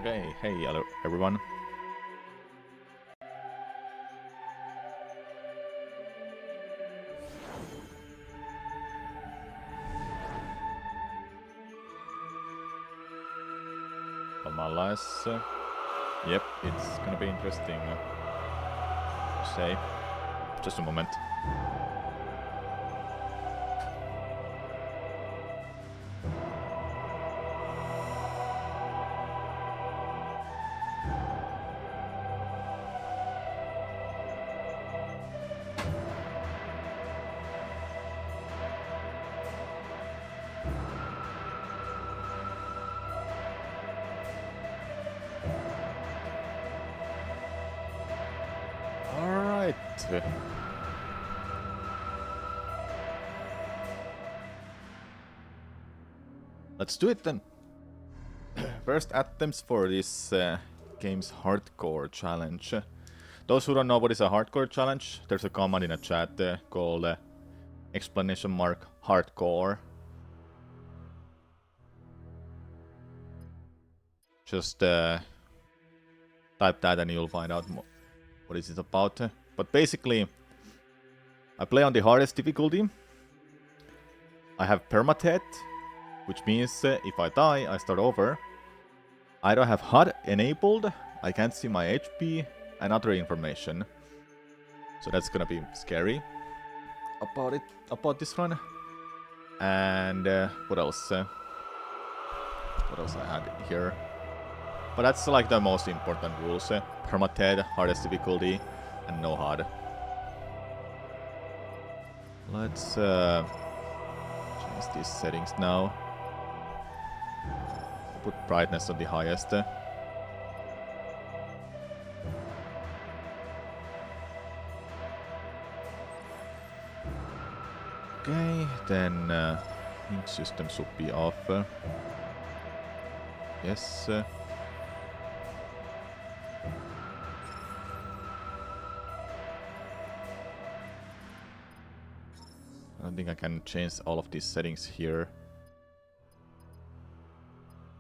Okay, hey hello everyone. Malas. Yep, it's gonna be interesting to say. Just a moment. Alright. Let's do it then. First attempts for this game's hardcore challenge. Those who don't know what is a hardcore challenge, there's a command in a chat called explanation mark hardcore. Just type that and you'll find out what is it about. But basically, I play on the hardest difficulty. I have permadeath, which means if I die, I start over. I don't have HUD enabled, I can't see my HP and other information. So that's gonna be scary about this run. And what else? What else I had here? But that's like the most important rules. Permadeath, hardest difficulty, and no HUD. Let's change these settings now. Put brightness on the highest. Okay, then ink system should be off. Yes. I don't think I can change all of these settings here.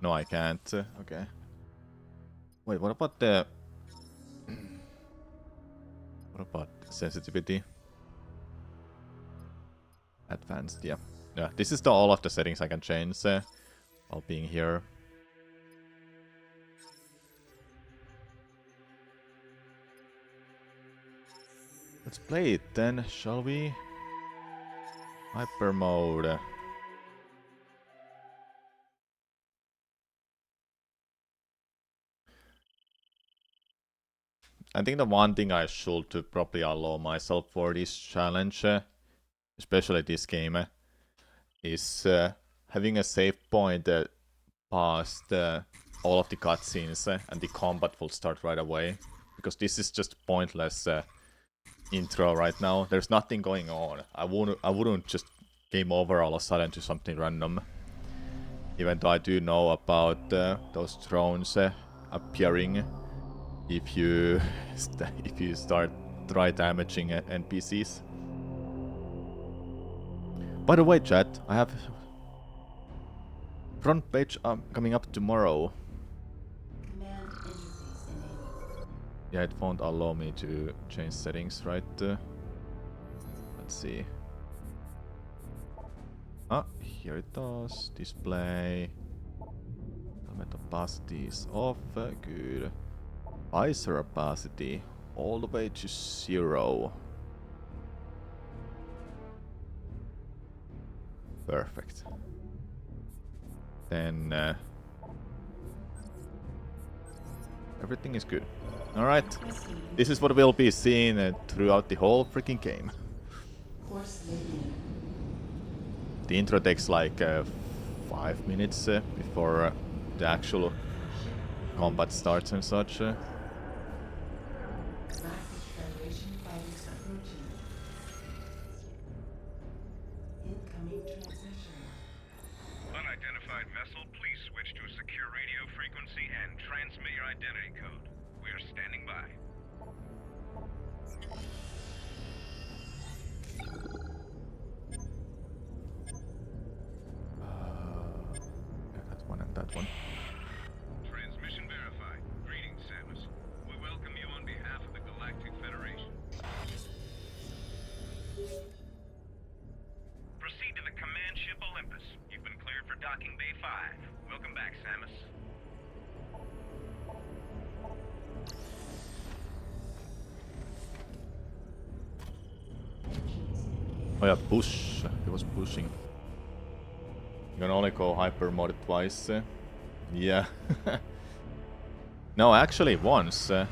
No, I can't. Okay. Wait, what about the... what about sensitivity? Advanced, yeah. Yeah, this is all of the settings I can change while being here. Let's play it then, shall we? Hyper mode. I think the one thing I should probably allow myself for this challenge, especially this game, is having a save point past all of the cutscenes and the combat will start right away. Because this is just pointless intro right now. There's nothing going on. I wouldn't just game over all of a sudden to something random. Even though I do know about those drones appearing if you start try damaging NPCs. By the way, chat, I have front page coming up tomorrow. Yeah, it won't allow me to change settings, right? Let's see. Ah, here it does. Display. Helmet opacity is off. Good. Visor opacity all the way to 0. Perfect. Then everything is good. Alright. This is what will be seen throughout the whole freaking game. The intro takes like 5 minutes before the actual combat starts and such. Unidentified vessel, please switch to a secure radio frequency and transmit your identity code. We are standing by. That one and that one. Transmission verified. for docking bay 5. Welcome back, Samus. Oh yeah, push. He was pushing. You can only go hyper mode twice. Yeah. No, actually once. Please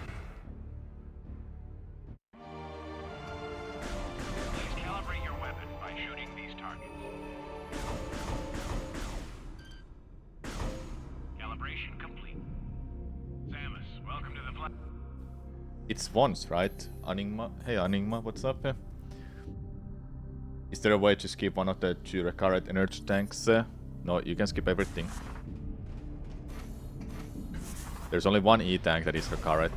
calibrate your weapon by shooting these targets. Calibration complete. Samus, welcome to the flight. It's once, right? Anigma. Hey Anigma, what's up? Is there a way to skip one of the 2 recurrent energy tanks? No, you can skip everything. There's only one E-tank that is recurrent.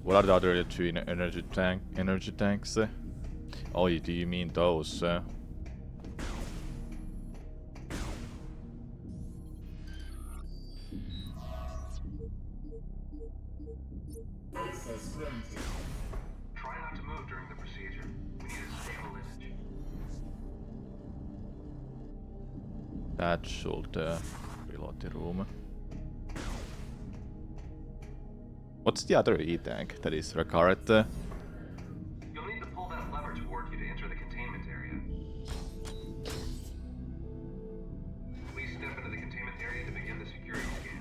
What are the other 2 energy tanks? Oh, do you mean those? Try not to move during the procedure. We need a stable image. That should reload the room. What's the other E-tank that is recurrent? You'll need to pull that lever toward you to enter the containment area. Please step into the containment area to begin the security scan.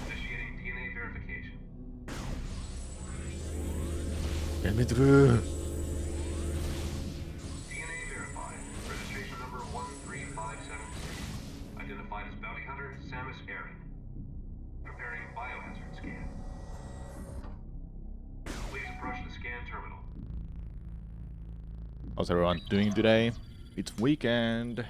Initiating DNA verification. Get me through! DNA verified. Registration number 13576. Identified as bounty hunter Samus Aran. Preparing biohazard scan. Please approach the scan terminal. How's everyone doing today? It's weekend.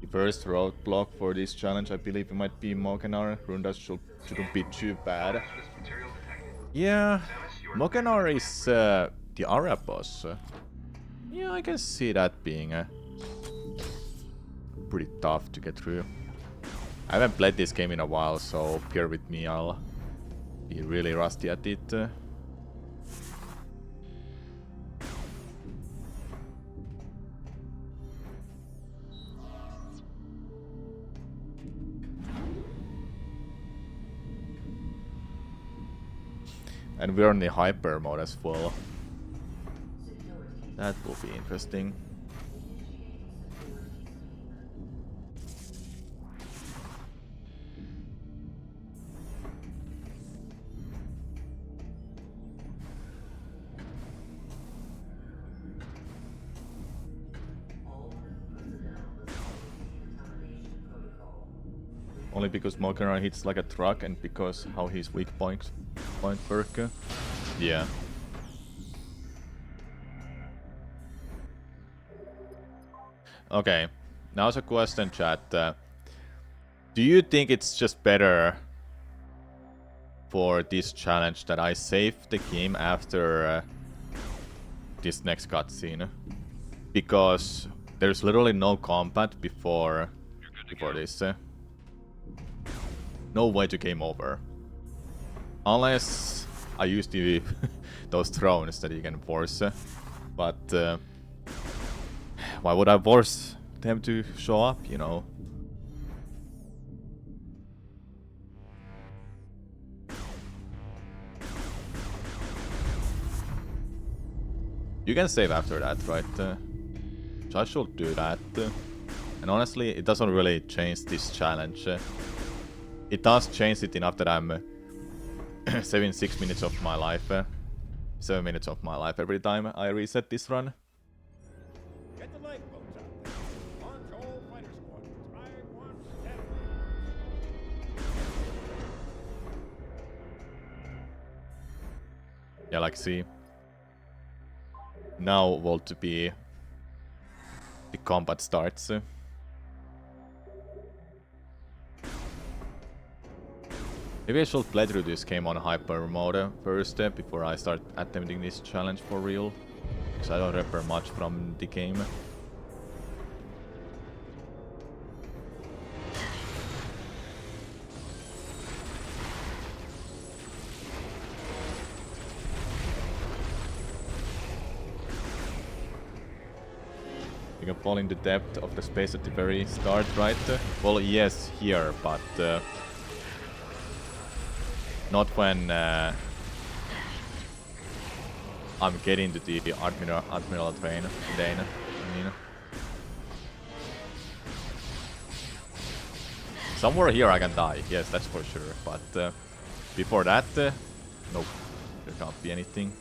The first roadblock for this challenge, I believe it might be Mokenar. Rundas shouldn't be too bad. Hazardous material detected. Yeah, Samus, you are Mokenar is the Arab boss. Yeah, I can see that being pretty tough to get through. I haven't played this game in a while, so bear with me, I'll be really rusty at it. And we're on the hyper mode as well. That will be interesting. Only because Mokenar hits like a truck and because how his weak point work. Yeah. Okay, now's a question, chat. Do you think it's just better for this challenge that I save the game after this next cutscene? Because there's literally no combat before this. No way to game over. Unless I use the those thrones that you can force. But why would I force them to show up, you know? You can save after that, right? So I should do that. And honestly, it doesn't really change this challenge. It does change it enough that I'm saving 6 minutes of my life. 7 minutes of my life every time I reset this run. Get the lifeboats out there. Launch all fighter squadrons. I want step. Yeah, like see. Now will to be the combat starts. Maybe I should play through this game on hyper mode first before I start attempting this challenge for real. So I don't remember much from the game. You can fall in the depth of the space at the very start, right? Well, yes, here, but not when I'm getting to the Admiral train. Dane, I mean. Somewhere here I can die, yes, that's for sure. But before that, nope, there can't be anything.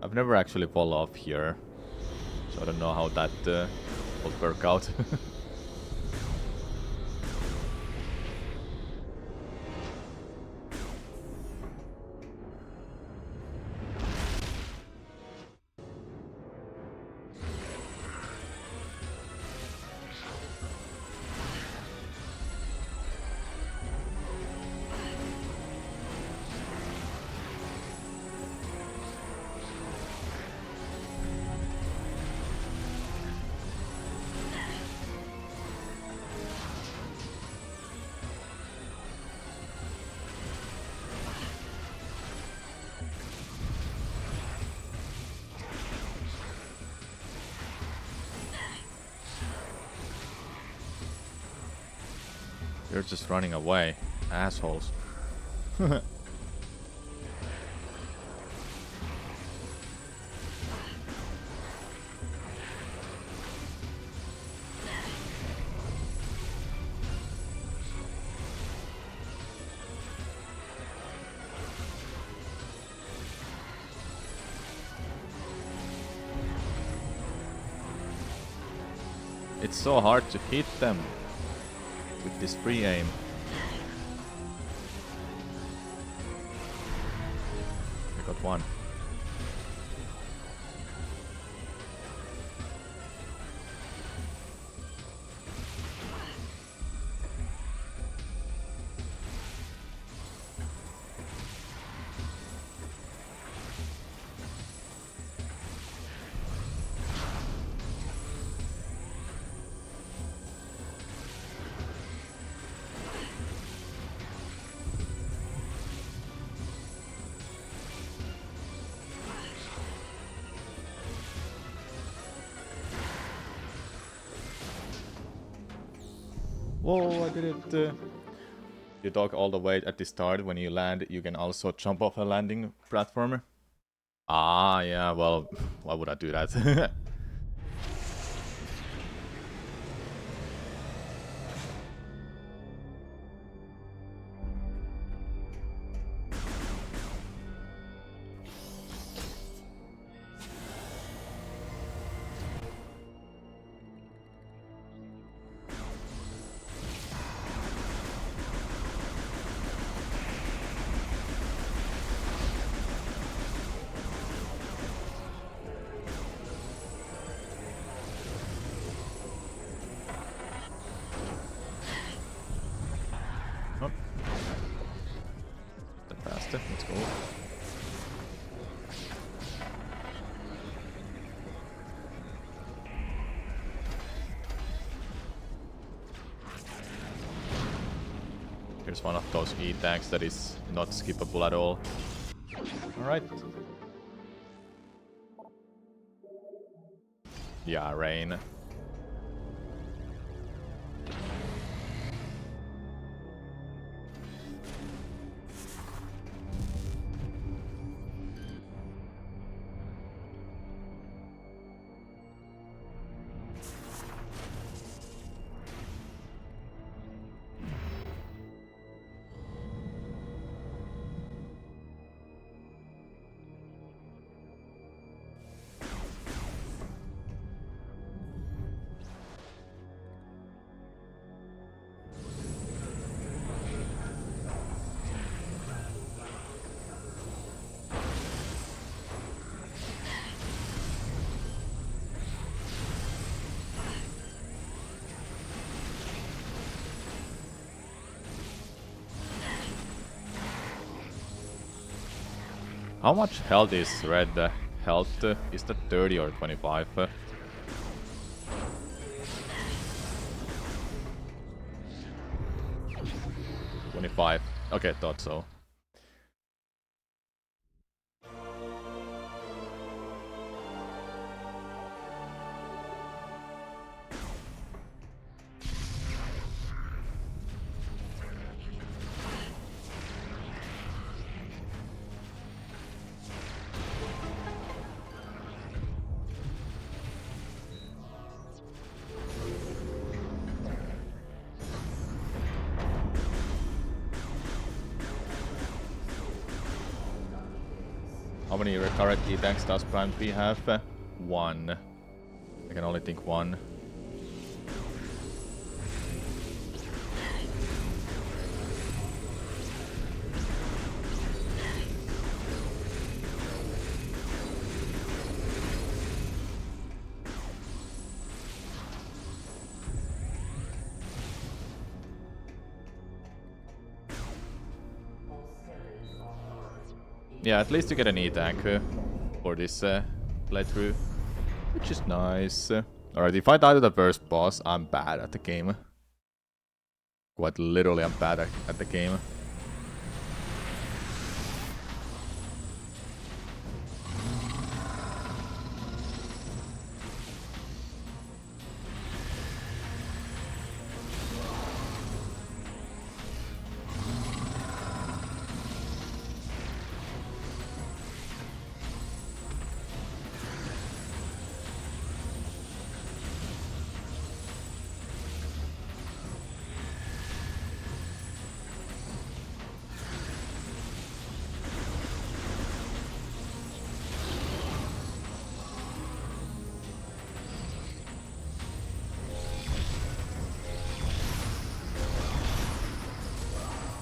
I've never actually fall off here, so I don't know how that will work out. You're just running away, assholes. It's so hard to hit them with this free aim. I got one. Whoa, I did it. You talk all the way at the start. When you land, you can also jump off a landing platform. Ah, yeah, well, why would I do that? Oh. Step faster, let's go. Here's one of those E-tanks that is not skippable at all. Alright. Yeah, rain. How much health is red health? Is that 30 or 25? 25. Okay, thought so. How many recurrent E-tanks does Prime 3 have? One. I can only think one. Yeah, at least you get an E-tank for this playthrough, which is nice. Alright, if I die to the first boss, I'm bad at the game. Quite literally, I'm bad at the game.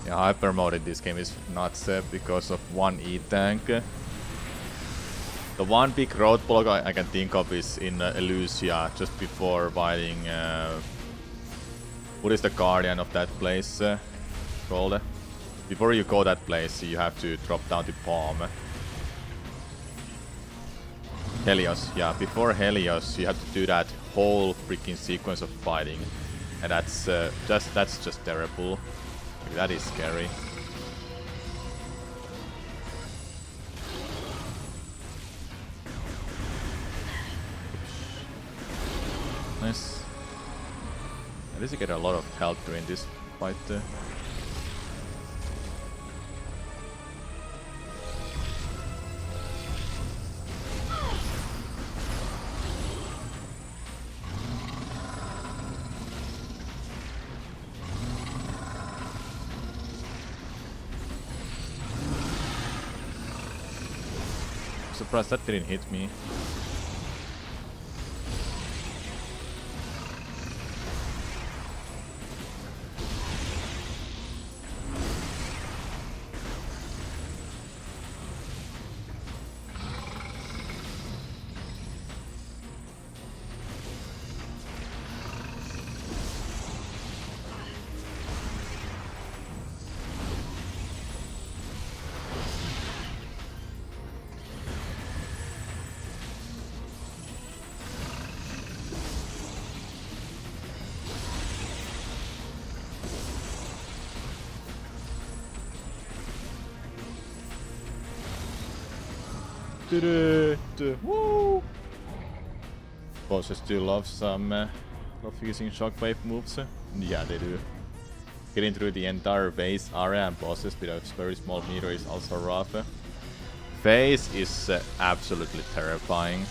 Yeah, hyper mode in this game is nuts because of one E-tank. The one big roadblock I can think of is in Elysia, just before fighting... what is the guardian of that place called? Before you go that place, you have to drop down the palm. Helios, yeah, before Helios, you have to do that whole freaking sequence of fighting. And that's just terrible. Like, that is scary. Nice. At least you get a lot of health during this fight. Surprised that didn't hit me. Woo! Bosses do love some love using shockwave moves. Yeah, they do. Getting through the entire base area and bosses with a very small meter is also rough. Phase is absolutely terrifying.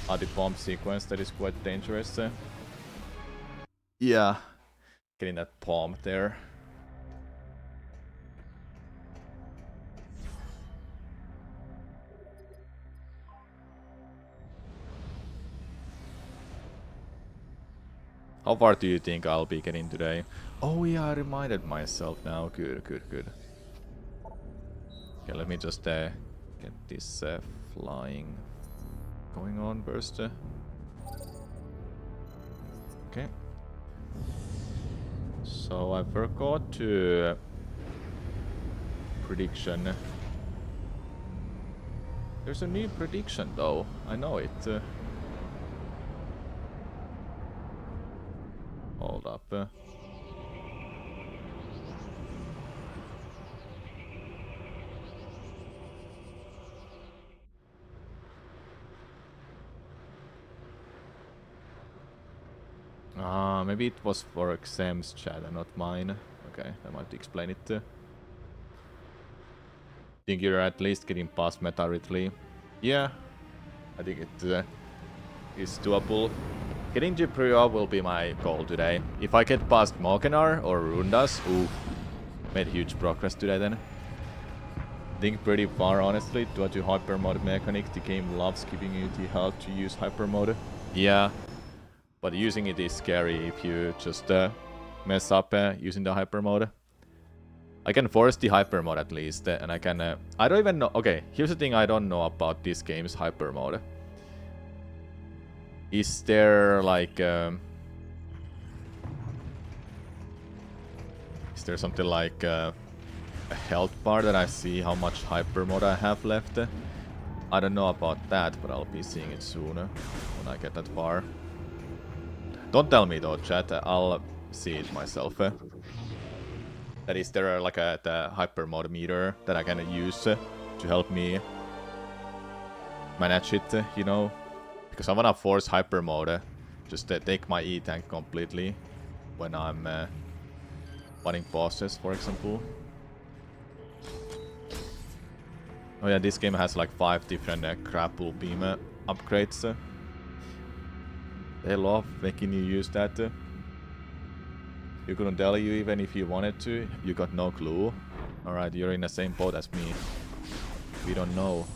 The bomb sequence, that is quite dangerous. Yeah, getting that palm there. How far do you think I'll be getting today? Oh yeah, I reminded myself now. Good, good, good. Okay, let me just get this flying going on first. Okay. So I forgot to prediction. There's a new prediction though. I know it. Hold up. Maybe it was for Xem's chat and not mine. Okay, that might explain it. Think you're at least getting past Metroid 3? Yeah, I think it is doable. Getting to Priya will be my goal today. If I get past Mokenar or Rundas, ooh, made huge progress today then. Think pretty far honestly, due to hyper mode mechanic, the game loves giving you the health to use hyper mode. Yeah, but using it is scary if you just mess up using the hyper mode. I can force the hyper mode at least, and I can... I don't even know... Okay, here's the thing I don't know about this game's hyper mode. Is there like... is there something like a health bar that I see how much hyper mode I have left? I don't know about that, but I'll be seeing it soon when I get that far. Don't tell me though, chat. I'll see it myself. That is, there are like the hyper mode meter that I can use to help me manage it, you know? Because I wanna force hyper mode, just take my E-tank completely when I'm fighting bosses, for example. Oh yeah, this game has like 5 different grapple beam upgrades. They love making you use that. You couldn't tell you even if you wanted to. You got no clue. Alright, you're in the same boat as me. We don't know.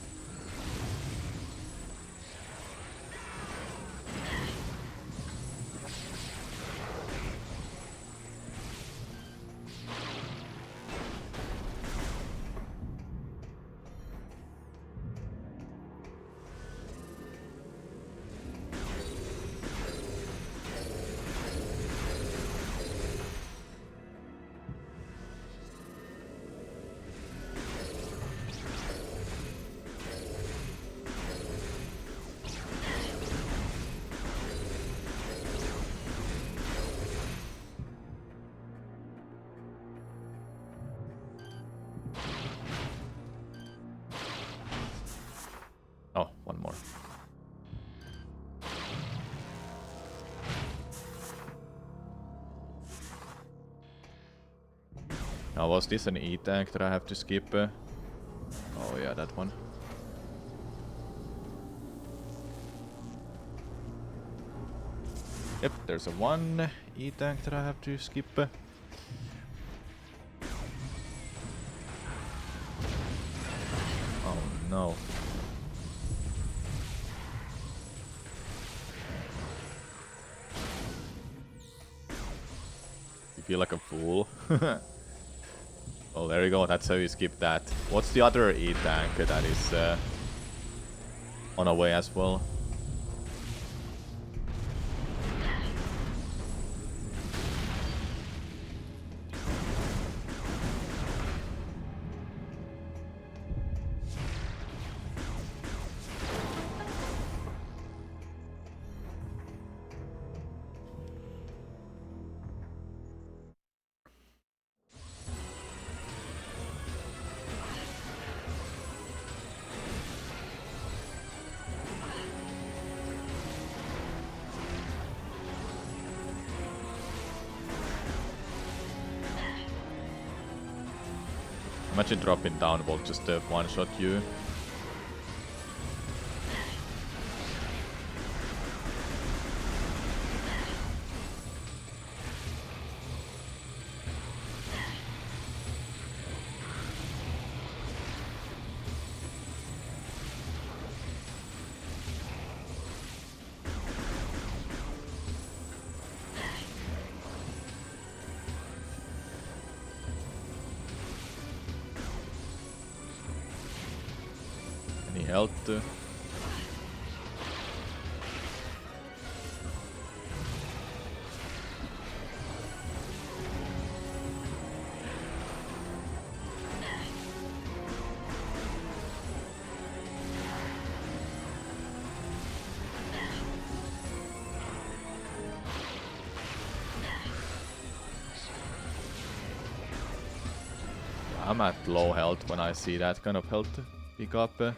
Oh, one more. Now, was this an E-tank that I have to skip? Oh yeah, that one. Yep, there's a one E-tank that I have to skip. Oh no. You feel like a fool. Oh, there you go. That's how you skip that. What's the other E-tank that is on our way as well? Imagine dropping down will just one-shot you. Any health? I'm at low health when I see that kind of health pick up. Give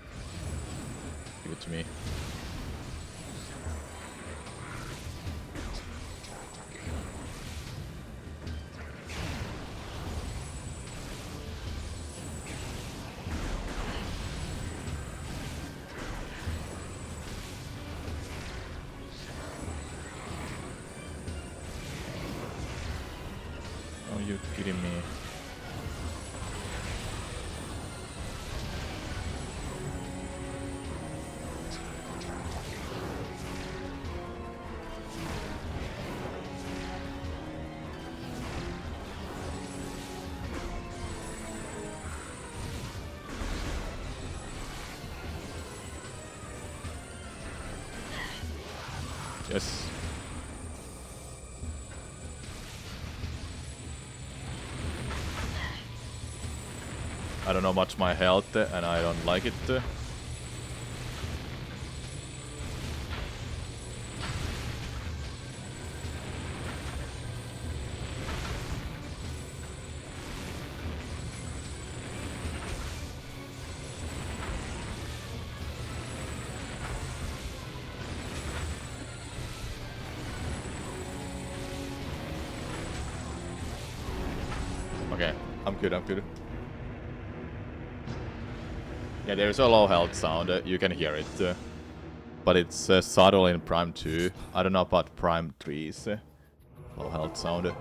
it to me. Are you kidding me? Yes. I don't know much my health and I don't like it. Okay, I'm good, I'm good. Yeah, there's a low health sound, you can hear it. But it's subtle in Prime 2. I don't know about Prime 3's low health sound.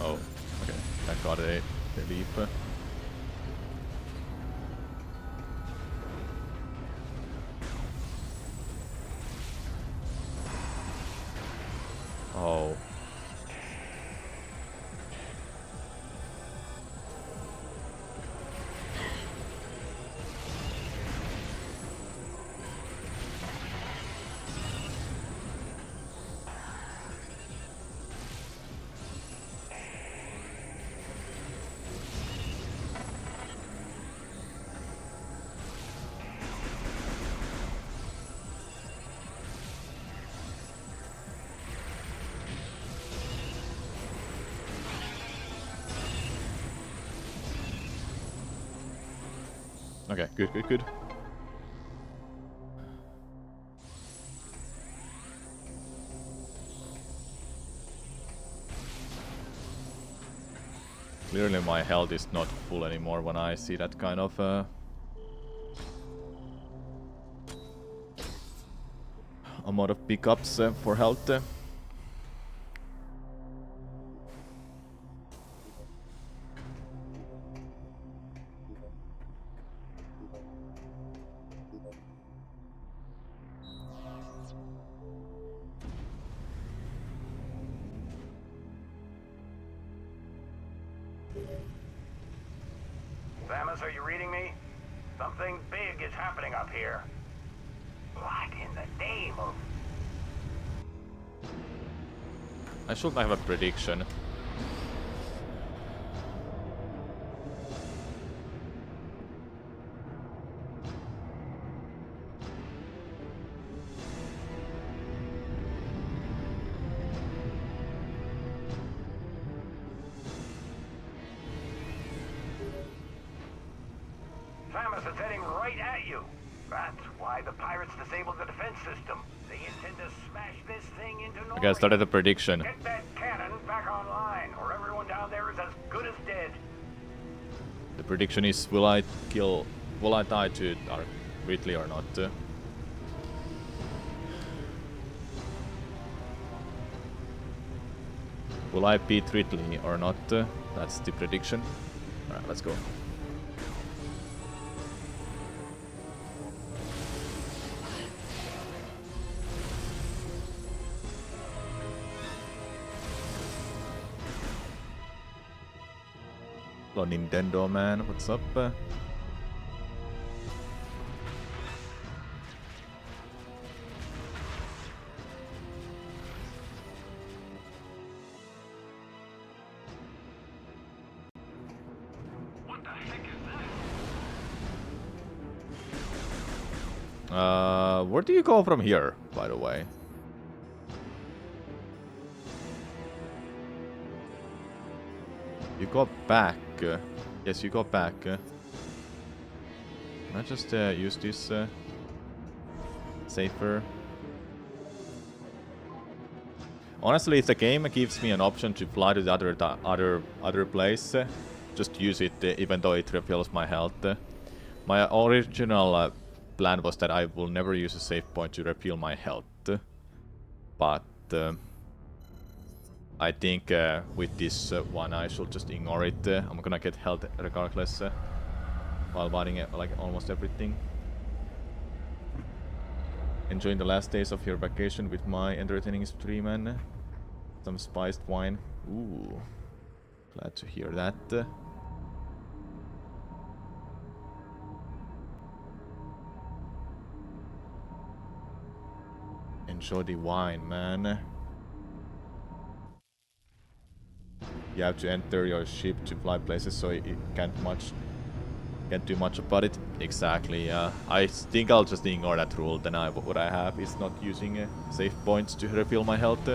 Oh, okay. I got a leap. Oh. Okay, good, good, good. Clearly my health is not full anymore when I see that kind of amount of pickups for health. Samus, are you reading me? Something big is happening up here. What in the name of... I should have a prediction. Samus is heading right at you. That's why the pirates disabled the defense system. They intend to smash this thing into Norway. Okay, I started a prediction. Get that cannon back online, or everyone down there is as good as dead. The prediction is, will I die to Dark Ridley or not? Will I beat Ridley or not? That's the prediction. Alright, let's go. Hello Nintendo man, what's up? Where do you go from here, by the way? You go back. Yes, you go back. Can I just use this safer? Honestly, if the game gives me an option to fly to the other place, just use it, even though it refills my health. My original plan was that I will never use a save point to refill my health, but I think with this one I should just ignore it. I'm gonna get health regardless while buying like almost everything. Enjoying the last days of your vacation with my entertaining stream and some spiced wine. Ooh, glad to hear that. Enjoy the wine, man. You have to enter your ship to fly places, so it can't do much about it. Exactly, yeah. I think I'll just ignore that rule. Then what I have is not using save points to refill my health.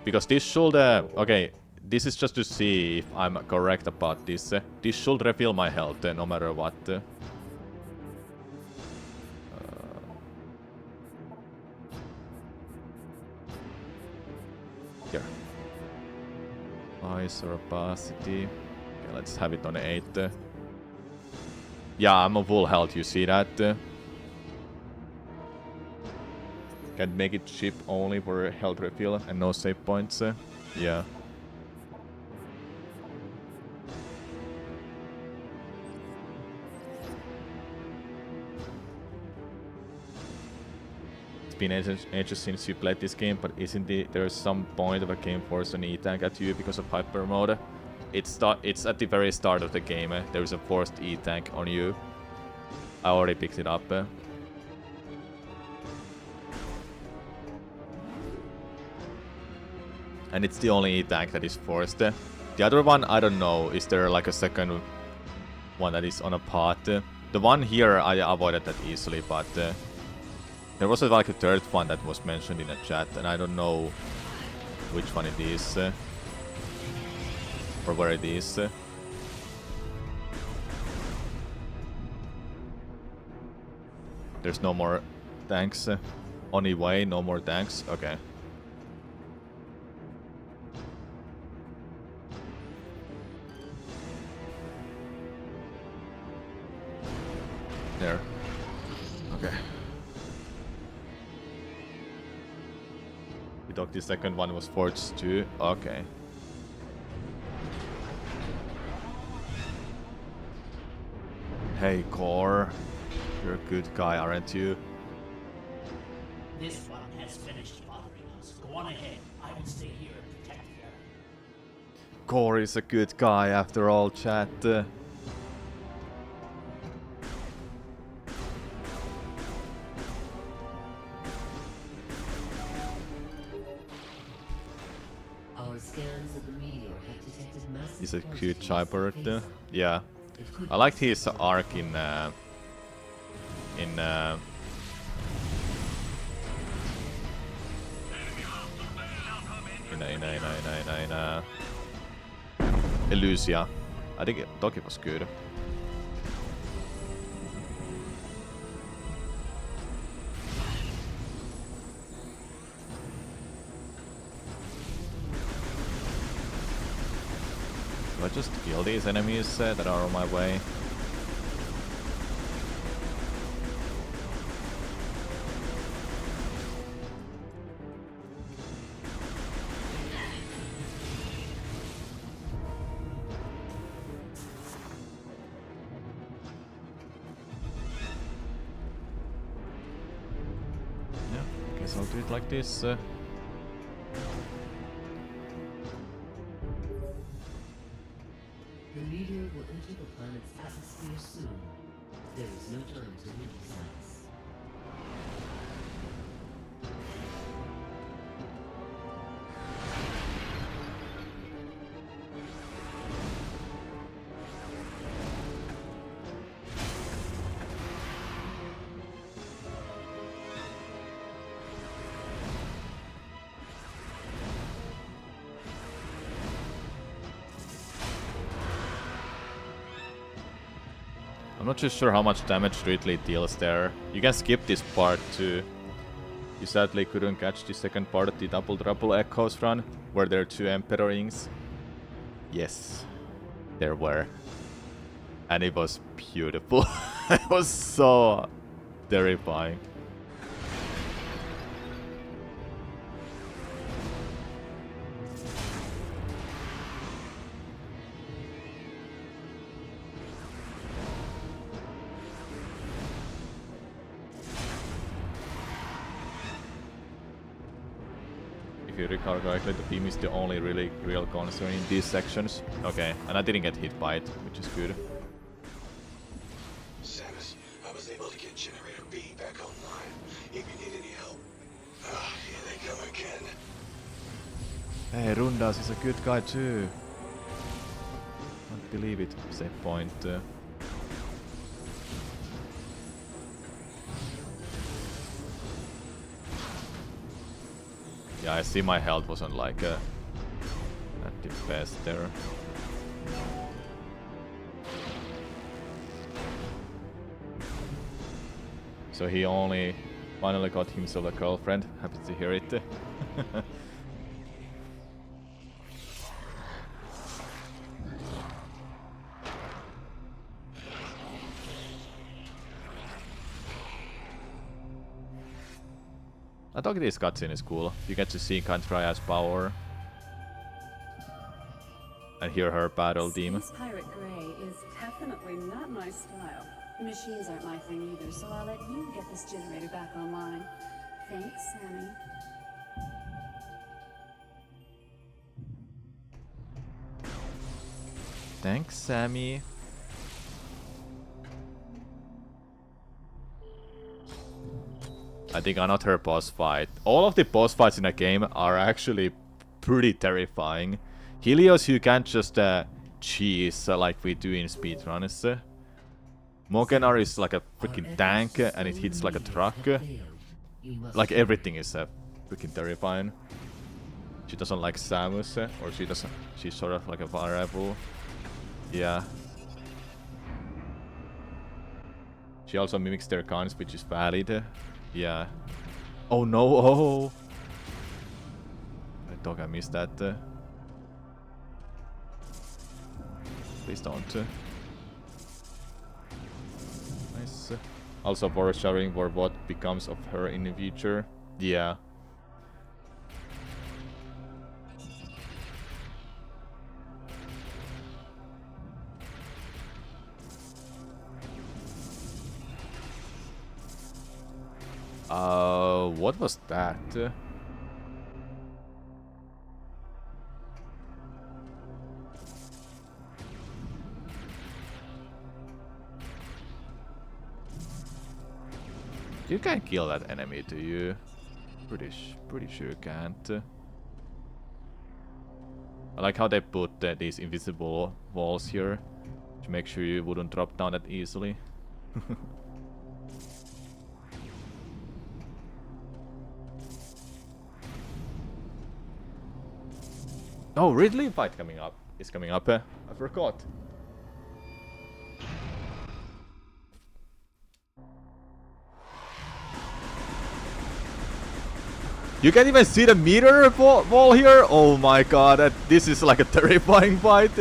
Because this should... okay, this is just to see if I'm correct about this. This should refill my health no matter what. Here. Ice opacity. Okay, let's have it on 8. Yeah, I'm on full health, you see that? Can make it ship only for health refill and no save points. Yeah. It's been ages since you played this game, but isn't there some point of a game force an E-tank at you because of hyper mode? It's at the very start of the game. There is a forced E-tank on you. I already picked it up. And it's the only E-tank that is forced. The other one, I don't know. Is there like a second one that is on a path? The one here, I avoided that easily, but there was like a third one that was mentioned in the chat, and I don't know which one it is. Or where it is. There's no more tanks. On the way, no more tanks. Okay. There. Okay. We thought the second one was forged too. Okay. Hey, Core. You're a good guy, aren't you? This one has finished bothering us. Go on ahead. I will stay here and protect the Earth. Core is a good guy after all, chat. Our scans of the meteor have detected massive He's a quantities cute of chipper. space. Yeah. It could I liked his arc in Elysia. I think it was good. Do I just kill these enemies that are on my way? guess I'll do it like this. The meteor will enter the planet's atmosphere soon. There is no time to criticize. I'm not too sure how much damage Ridley deals there. You can skip this part too. You sadly couldn't catch the second part of the Double Trouble Echoes run, where there are 2 Emperor rings. Yes, there were. And it was beautiful. It was so terrifying. If you recall correctly, the beam is the only really real concern in these sections. Okay, and I didn't get hit by it, which is good. Samus, I was able to get Generator B back online. If you need any help. Here they come again. Hey, Rundas is a good guy too. Can't believe it. Save point. Yeah, I see my health wasn't like at the best there. So he only finally got himself a girlfriend. Happy to hear it. I thought this cutscene is cool. You get to see Cantria's power and hear her battle theme. Space Pirate Grey is definitely not my style. Machines aren't my thing either, so I'll let you get this generator back online. Thanks, Sammy. Thanks, Sammy. I think another boss fight. All of the boss fights in a game are actually pretty terrifying. Helios you can't just cheese like we do in speedruns. Mokenar is like a freaking tank and it hits like a truck. Like everything is freaking terrifying. She doesn't like Samus, or she doesn't. She's sort of like a variable. Yeah. She also mimics their guns, which is valid. Yeah. Oh no! Oh! I thought I missed that. Please don't. Nice. Also, foreshadowing for what becomes of her in the future. Yeah. What was that? You can't kill that enemy, do you? Pretty sure you can't. I like how they put these invisible walls here to make sure you wouldn't drop down that easily. Oh, Ridley fight coming up. Is coming up. I forgot. You can't even see the meter wall here? Oh my god, this is like a terrifying fight.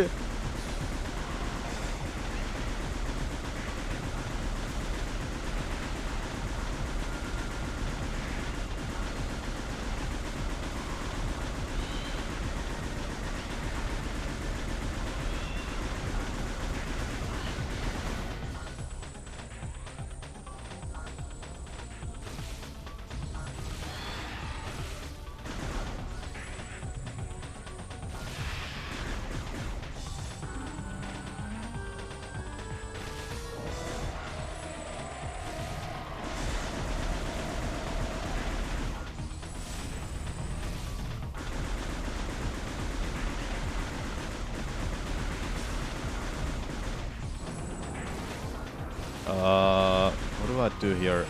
What do I do here?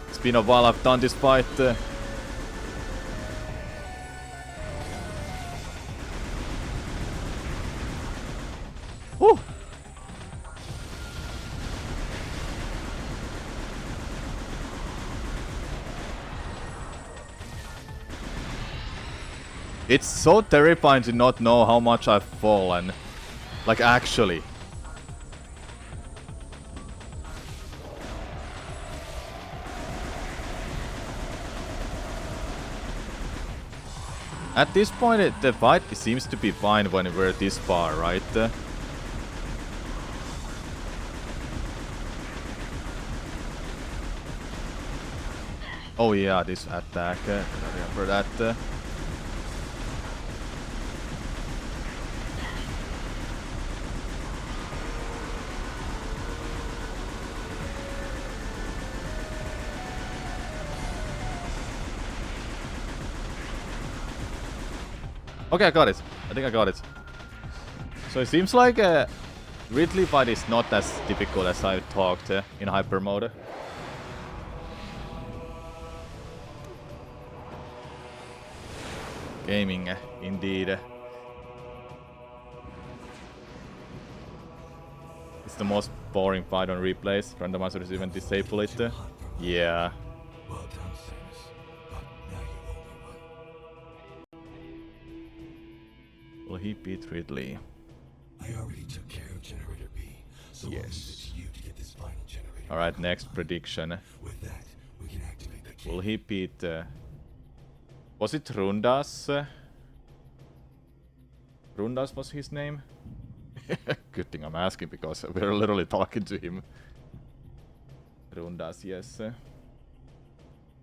It's been a while I've done this fight. Woo! It's so terrifying to not know how much I've fallen. Like, actually. At this point, the fight seems to be fine when we're this far, right? Oh yeah, this attack. I remember that. Okay, I got it. I think I got it. So it seems like Ridley fight is not as difficult as I talked in hyper mode. Gaming, indeed. It's the most boring fight on replays. Randomizers even disable it. Yeah. Well done, Samus. But now you owe me one. Will he beat Ridley? I already took care of Generator B, so I'll leave it to you to get this final generator. Alright, next prediction. With that, we can activate the key. Will he beat... was it Rundas? Rundas was his name? Good thing I'm asking because we're literally talking to him. Rundas, yes.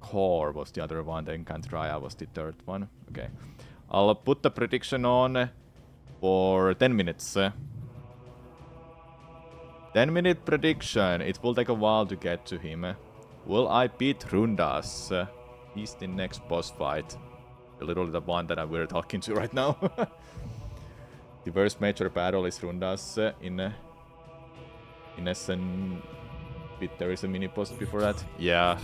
Core was the other one, then Cantraya was the third one. Okay. I'll put the prediction on for 10 minutes. 10-minute prediction. It will take a while to get to him. Will I beat Rundas? He's the next boss fight. Literally the one that we're talking to right now. The first major battle is Rundas in SN. There is a mini boss before that. Yeah.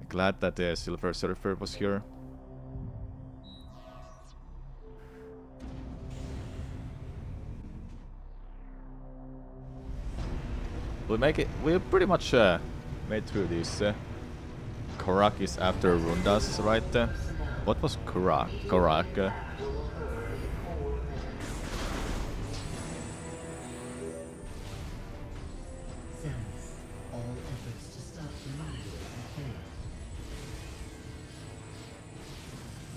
Glad that the Silver Surfer was here. We make it. We pretty much made through this. Korak is after Rundas, right? What was Korak? Korak. Samus, all efforts to stop the meteor have failed.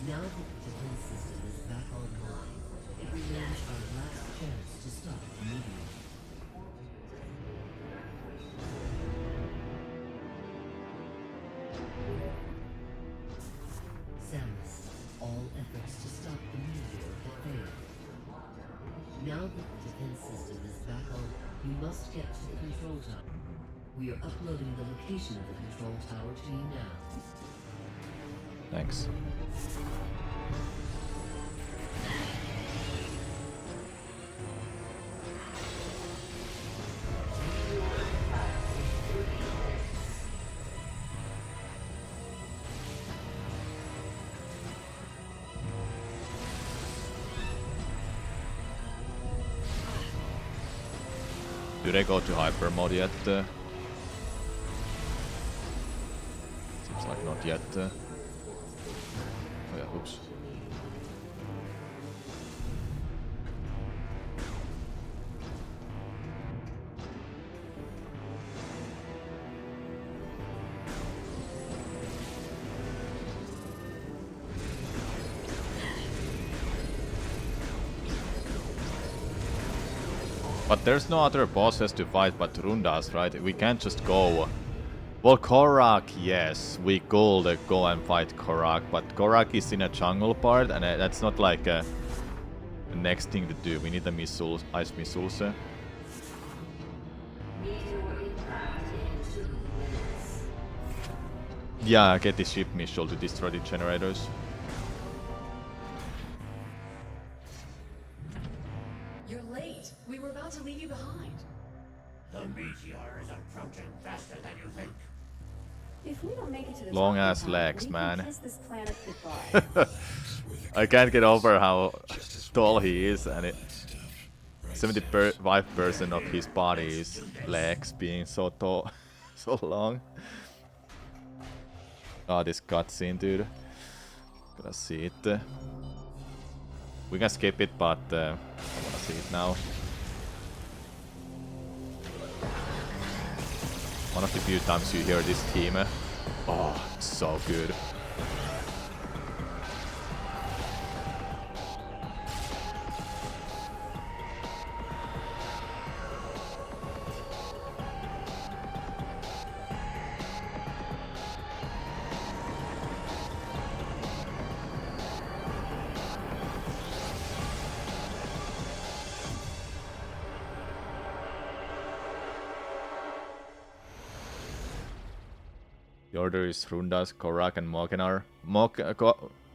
Now that the defense system is back online, it remains our last chance to stop the meteor. Samus, all efforts to stop the meteor have failed. Now that the defense system is back on, you must get to the control tower. We are uploading the location of the control tower to you now. Thanks. Do they go to hyper mode yet? Seems like not yet. Oh yeah, oops. But there's no other bosses to fight but Rundas, right? We can't just go... Well, Korak, yes, we could go and fight Korak, but Korak is in a jungle part, and that's not like the next thing to do. We need the missiles, ice missiles. Yeah, get the ship missile to destroy the generators. meteor is approaching faster than you think. If we don't make it to the Long top in ass time, legs, we man. can kiss this planet goodbye. I can't get over how tall he is, and 75% of his body is legs being so tall, so long. Oh, this cutscene, dude. Gotta see it. We can skip it, but I wanna see it now. One of the few times you hear this theme. Oh, it's so good. The order is Rundas, Korak, and Mokenar.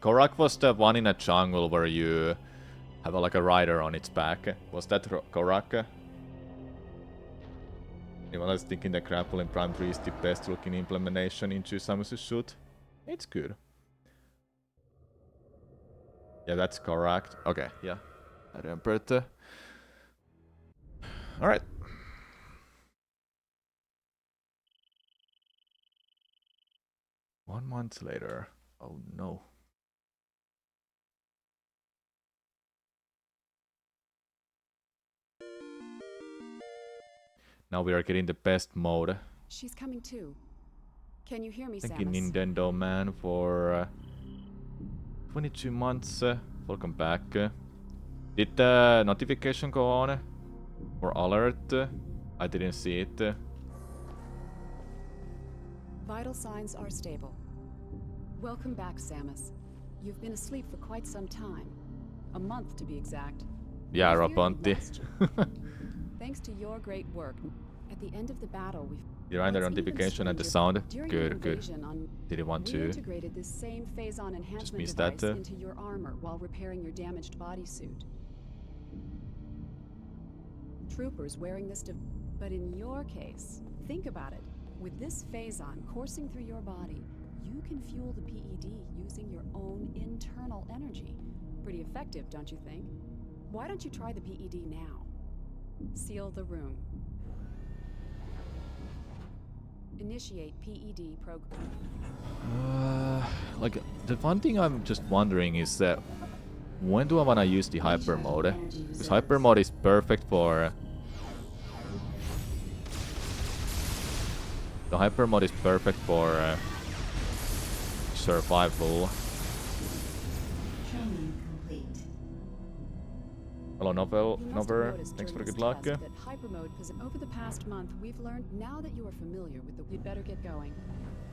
Korak was the one in a jungle where you have like a rider on its back. Was that Korak? Anyone else thinking that Grapple in Prime 3 is the best looking implementation into Samus's suit? It's good. Yeah, that's correct. Okay, yeah. I remembered. Alright. One month later. Oh no. Now we are getting the best mode. She's coming too. Can you hear me, Thank you, Samus? Nintendo man, for 22 months. Welcome back. Did the notification go on? Or alert? I didn't see it. Vital signs are stable. Welcome back, Samus. You've been asleep for quite some time. A month, to be exact. Yeah, I fear you Raponti. lost Thanks to your great work, at the end of the battle, we You're under What's even notification and the stranger, sound. during your Good, good. invasion on, Didn't want we to. integrated this same phase-on enhancement missed device that, into your armor while repairing your damaged bodysuit. Troopers wearing this but in your case, think about it. With this phase-on coursing through your body, you can fuel the PED using your own internal energy. Pretty effective, don't you think? Why don't you try the PED now? Seal the room. Initiate PED program. Like, the one thing I'm just wondering is that when do I want to use the hyper mode? Because hyper mode is perfect for... The hyper mode is perfect for survival. Training complete. Hello, You must have Nover. noticed Thanks for the during good luck. this test that hypermode over the past month, we've learned now that you are familiar with the. You'd better get going.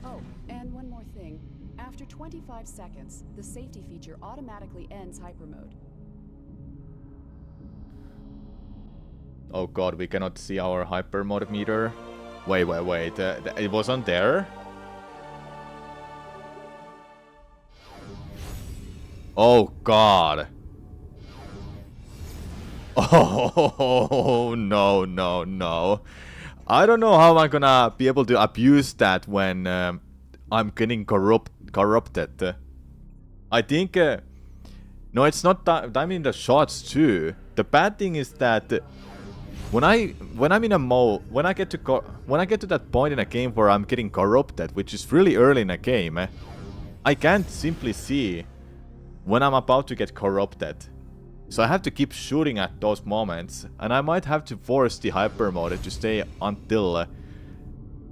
Oh, and one more thing. After 25 seconds, the safety feature automatically ends hypermode. Oh god, we cannot see our hyper mode meter. Wait. It wasn't there? Oh god. Oh no. I don't know how I'm gonna be able to abuse that when I'm getting corrupted. I think no, it's not that. I mean the shots too. The bad thing is that when I'm in a mode, when I get to that point in a game where I'm getting corrupted, which is really early in a game, I can't simply see when I'm about to get corrupted. So I have to keep shooting at those moments, and I might have to force the hyper mode to stay until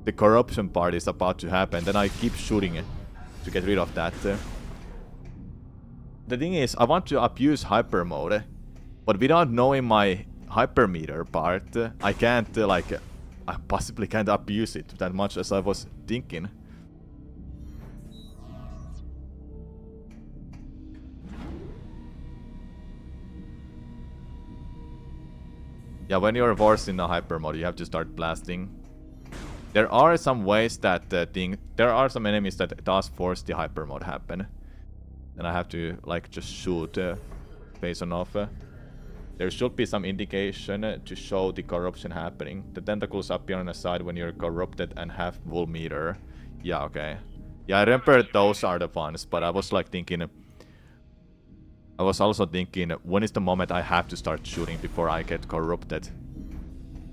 the corruption part is about to happen. Then I keep shooting to get rid of that. The thing is, I want to abuse hyper mode, but without knowing my hypermeter part, I can't I possibly can't abuse it that much as I was thinking. Yeah, when you're forced in a hyper mode, you have to start blasting. There are some ways that there are some enemies that does force the hyper mode happen, and I have to like just shoot face on off. There should be some indication to show the corruption happening. The tentacles appear on the side when you're corrupted and have wool meter. Yeah, okay. Yeah, I remember those are the ones, but I was like thinking... I was also thinking, when is the moment I have to start shooting before I get corrupted?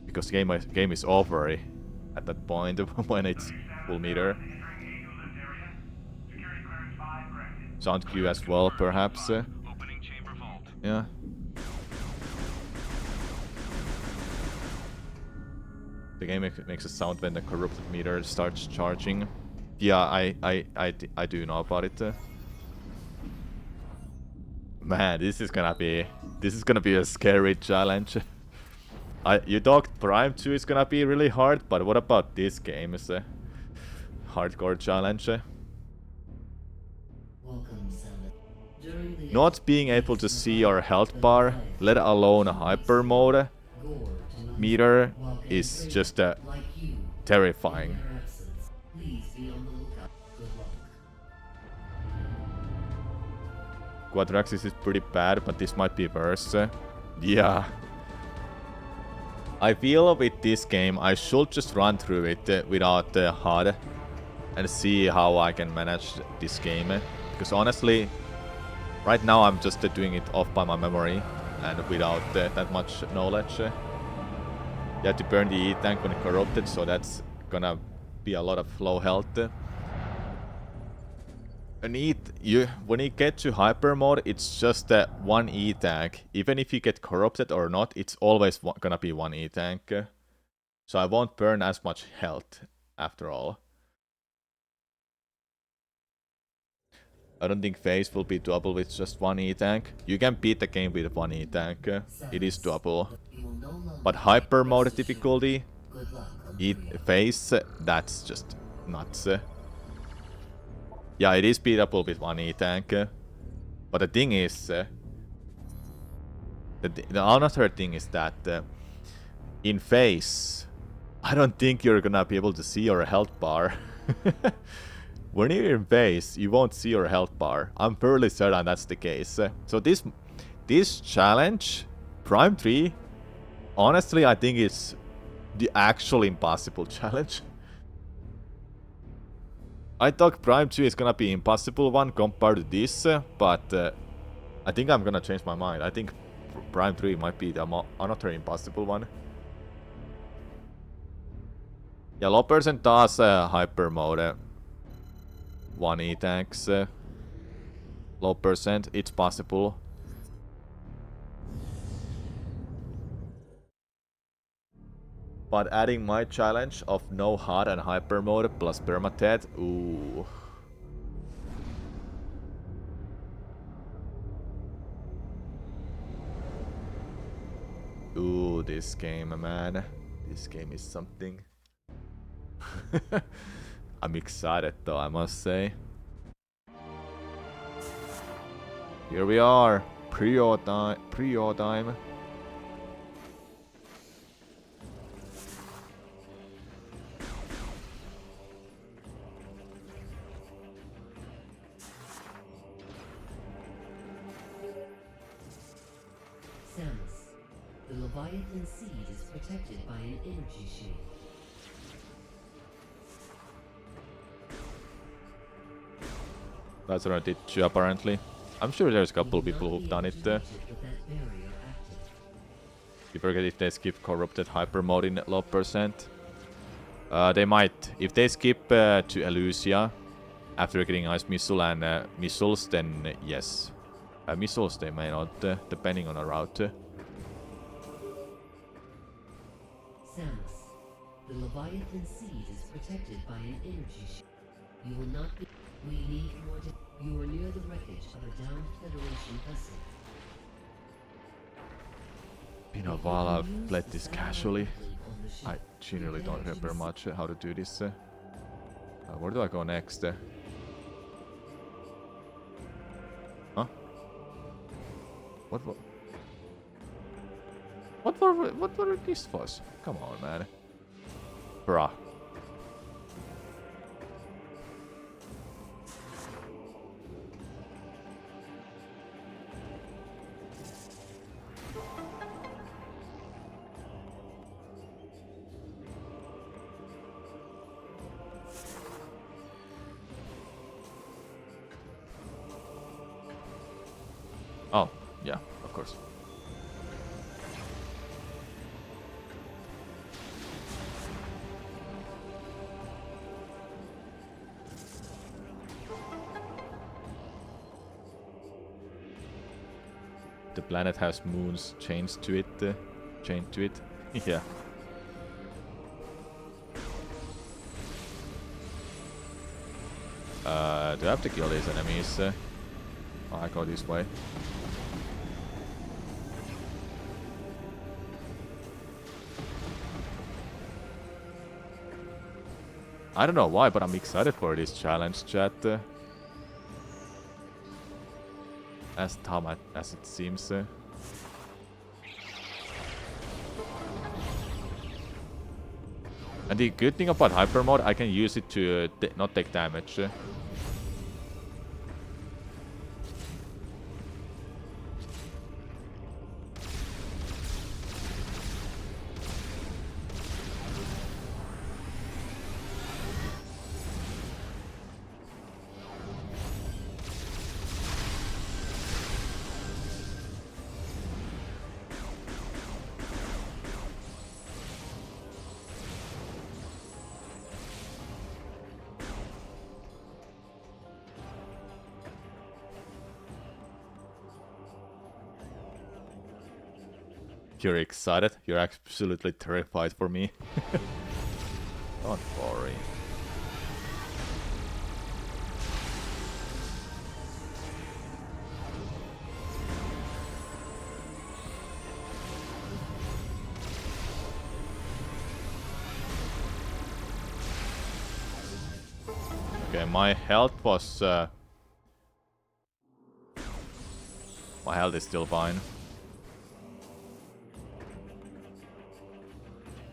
Because game is over at that point when it's full meter. Sound cue as well, perhaps. Yeah. The game makes a sound when the corrupted meter starts charging. Yeah, I do know about it. Man, this is gonna be a scary challenge. You talked Prime 2 is gonna be really hard, but what about this game? Is a hardcore challenge. Not being able to see your health bar, let alone a hyper mode meter, is just terrifying. Quadraxis is pretty bad, but this might be worse. Yeah. I feel with this game, I should just run through it without HUD and see how I can manage this game. Because honestly, right now I'm just doing it off by my memory and without that much knowledge. You have to burn the E-tank when corrupted, so that's gonna be a lot of low health. When you get to hyper mode, it's just one E-tank. Even if you get corrupted or not, it's always gonna be one E-tank. So I won't burn as much health after all. I don't think phase will be doable with just one E-tank. You can beat the game with one E-tank. It is doable. But hyper mode difficulty, phase, that's just nuts. Yeah, it is beatable with one E-tank. But the thing is... the another thing is that... in phase... I don't think you're gonna be able to see your health bar. When you're in phase, you won't see your health bar. I'm fairly certain that's the case. So this challenge, Prime 3... honestly, I think it's the actual impossible challenge. I thought Prime 2 is gonna be impossible one compared to this, but I think I'm gonna change my mind. I think Prime 3 might be the another impossible one. Yeah, low percent does hyper mode. 1 E-tanks. Low percent, it's possible. But adding my challenge of no HUD and hyper mode plus permadeath, ooh. Ooh, this game, man. This game is something. I'm excited though, I must say. Here we are. Pre-order time. The Leviathan seed is protected by an energy shield. That's what I did too, apparently. I'm sure there's a couple people who've done it. You forget if they skip corrupted hyper mode in low percent. They might. If they skip to Elusia after getting Ice Missile and missiles, then yes. Missiles they may not, depending on a route. Samus, the Leviathan seed is protected by an energy shield. You will not be... We need more... You are near the wreckage of a downed Federation vessel. You know, while I've played this casually, I genuinely don't remember much how to do this. Where do I go next? Huh? What were this was? Come on, man. Bruh. Yeah, of course. The planet has moons chained to it. Chained to it. Yeah. Do I have to kill these enemies? Oh, I go this way. I don't know why, but I'm excited for this challenge, chat. As tough as it seems. And the good thing about hyper mode, I can use it to not take damage. You're excited? You're absolutely terrified for me. Don't worry. Okay, my health was... my health is still fine.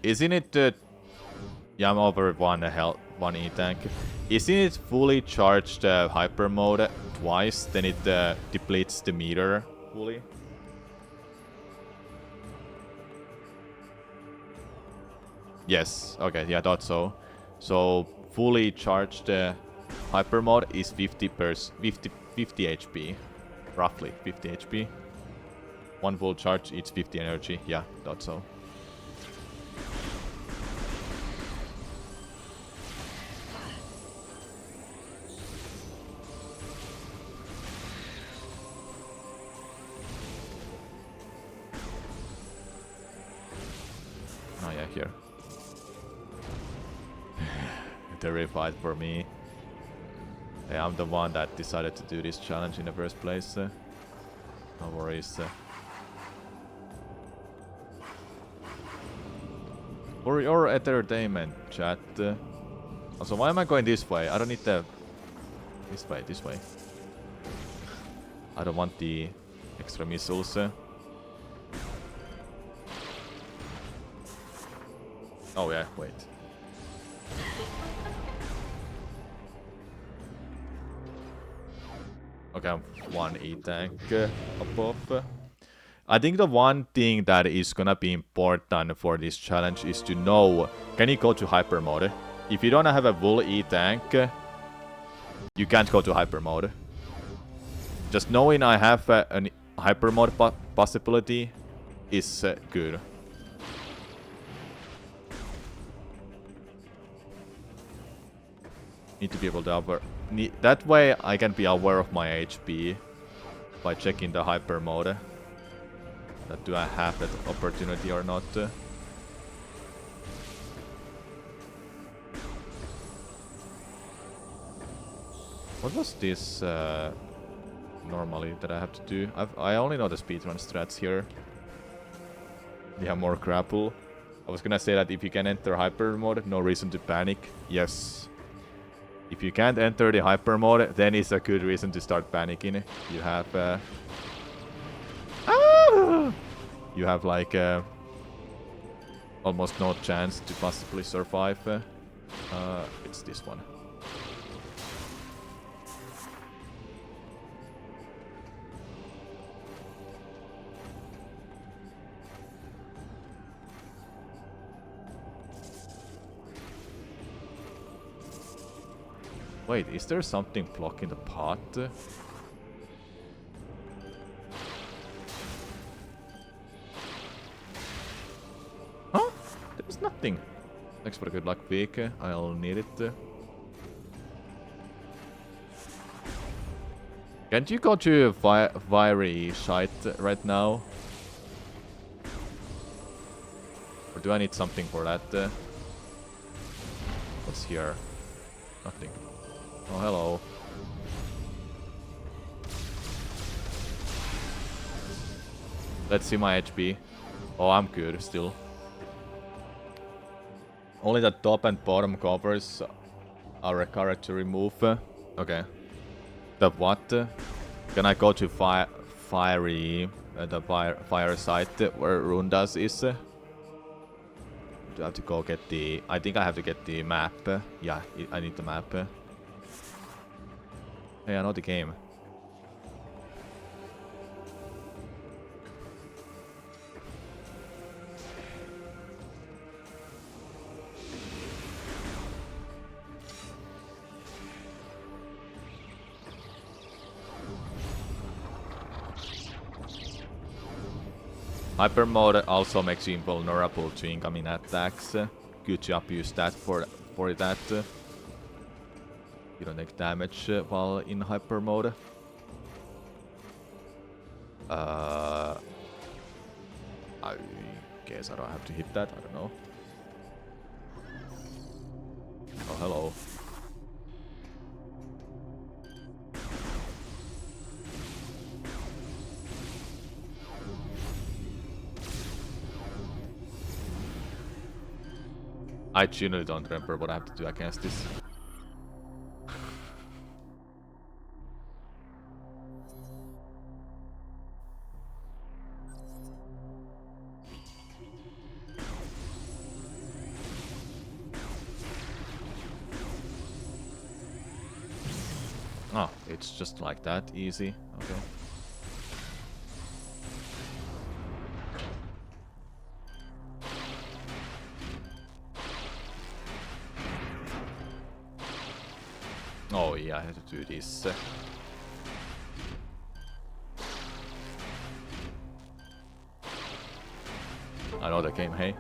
Isn't it... yeah, I'm over one E tank. Isn't it fully charged hyper mode twice, then it depletes the meter fully? Yes, okay, yeah, I thought so. So, fully charged hyper mode is 50 HP. Roughly 50 HP. One full charge eats 50 energy, yeah, thought so. Oh yeah, here. Terrified for me. Yeah, I'm the one that decided to do this challenge in the first place. No worries. For your entertainment, chat. Also, why am I going this way? I don't need the... This way, this way. I don't want the extra missiles. Oh yeah, wait. Okay, I'm one E-tank above. I think the one thing that is gonna be important for this challenge is to know, can you go to hyper mode? If you don't have a full E-tank, you can't go to hyper mode. Just knowing I have a hyper mode possibility is good. Need to be able to that way I can be aware of my HP by checking the hyper mode. That do I have that opportunity or not? What was this normally that I have to do? I only know the speedrun strats here. We have more grapple. I was gonna say that if you can enter hyper mode, no reason to panic. Yes. If you can't enter the hyper mode, then it's a good reason to start panicking. You have you have like almost no chance to possibly survive. It's this one. Wait, is there something blocking the path? something. Thanks for the good luck pick. I'll need it. Can't you go to fiery site right now? Or do I need something for that? What's here? Nothing. Oh, hello. Let's see my HP. Oh, I'm good still. Only the top and bottom covers are required to remove. Okay. The what? Can I go to fiery, the fire site where Rundas is? Do I have to go get the... I think I have to get the map. Yeah, I need the map. Hey, I know the game. Hyper mode also makes you invulnerable to incoming attacks. Good job, use that for that. You don't take damage while in hyper mode. I guess I don't have to hit that, I don't know. Oh, hello. I genuinely don't remember what I have to do against this. Oh, it's just like that, easy. Okay. Oh yeah, I have to do this. I know the game, hey.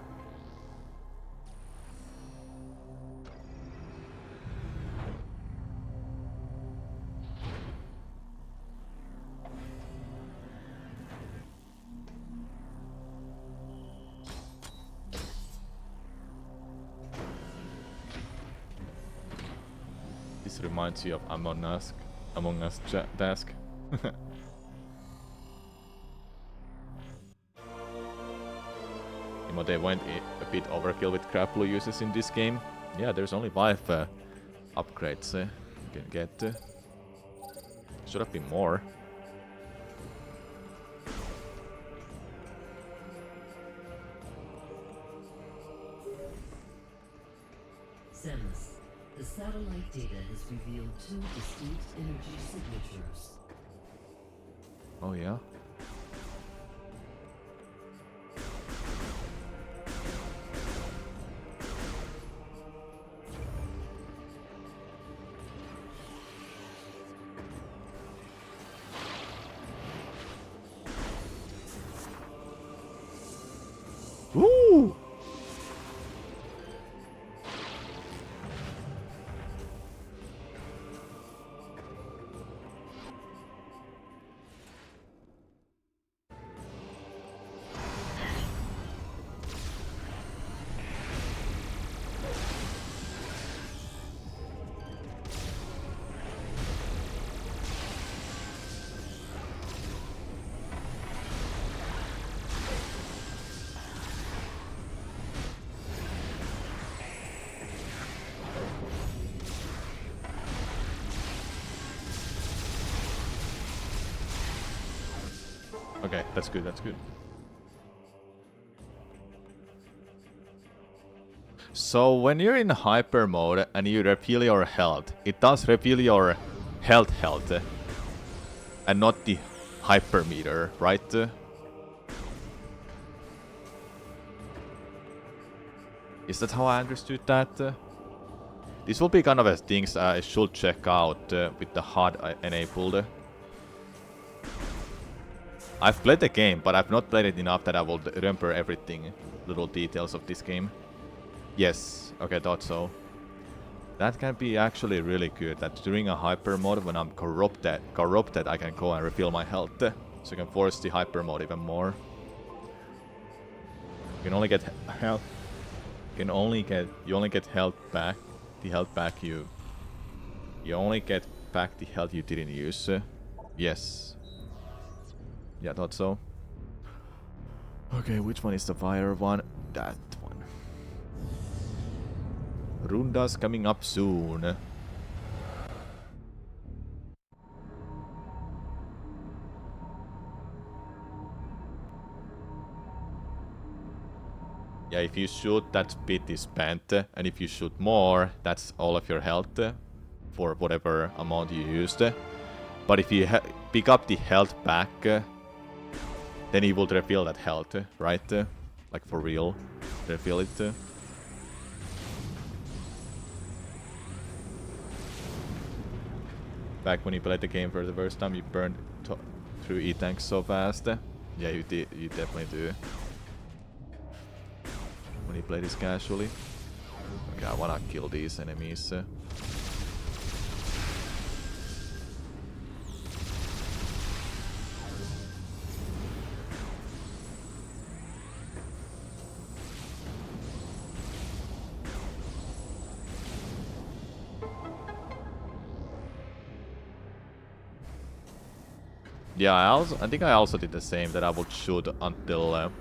This reminds you of Among Us task. They went a bit overkill with grapple uses in this game. Yeah, there's only 5 upgrades you can get. Should have been more. Samus, the satellite data has revealed 2 distinct energy signatures. Oh yeah? Woo! Okay, that's good, that's good. So when you're in hyper mode and you refill your health, it does refill your health and not the hyper meter, right? Is that how I understood that? This will be kind of a things I should check out with the HUD enabled. I've played the game, but I've not played it enough that I will remember everything, little details of this game. Yes, okay, thought so. That can be actually really good, that during a hyper mode, when I'm corrupted, I can go and refill my health. So you can force the hyper mode even more. You can only get health. You only get health back. The health back you only get back the health you didn't use. Yes. Yeah, I thought so. Okay, which one is the fire one? That one. Runda's coming up soon. Yeah, if you shoot, that bit is spent, and if you shoot more, that's all of your health for whatever amount you used. But if you pick up the health back, then you will refill that health, right? Like for real, refill it. Back when you played the game for the first time, you burned through E-tanks so fast. Yeah, you definitely do. When you play this casually. Okay, I wanna kill these enemies. Yeah, I think I also did the same, that I would shoot until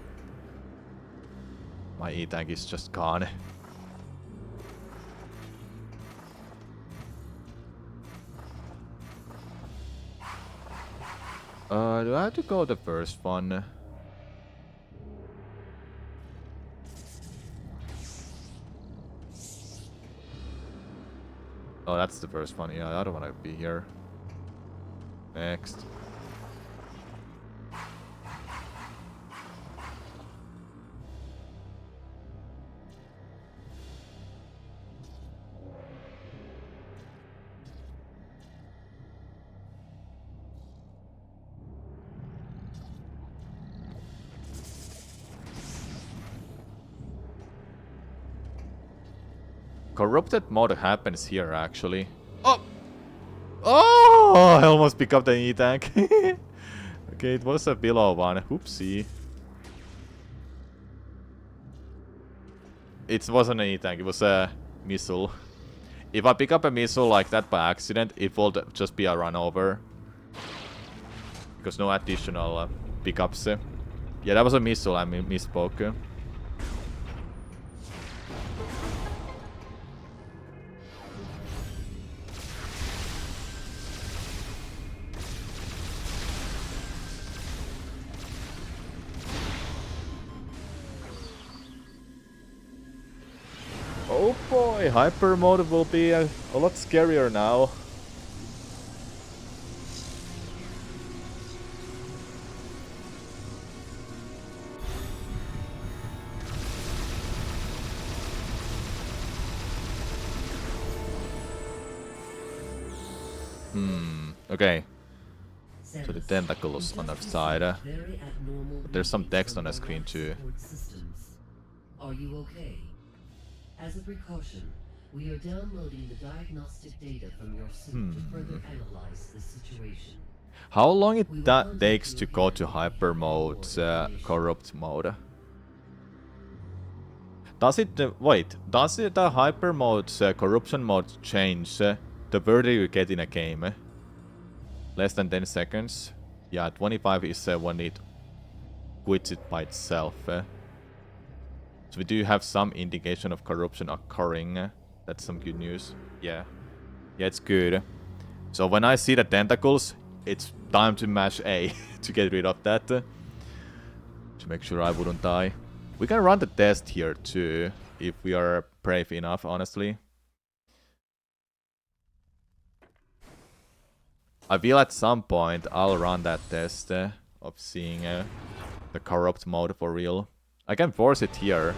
my E-tank is just gone. Do I have to go the first one? Oh, that's the first one. Yeah, I don't want to be here. Next. Corrupted mode happens here, actually. Oh! Oh! I almost picked up the E-tank. Okay, it was a below one. Oopsie. It wasn't an E-tank, it was a missile. If I pick up a missile like that by accident, it will just be a run over. Because no additional pickups. Yeah, that was a missile, I misspoke. Oh boy, hyper mode will be a lot scarier now. Okay. So the tentacles on the side. But there's some text on the screen too. Are you okay? As a precaution, we are downloading the diagnostic data from your suit to further analyze the situation. How long it takes to go to hyper mode, corrupt mode? Does it does the hyper mode, corruption mode change the further you get in a game? Less than 10 seconds? Yeah, 25 is when it quits it by itself. So we do have some indication of corruption occurring. That's some good news. Yeah. Yeah, it's good. So when I see the tentacles, it's time to mash A to get rid of that. To make sure I wouldn't die. We can run the test here too, if we are brave enough, honestly. I feel at some point I'll run that test of seeing the corrupt mode for real. I can force it here.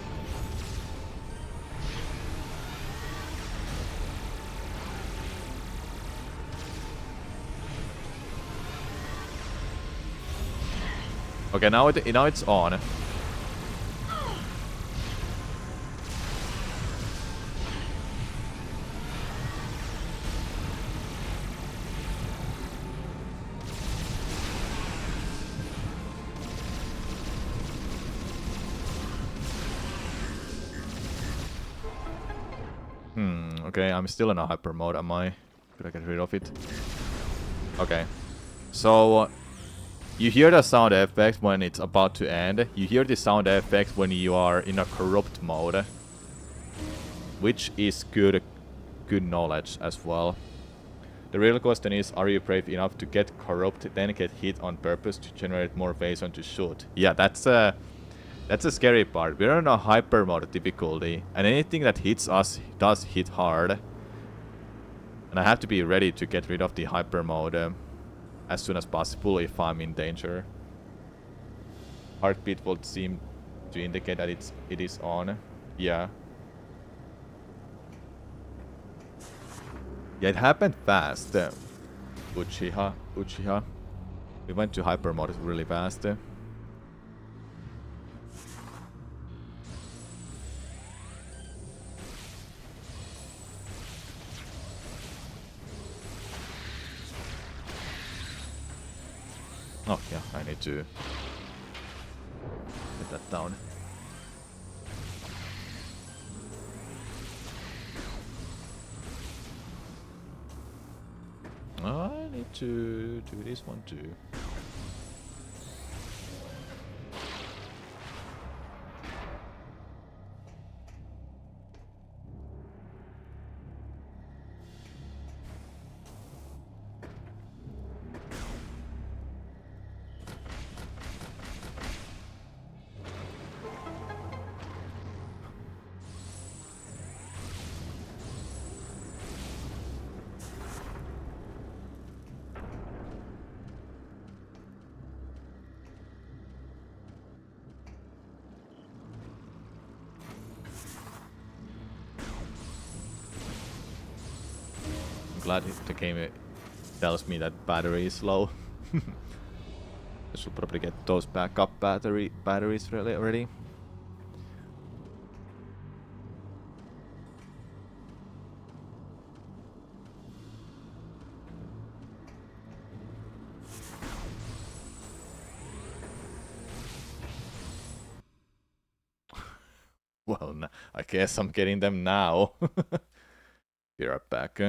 Okay, now it's on. Okay, I'm still in a hyper mode, am I? Could I get rid of it? Okay. So, you hear the sound effects when it's about to end. You hear the sound effects when you are in a corrupt mode. Which is good knowledge as well. The real question is, are you brave enough to get corrupt, then get hit on purpose to generate more phase to shoot? Yeah, that's a scary part. We're in a hyper mode difficulty, and anything that hits us does hit hard. And I have to be ready to get rid of the hyper mode as soon as possible if I'm in danger. Heartbeat will seem to indicate that it is on. Yeah. Yeah, it happened fast. Uchiha. We went to hyper mode really fast. Oh, yeah, I need to get that down. I need to do this one too. Glad the game tells me that battery is low. I should probably get those backup batteries really already. Well, I guess I'm getting them now. Be right back.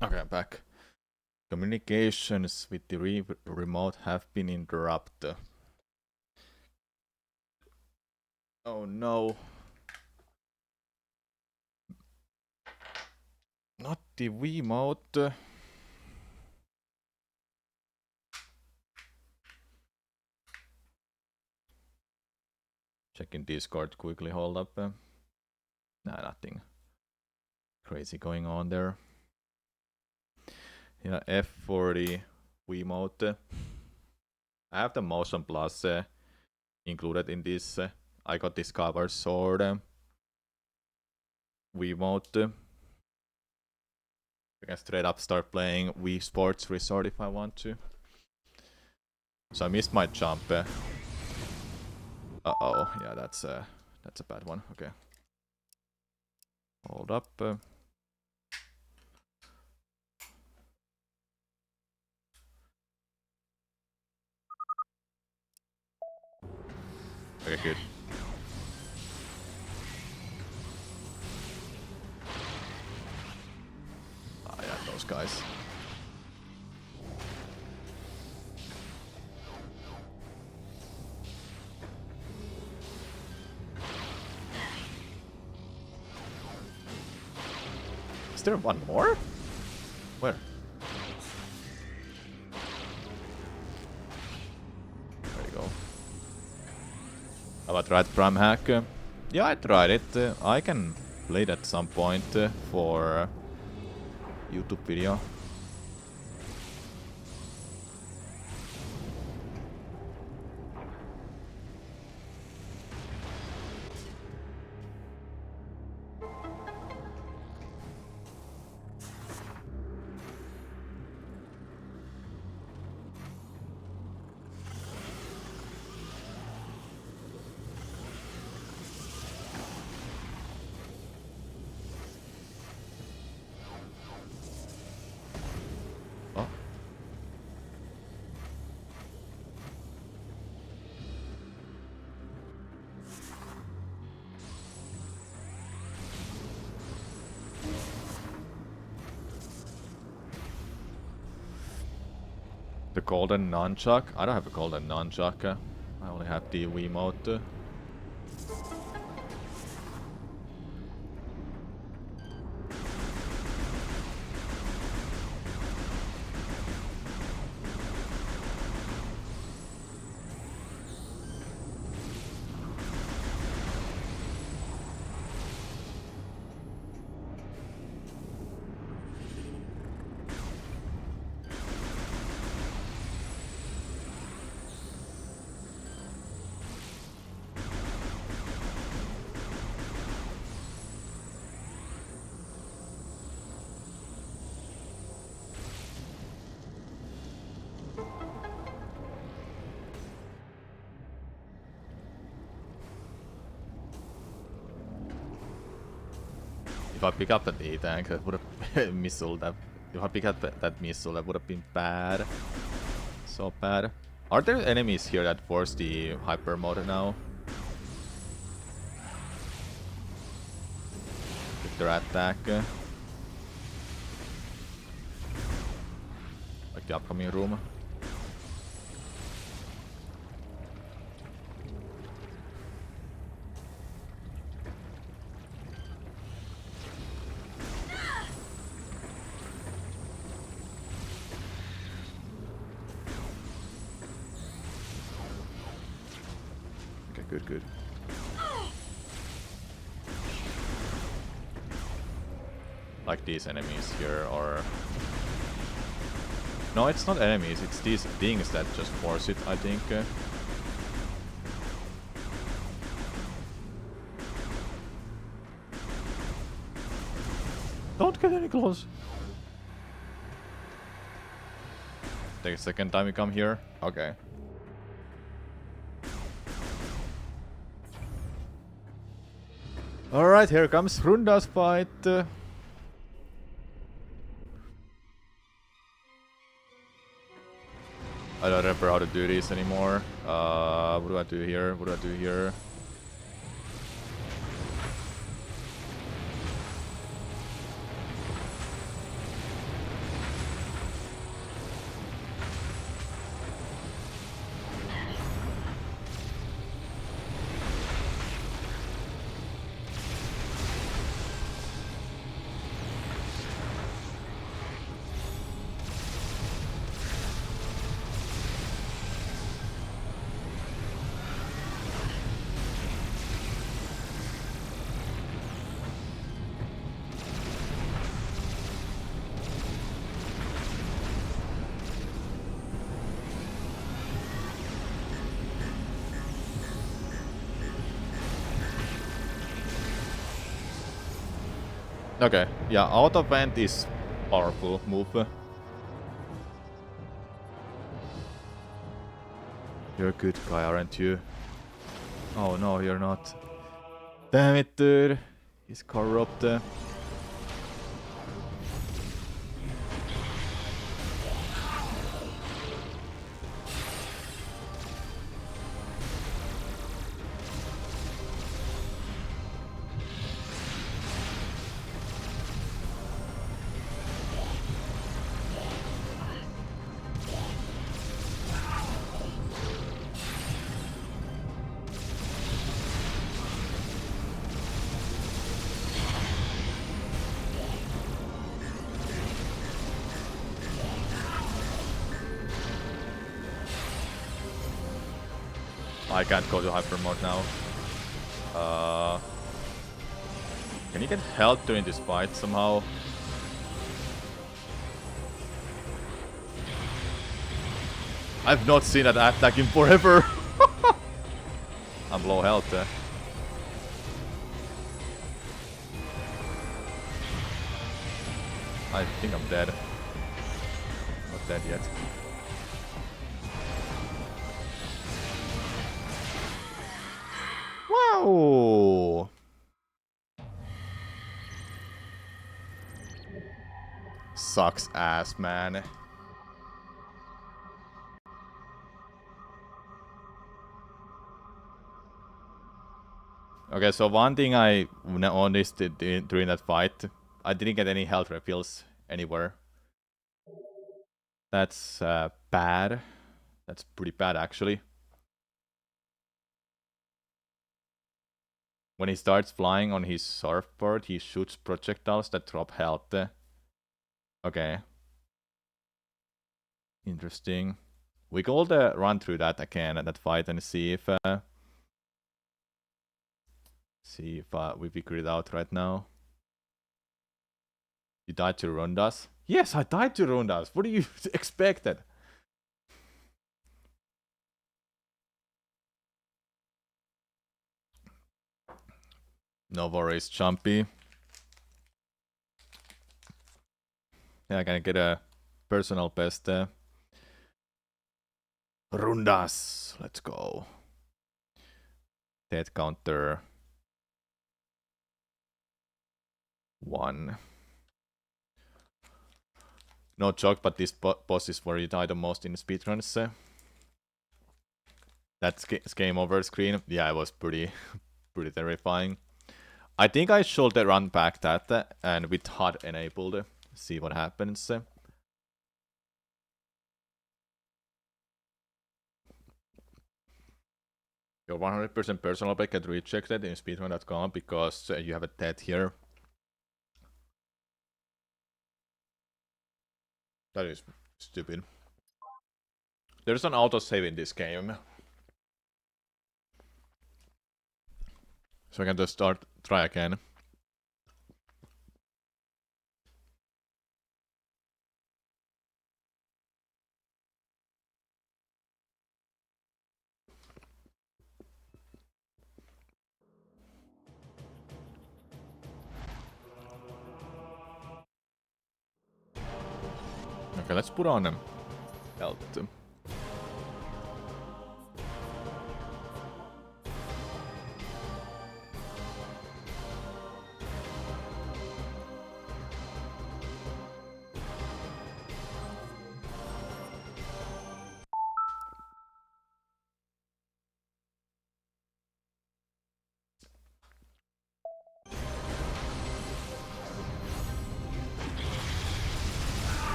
Okay, I'm back. Communications with the remote have been interrupted. Oh no. Not the Wiimote. Checking Discord quickly, hold up. Nah, nothing crazy going on there. Yeah, F40 Wiimote. I have the Motion Plus included in this. I got this cover sword Wiimote. I can straight up start playing Wii Sports Resort if I want to. So I missed my jump. Uh-oh, yeah, that's a bad one. Okay. Hold up. Okay, good. guys. Is there one more? Where? There you go. How about Rat Prime hack? Yeah, I tried it. I can play it at some point for YouTube video. Oh. The golden nunchuck? I don't have a golden nunchuck. I only have the Wiimote. If I pick up that E-tank, that would have missile that. If I pick up that missile, that would have been bad. So bad. Are there enemies here that force the hyper mode now? With their attack. Like the upcoming room. Good, good. Like these enemies here, or... No, it's not enemies, it's these things that just force it, I think. Don't get any close! Take a second time you come here? Okay. Alright, here comes Runda's fight. I don't remember how to do this anymore. What do I do here? What do I do here? Okay, yeah, auto vent is powerful move. You're a good guy, aren't you? Oh no, you're not. Damn it, dude. He's corrupt. I can't go to hyper mode now. Can you get health during this fight somehow? I've not seen that attack in forever. I'm low health. I think I'm dead. Not dead yet. Wow! Sucks ass, man. Okay, so one thing I noticed during that fight, I didn't get any health refills anywhere. That's bad. That's pretty bad, actually. When he starts flying on his surfboard, he shoots projectiles that drop health. Okay. Interesting. We could run through that again at that fight and see if we figure it out right now. You died to Rundas? Yes, I died to Rundas. What do you expected? No worries, Chumpy. Yeah, I can get a personal best. Rundas. Let's go. Death counter. 1. No joke, but this boss is where you die the most in speedruns. That's game over screen. Yeah, it was pretty terrifying. I think I should run back that and with HUD enabled, see what happens. Your 100% personal bet get rejected in speedrun.com because you have a death here. That is stupid. There's an autosave in this game. So I can just try again. Okay, let's put on health.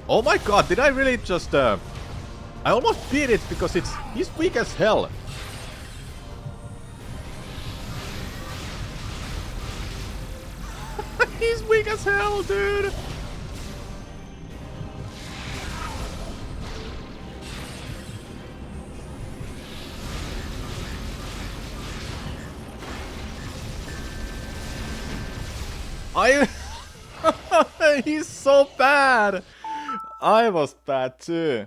Oh my god, did I really just I almost beat it because he's weak as hell. He's weak as hell, dude. He's so bad. I was bad too.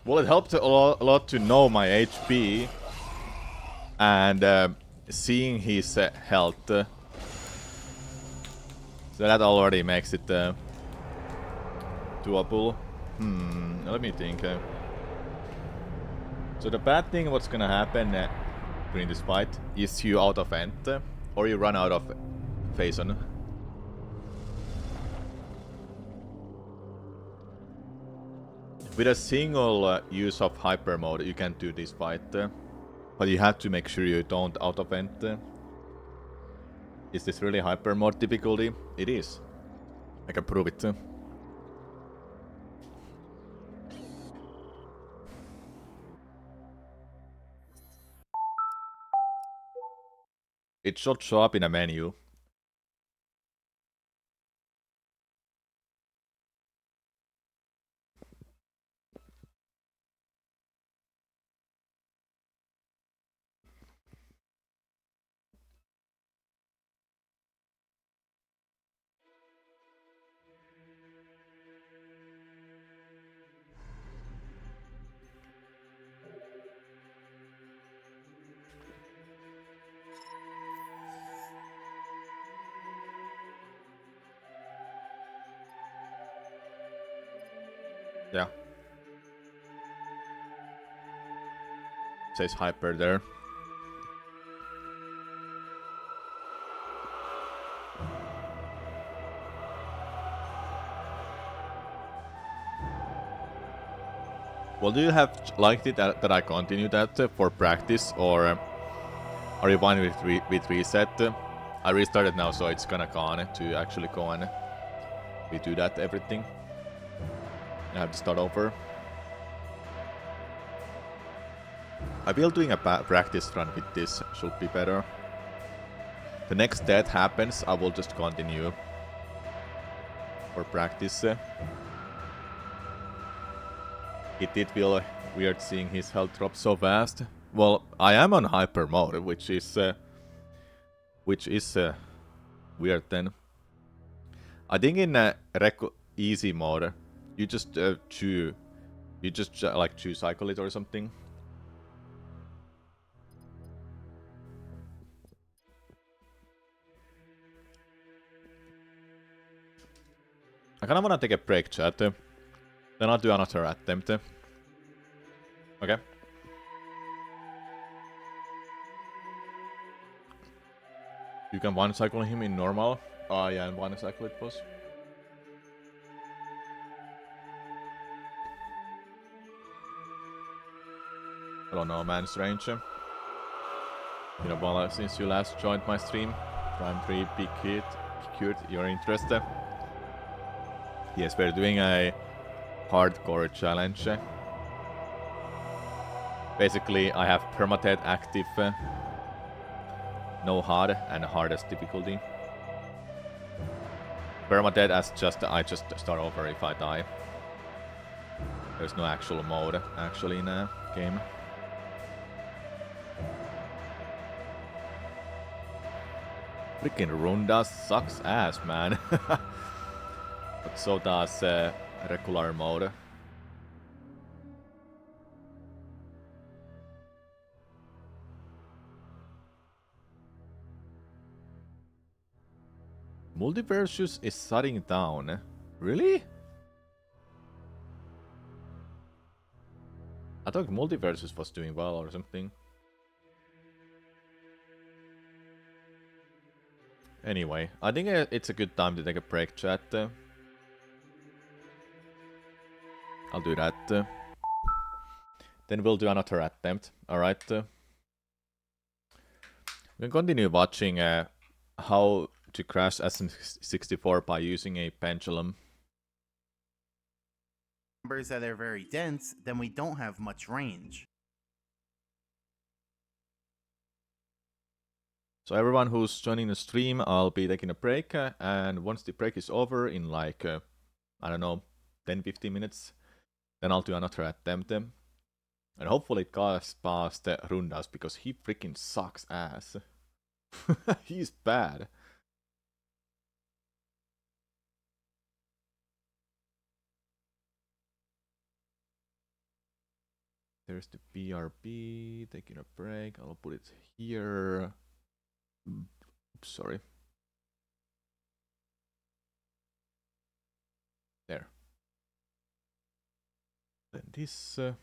Well, it helped a lot to know my HP and seeing his health. So that already makes it doable. Let me think. So the bad thing what's gonna happen during this fight is you out of end or you run out of Phazon. With a single use of hyper mode you can do this fight, but you have to make sure you don't out of end. Is this really hyper mode difficulty? It is. I can prove it. It should show up in a menu. Yeah. Says hyper there. Well, do you have liked it that I continue that for practice, or are you fine with reset? I restarted now, so it's gonna go on to actually go and redo that everything. I have to start over. I feel doing a practice run with this should be better. The next death happens, I will just continue for practice. It did feel weird seeing his health drop so fast. Well, I am on hyper mode, which is weird then. I think in easy mode, you just chew, you just like chew cycle it or something. I kinda wanna take a break, chat. Then I'll do another attempt. Okay. You can one cycle him in normal. Oh yeah, and one cycle it was. I don't know, man, strange. You know, well, since you last joined my stream, Prime 3 piqued your interest. Yes, we're doing a hardcore challenge. Basically, I have permadeath active, no hard, and hardest difficulty. Permadeath as I just start over if I die. There's no actual mode actually in a game. Freaking Runda sucks ass, man. But so does regular mode. Multiversus is shutting down. Really? I thought Multiversus was doing well or something. Anyway, I think it's a good time to take a break, chat. I'll do that. Then we'll do another attempt. Alright. We can continue watching how to crash SM64 by using a pendulum. Numbers that are very dense, then we don't have much range. So everyone who's joining the stream, I'll be taking a break, and once the break is over in like, I don't know, 10-15 minutes, then I'll do another attempt. And hopefully it goes past Rundas, because he freaking sucks ass. He's bad. There's the BRB, taking a break. I'll put it here. Oops, sorry. There. Then this. So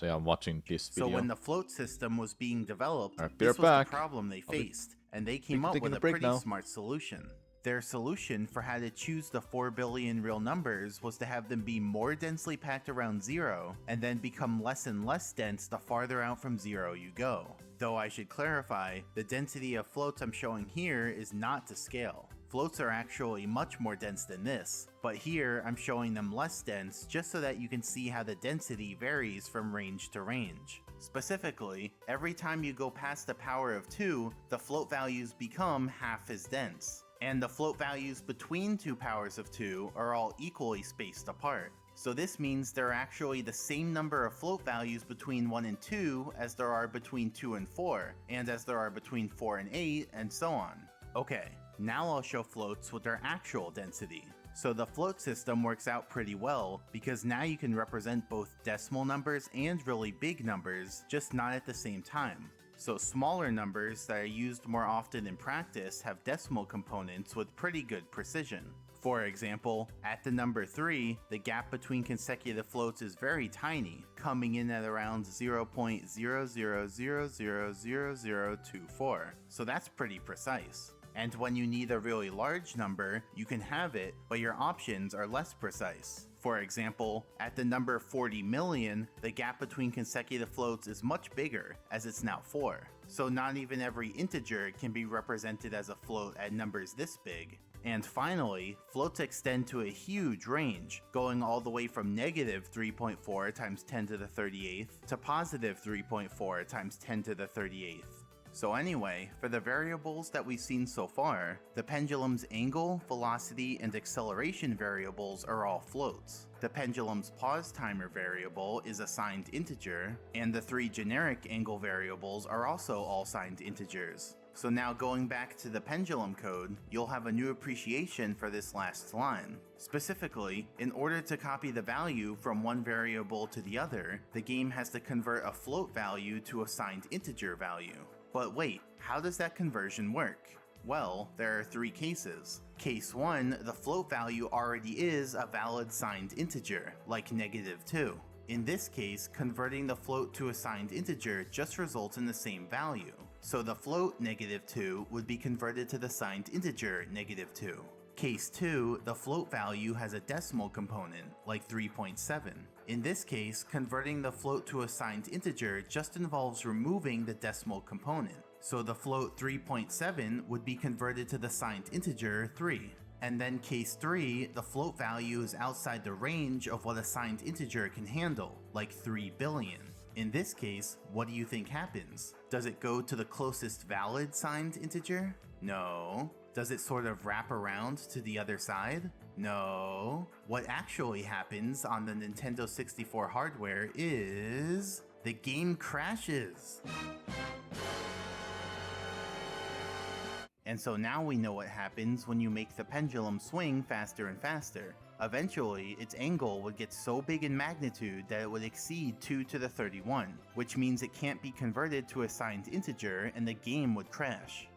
yeah, I'm watching this video. So when the float system was being developed, Right, this was back. the problem they faced, and they came up with a break pretty now. smart solution. Their solution for how to choose the 4 billion real numbers was to have them be more densely packed around 0, and then become less and less dense the farther out from 0 you go. Though I should clarify, the density of floats I'm showing here is not to scale. Floats are actually much more dense than this, but here I'm showing them less dense just so that you can see how the density varies from range to range. Specifically, every time you go past the power of 2, the float values become half as dense. And the float values between two powers of 2 are all equally spaced apart. So this means there are actually the same number of float values between 1 and 2 as there are between 2 and 4, and as there are between 4 and 8, and so on. Okay, now I'll show floats with their actual density. So the float system works out pretty well, because now you can represent both decimal numbers and really big numbers, just not at the same time. So smaller numbers that are used more often in practice have decimal components with pretty good precision. For example, at the number 3, the gap between consecutive floats is very tiny, coming in at around 0.00000024, so that's pretty precise. And when you need a really large number, you can have it, but your options are less precise. For example, at the number 40 million, the gap between consecutive floats is much bigger, as it's now 4. So not even every integer can be represented as a float at numbers this big. And finally, floats extend to a huge range, going all the way from negative 3.4 times 10 to the 38th to positive 3.4 times 10 to the 38th. So anyway, for the variables that we've seen so far, the pendulum's angle, velocity, and acceleration variables are all floats. The pendulum's pause timer variable is a signed integer, and the 3 generic angle variables are also all signed integers. So now going back to the pendulum code, you'll have a new appreciation for this last line. Specifically, in order to copy the value from one variable to the other, the game has to convert a float value to a signed integer value. But wait, how does that conversion work? Well, there are 3 cases. Case 1, the float value already is a valid signed integer, like -2. In this case, converting the float to a signed integer just results in the same value. So the float -2 would be converted to the signed integer -2. Case 2, the float value has a decimal component, like 3.7. In this case, converting the float to a signed integer just involves removing the decimal component. So the float 3.7 would be converted to the signed integer 3. And then case 3, the float value is outside the range of what a signed integer can handle, like 3 billion. In this case, what do you think happens? Does it go to the closest valid signed integer? No. Does it sort of wrap around to the other side? No. What actually happens on the Nintendo 64 hardware is the game crashes. And so now we know what happens when you make the pendulum swing faster and faster. Eventually, its angle would get so big in magnitude that it would exceed 2 to the 31, which means it can't be converted to a signed integer and the game would crash.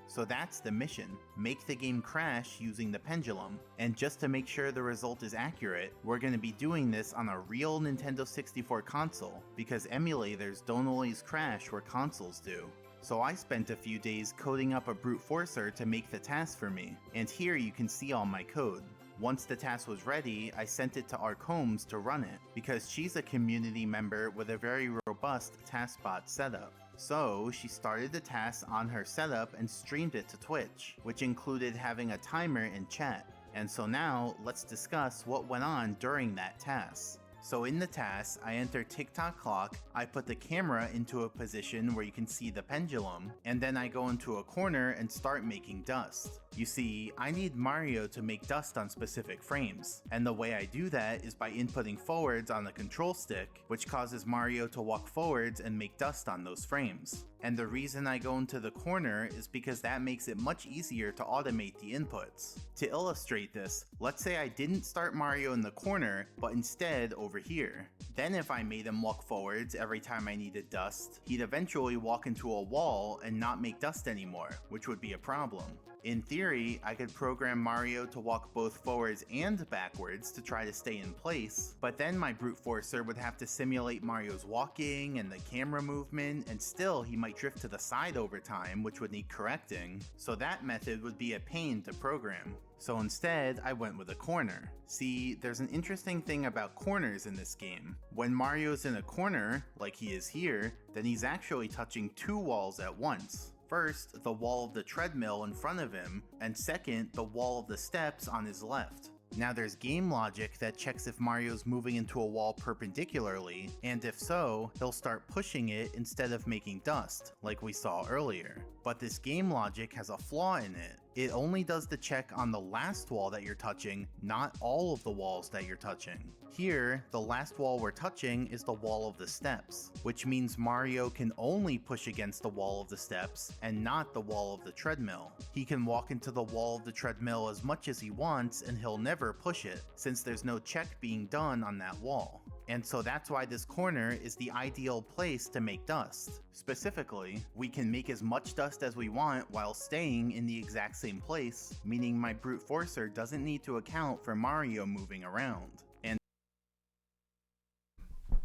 So that's the mission, make the game crash using the pendulum, and just to make sure the result is accurate, we're going to be doing this on a real Nintendo 64 console, because emulators don't always crash where consoles do. So I spent a few days coding up a brute forcer to make the task for me, and here you can see all my code. Once the task was ready, I sent it to Arc Holmes to run it, because she's a community member with a very robust taskbot setup. So she started the task on her setup and streamed it to Twitch, which included having a timer and chat. And so now, let's discuss what went on during that task. So in the task, I enter tick-tock clock, I put the camera into a position where you can see the pendulum, and then I go into a corner and start making dust. You see, I need Mario to make dust on specific frames, and the way I do that is by inputting forwards on the control stick, which causes Mario to walk forwards and make dust on those frames. And the reason I go into the corner is because that makes it much easier to automate the inputs. To illustrate this, let's say I didn't start Mario in the corner, but instead over over here. Then if I made him walk forwards every time I needed dust, he'd eventually walk into a wall and not make dust anymore, which would be a problem. In theory, I could program Mario to walk both forwards and backwards to try to stay in place, but then my brute forcer would have to simulate Mario's walking and the camera movement, and still he might drift to the side over time, which would need correcting, so that method would be a pain to program. So instead, I went with a corner. See, there's an interesting thing about corners in this game. When Mario's in a corner, like he is here, then he's actually touching two walls at once. First, the wall of the treadmill in front of him, and second, the wall of the steps on his left. Now there's game logic that checks if Mario's moving into a wall perpendicularly, and if so, he'll start pushing it instead of making dust, like we saw earlier. But this game logic has a flaw in it. It only does the check on the last wall that you're touching, not all of the walls that you're touching. Here, the last wall we're touching is the wall of the steps, which means Mario can only push against the wall of the steps and not the wall of the treadmill. He can walk into the wall of the treadmill as much as he wants and he'll never push it, since there's no check being done on that wall. And so that's why this corner is the ideal place to make dust. Specifically, we can make as much dust as we want while staying in the exact same place, meaning my brute forcer doesn't need to account for Mario moving around. And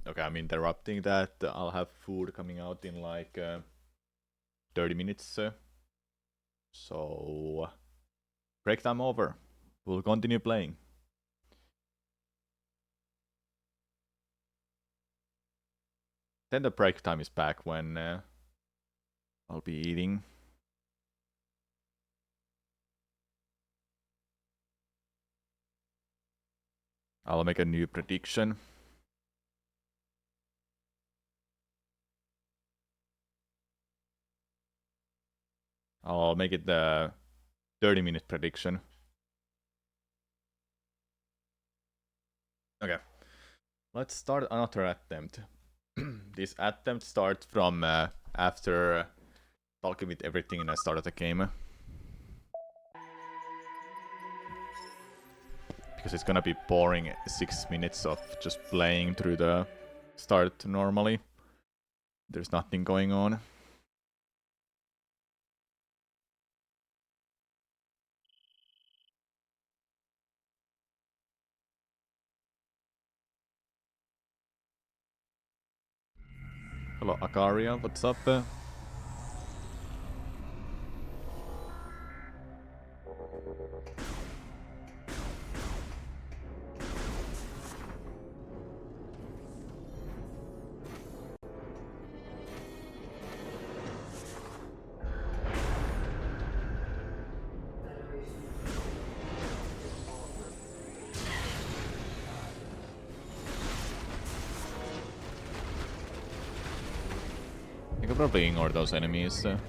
okay, I'm interrupting that. I'll have food coming out in like 30 minutes. So, break time over. We'll continue playing. Then the break time is back when I'll be eating. I'll make a new prediction. I'll make it the 30-minute prediction. Okay. Let's start another attempt. This attempt starts from after talking with everything and I started the game. Because it's gonna be boring 6 minutes of just playing through the start normally. There's nothing going on. Hello Akaria, what's up? I could probably ignore those enemies. Don't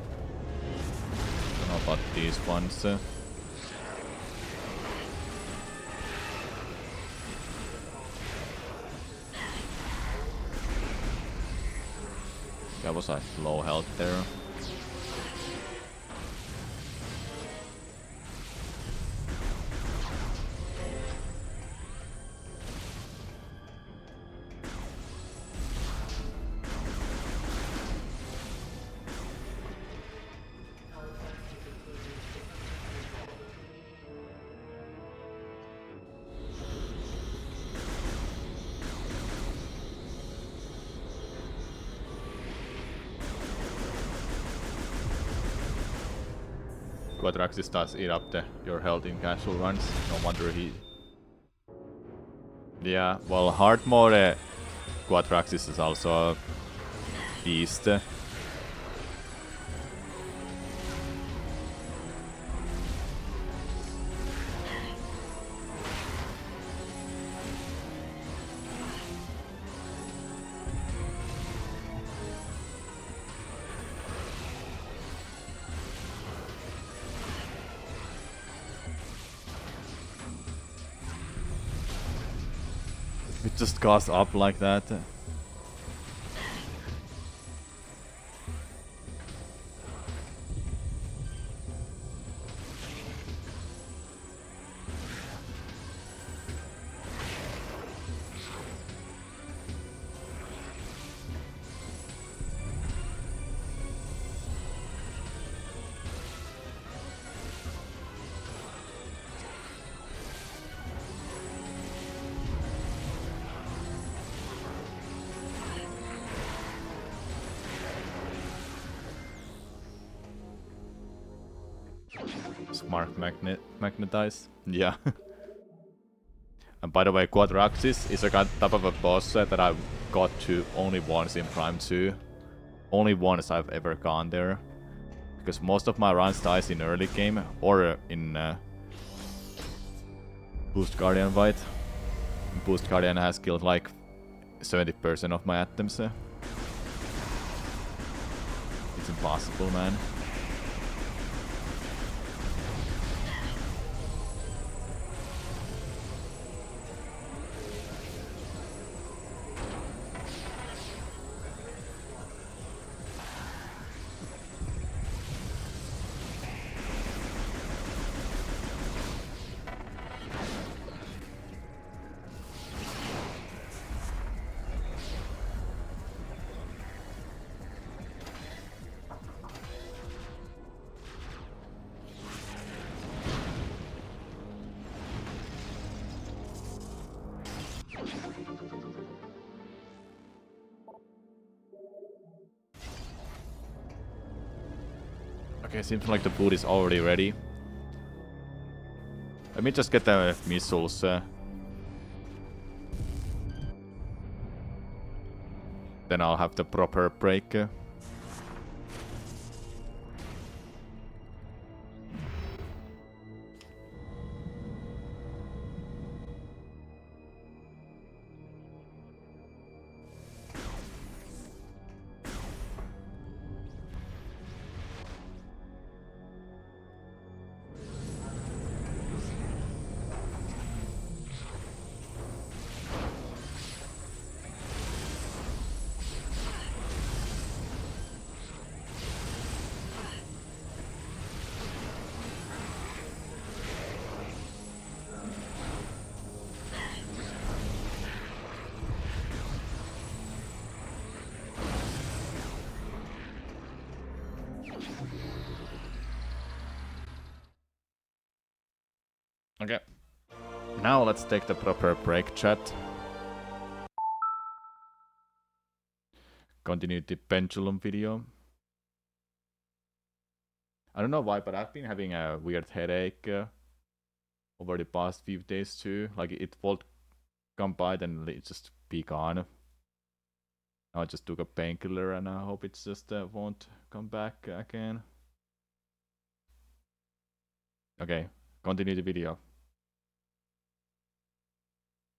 know about these ones. That was like low health there. Quadraxis does eat up your health in casual runs. No wonder he... Yeah, well, hard mode Quadraxis is also a beast. It just goes up like that. Smart magnetize. Yeah. And by the way, Quadraxis is a type of a boss that I've got to only once in Prime 2. Only once I've ever gone there. Because most of my runs dies in early game or in Boost Guardian fight. Boost Guardian has killed like 70% of my attempts. It's impossible, man. Okay, seems like the food is already ready. Let me just get the missiles. Then I'll have the proper break. Okay. Now let's take the proper break, chat. Continue the pendulum video. I don't know why, but I've been having a weird headache over the past few days too. Like it won't come by, then it just be gone. I just took a painkiller and I hope it just won't come back again. Okay, continue the video.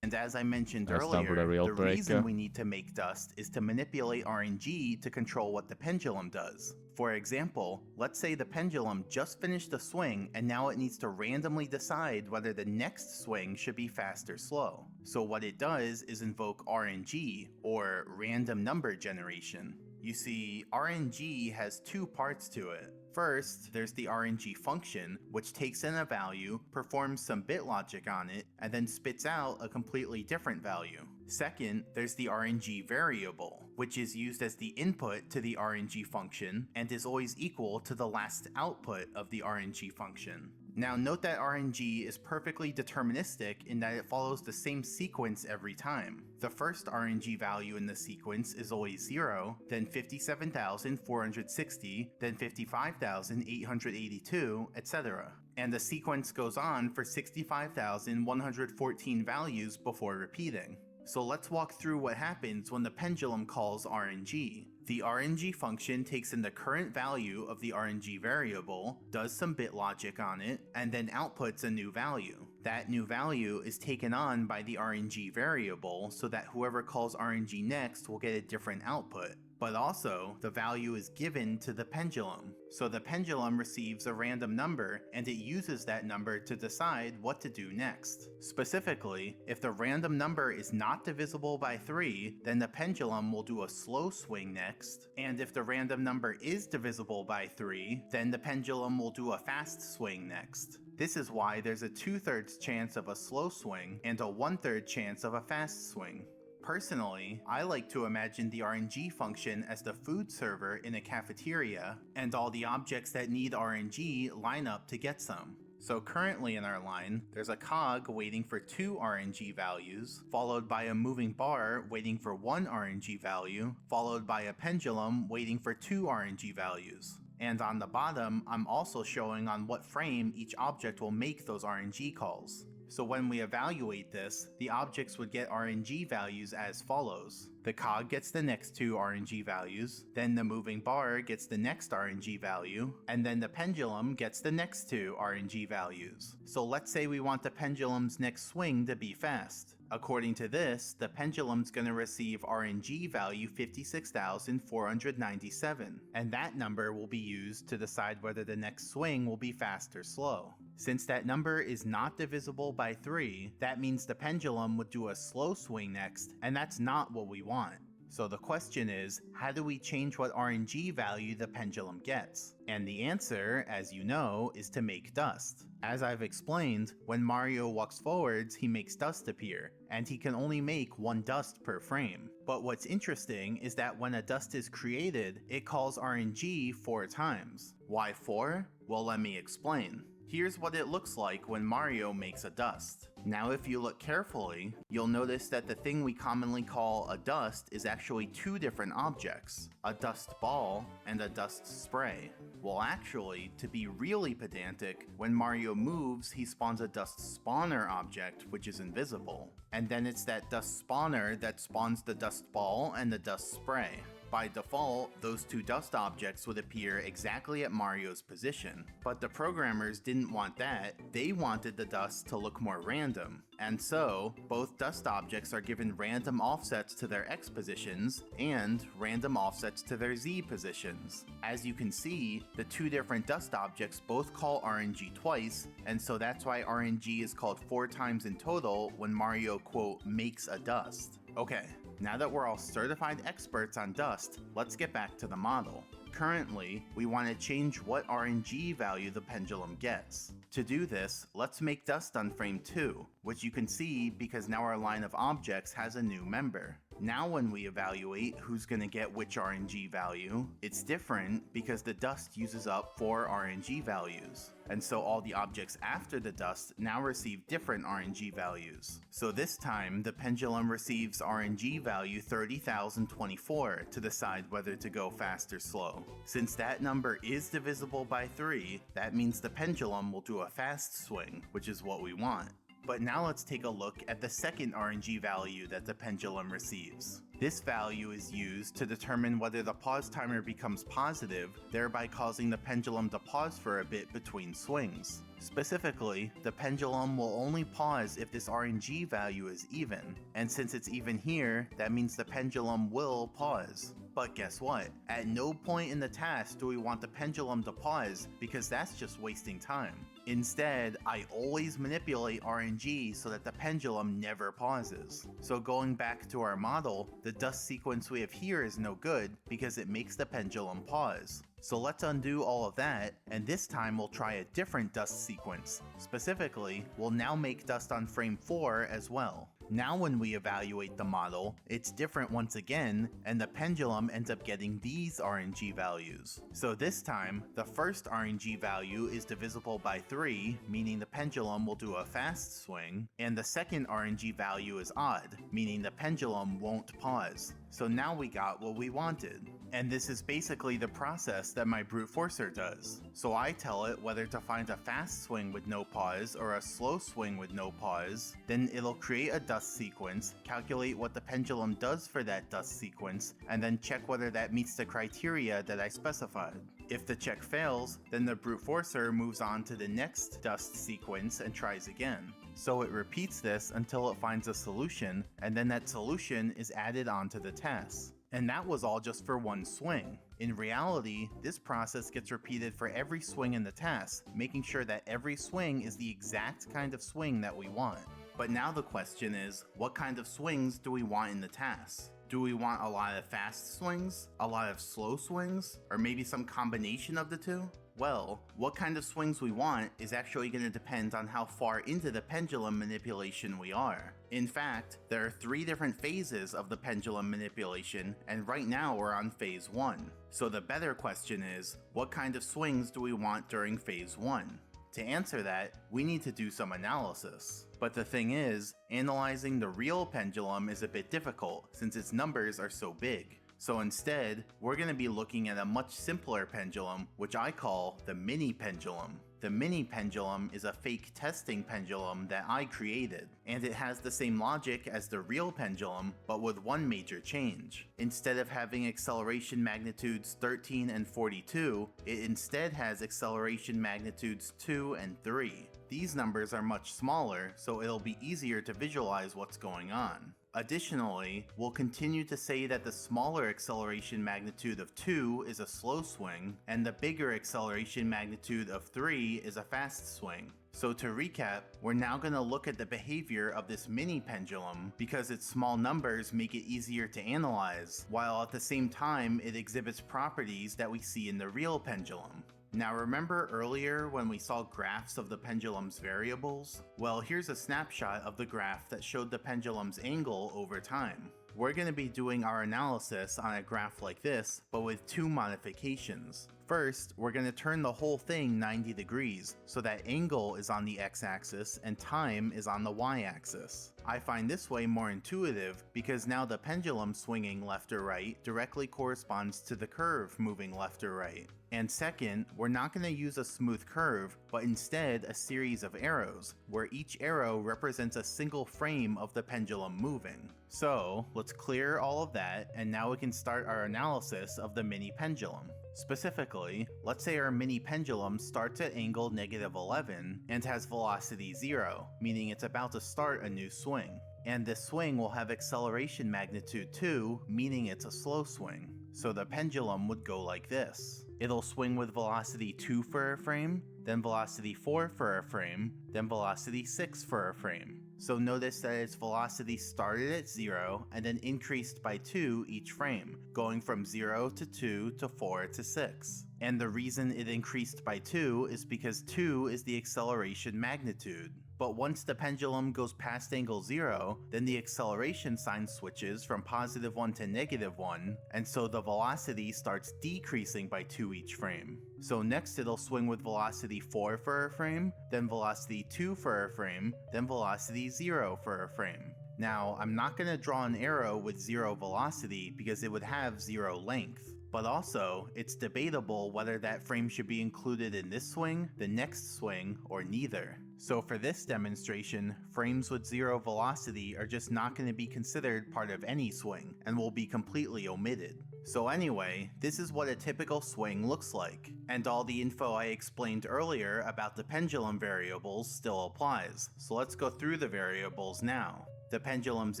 And as I mentioned That's time for the earlier, real the break. reason we need to make dust is to manipulate RNG to control what the pendulum does. For example, let's say the pendulum just finished a swing and now it needs to randomly decide whether the next swing should be fast or slow. So what it does is invoke RNG, or random number generation. You see, RNG has two parts to it. First, there's the RNG function, which takes in a value, performs some bit logic on it, and then spits out a completely different value. Second, there's the RNG variable, which is used as the input to the RNG function and is always equal to the last output of the RNG function. Now note that RNG is perfectly deterministic in that it follows the same sequence every time. The first RNG value in the sequence is always 0, then 57,460, then 55,882, etc. And the sequence goes on for 65,114 values before repeating. So let's walk through what happens when the pendulum calls RNG. The RNG function takes in the current value of the RNG variable, does some bit logic on it, and then outputs a new value. That new value is taken on by the RNG variable so that whoever calls RNG next will get a different output. But also, the value is given to the pendulum. So the pendulum receives a random number and it uses that number to decide what to do next. Specifically, if the random number is not divisible by 3, then the pendulum will do a slow swing next. And if the random number is divisible by 3, then the pendulum will do a fast swing next. This is why there's a 2/3 chance of a slow swing and a 1/3 chance of a fast swing. Personally, I like to imagine the RNG function as the food server in a cafeteria, and all the objects that need RNG line up to get some. So currently in our line, there's a cog waiting for 2 RNG values, followed by a moving bar waiting for 1 RNG value, followed by a pendulum waiting for 2 RNG values. And on the bottom, I'm also showing on what frame each object will make those RNG calls. So when we evaluate this, the objects would get RNG values as follows. The cog gets the next two RNG values, then the moving bar gets the next RNG value, and then the pendulum gets the next two RNG values. So let's say we want the pendulum's next swing to be fast. According to this, the pendulum's going to receive RNG value 56,497, and that number will be used to decide whether the next swing will be fast or slow. Since that number is not divisible by 3, that means the pendulum would do a slow swing next, and that's not what we want. So the question is, how do we change what RNG value the pendulum gets? And the answer, as you know, is to make dust. As I've explained, when Mario walks forwards, he makes dust appear, and he can only make one dust per frame. But what's interesting is that when a dust is created, it calls RNG 4 times. Why 4? Well, let me explain. Here's what it looks like when Mario makes a dust. Now if you look carefully, you'll notice that the thing we commonly call a dust is actually two different objects, a dust ball and a dust spray. Well actually, to be really pedantic, when Mario moves, he spawns a dust spawner object, which is invisible. And then it's that dust spawner that spawns the dust ball and the dust spray. By default, those two dust objects would appear exactly at Mario's position, but the programmers didn't want that. They wanted the dust to look more random, and so both dust objects are given random offsets to their X positions and random offsets to their Z positions. As you can see, the two different dust objects both call RNG twice, and so that's why RNG is called 4 times in total when Mario, quote, makes a dust. Okay, now that we're all certified experts on dust, let's get back to the model. Currently, we want to change what RNG value the pendulum gets. To do this, let's make dust on frame 2, which you can see because now our line of objects has a new member. Now when we evaluate who's going to get which RNG value, it's different because the dust uses up 4 RNG values. And so all the objects after the dust now receive different RNG values. So this time, the pendulum receives RNG value 30,024 to decide whether to go fast or slow. Since that number is divisible by 3, that means the pendulum will do a fast swing, which is what we want. But now let's take a look at the second RNG value that the pendulum receives. This value is used to determine whether the pause timer becomes positive, thereby causing the pendulum to pause for a bit between swings. Specifically, the pendulum will only pause if this RNG value is even, and since it's even here, that means the pendulum will pause. But guess what? At no point in the task do we want the pendulum to pause because that's just wasting time. Instead, I always manipulate RNG so that the pendulum never pauses. So going back to our model, the dust sequence we have here is no good because it makes the pendulum pause. So let's undo all of that, and this time we'll try a different dust sequence. Specifically, we'll now make dust on frame 4 as well. Now when we evaluate the model, it's different once again, and the pendulum ends up getting these RNG values. So this time, the first RNG value is divisible by 3, meaning the pendulum will do a fast swing, and the second RNG value is odd, meaning the pendulum won't pause. So now we got what we wanted. And this is basically the process that my brute forcer does. So I tell it whether to find a fast swing with no pause or a slow swing with no pause, then it'll create a dust sequence, calculate what the pendulum does for that dust sequence, and then check whether that meets the criteria that I specified. If the check fails, then the brute forcer moves on to the next dust sequence and tries again. So it repeats this until it finds a solution, and then that solution is added onto the task. And that was all just for one swing. In reality, this process gets repeated for every swing in the task, making sure that every swing is the exact kind of swing that we want. But now the question is, what kind of swings do we want in the task? Do we want a lot of fast swings, a lot of slow swings, or maybe some combination of the two? Well, what kind of swings we want is actually going to depend on how far into the pendulum manipulation we are. In fact, there are 3 different phases of the pendulum manipulation, and right now we're on phase 1. So the better question is, what kind of swings do we want during phase 1? To answer that, we need to do some analysis. But the thing is, analyzing the real pendulum is a bit difficult since its numbers are so big. So instead, we're going to be looking at a much simpler pendulum, which I call the mini pendulum. The mini pendulum is a fake testing pendulum that I created, and it has the same logic as the real pendulum, but with one major change. Instead of having acceleration magnitudes 13 and 42, it instead has acceleration magnitudes 2 and 3. These numbers are much smaller, so it'll be easier to visualize what's going on. Additionally, we'll continue to say that the smaller acceleration magnitude of 2 is a slow swing, and the bigger acceleration magnitude of 3 is a fast swing. So to recap, we're now going to look at the behavior of this mini pendulum because its small numbers make it easier to analyze, while at the same time it exhibits properties that we see in the real pendulum. Now remember earlier when we saw graphs of the pendulum's variables? Well, here's a snapshot of the graph that showed the pendulum's angle over time. We're going to be doing our analysis on a graph like this, but with two modifications. First, we're going to turn the whole thing 90 degrees, so that angle is on the x-axis and time is on the y-axis. I find this way more intuitive because now the pendulum swinging left or right directly corresponds to the curve moving left or right. And second, we're not going to use a smooth curve, but instead a series of arrows, where each arrow represents a single frame of the pendulum moving. So, let's clear all of that, and now we can start our analysis of the mini pendulum. Specifically, let's say our mini pendulum starts at angle -11 and has velocity 0, meaning it's about to start a new swing. And this swing will have acceleration magnitude 2, meaning it's a slow swing. So the pendulum would go like this. It'll swing with velocity 2 for a frame, then velocity 4 for a frame, then velocity 6 for a frame. So notice that its velocity started at 0 and then increased by 2 each frame, going from 0 to 2 to 4 to 6. And the reason it increased by 2 is because 2 is the acceleration magnitude. But once the pendulum goes past angle 0, then the acceleration sign switches from +1 to -1, and so the velocity starts decreasing by 2 each frame. So next it'll swing with velocity 4 for a frame, then velocity 2 for a frame, then velocity 0 for a frame. Now, I'm not going to draw an arrow with 0 velocity because it would have 0 length. But also, it's debatable whether that frame should be included in this swing, the next swing, or neither. So for this demonstration, frames with 0 velocity are just not going to be considered part of any swing, and will be completely omitted. So anyway, this is what a typical swing looks like, and all the info I explained earlier about the pendulum variables still applies, so let's go through the variables now. The pendulum's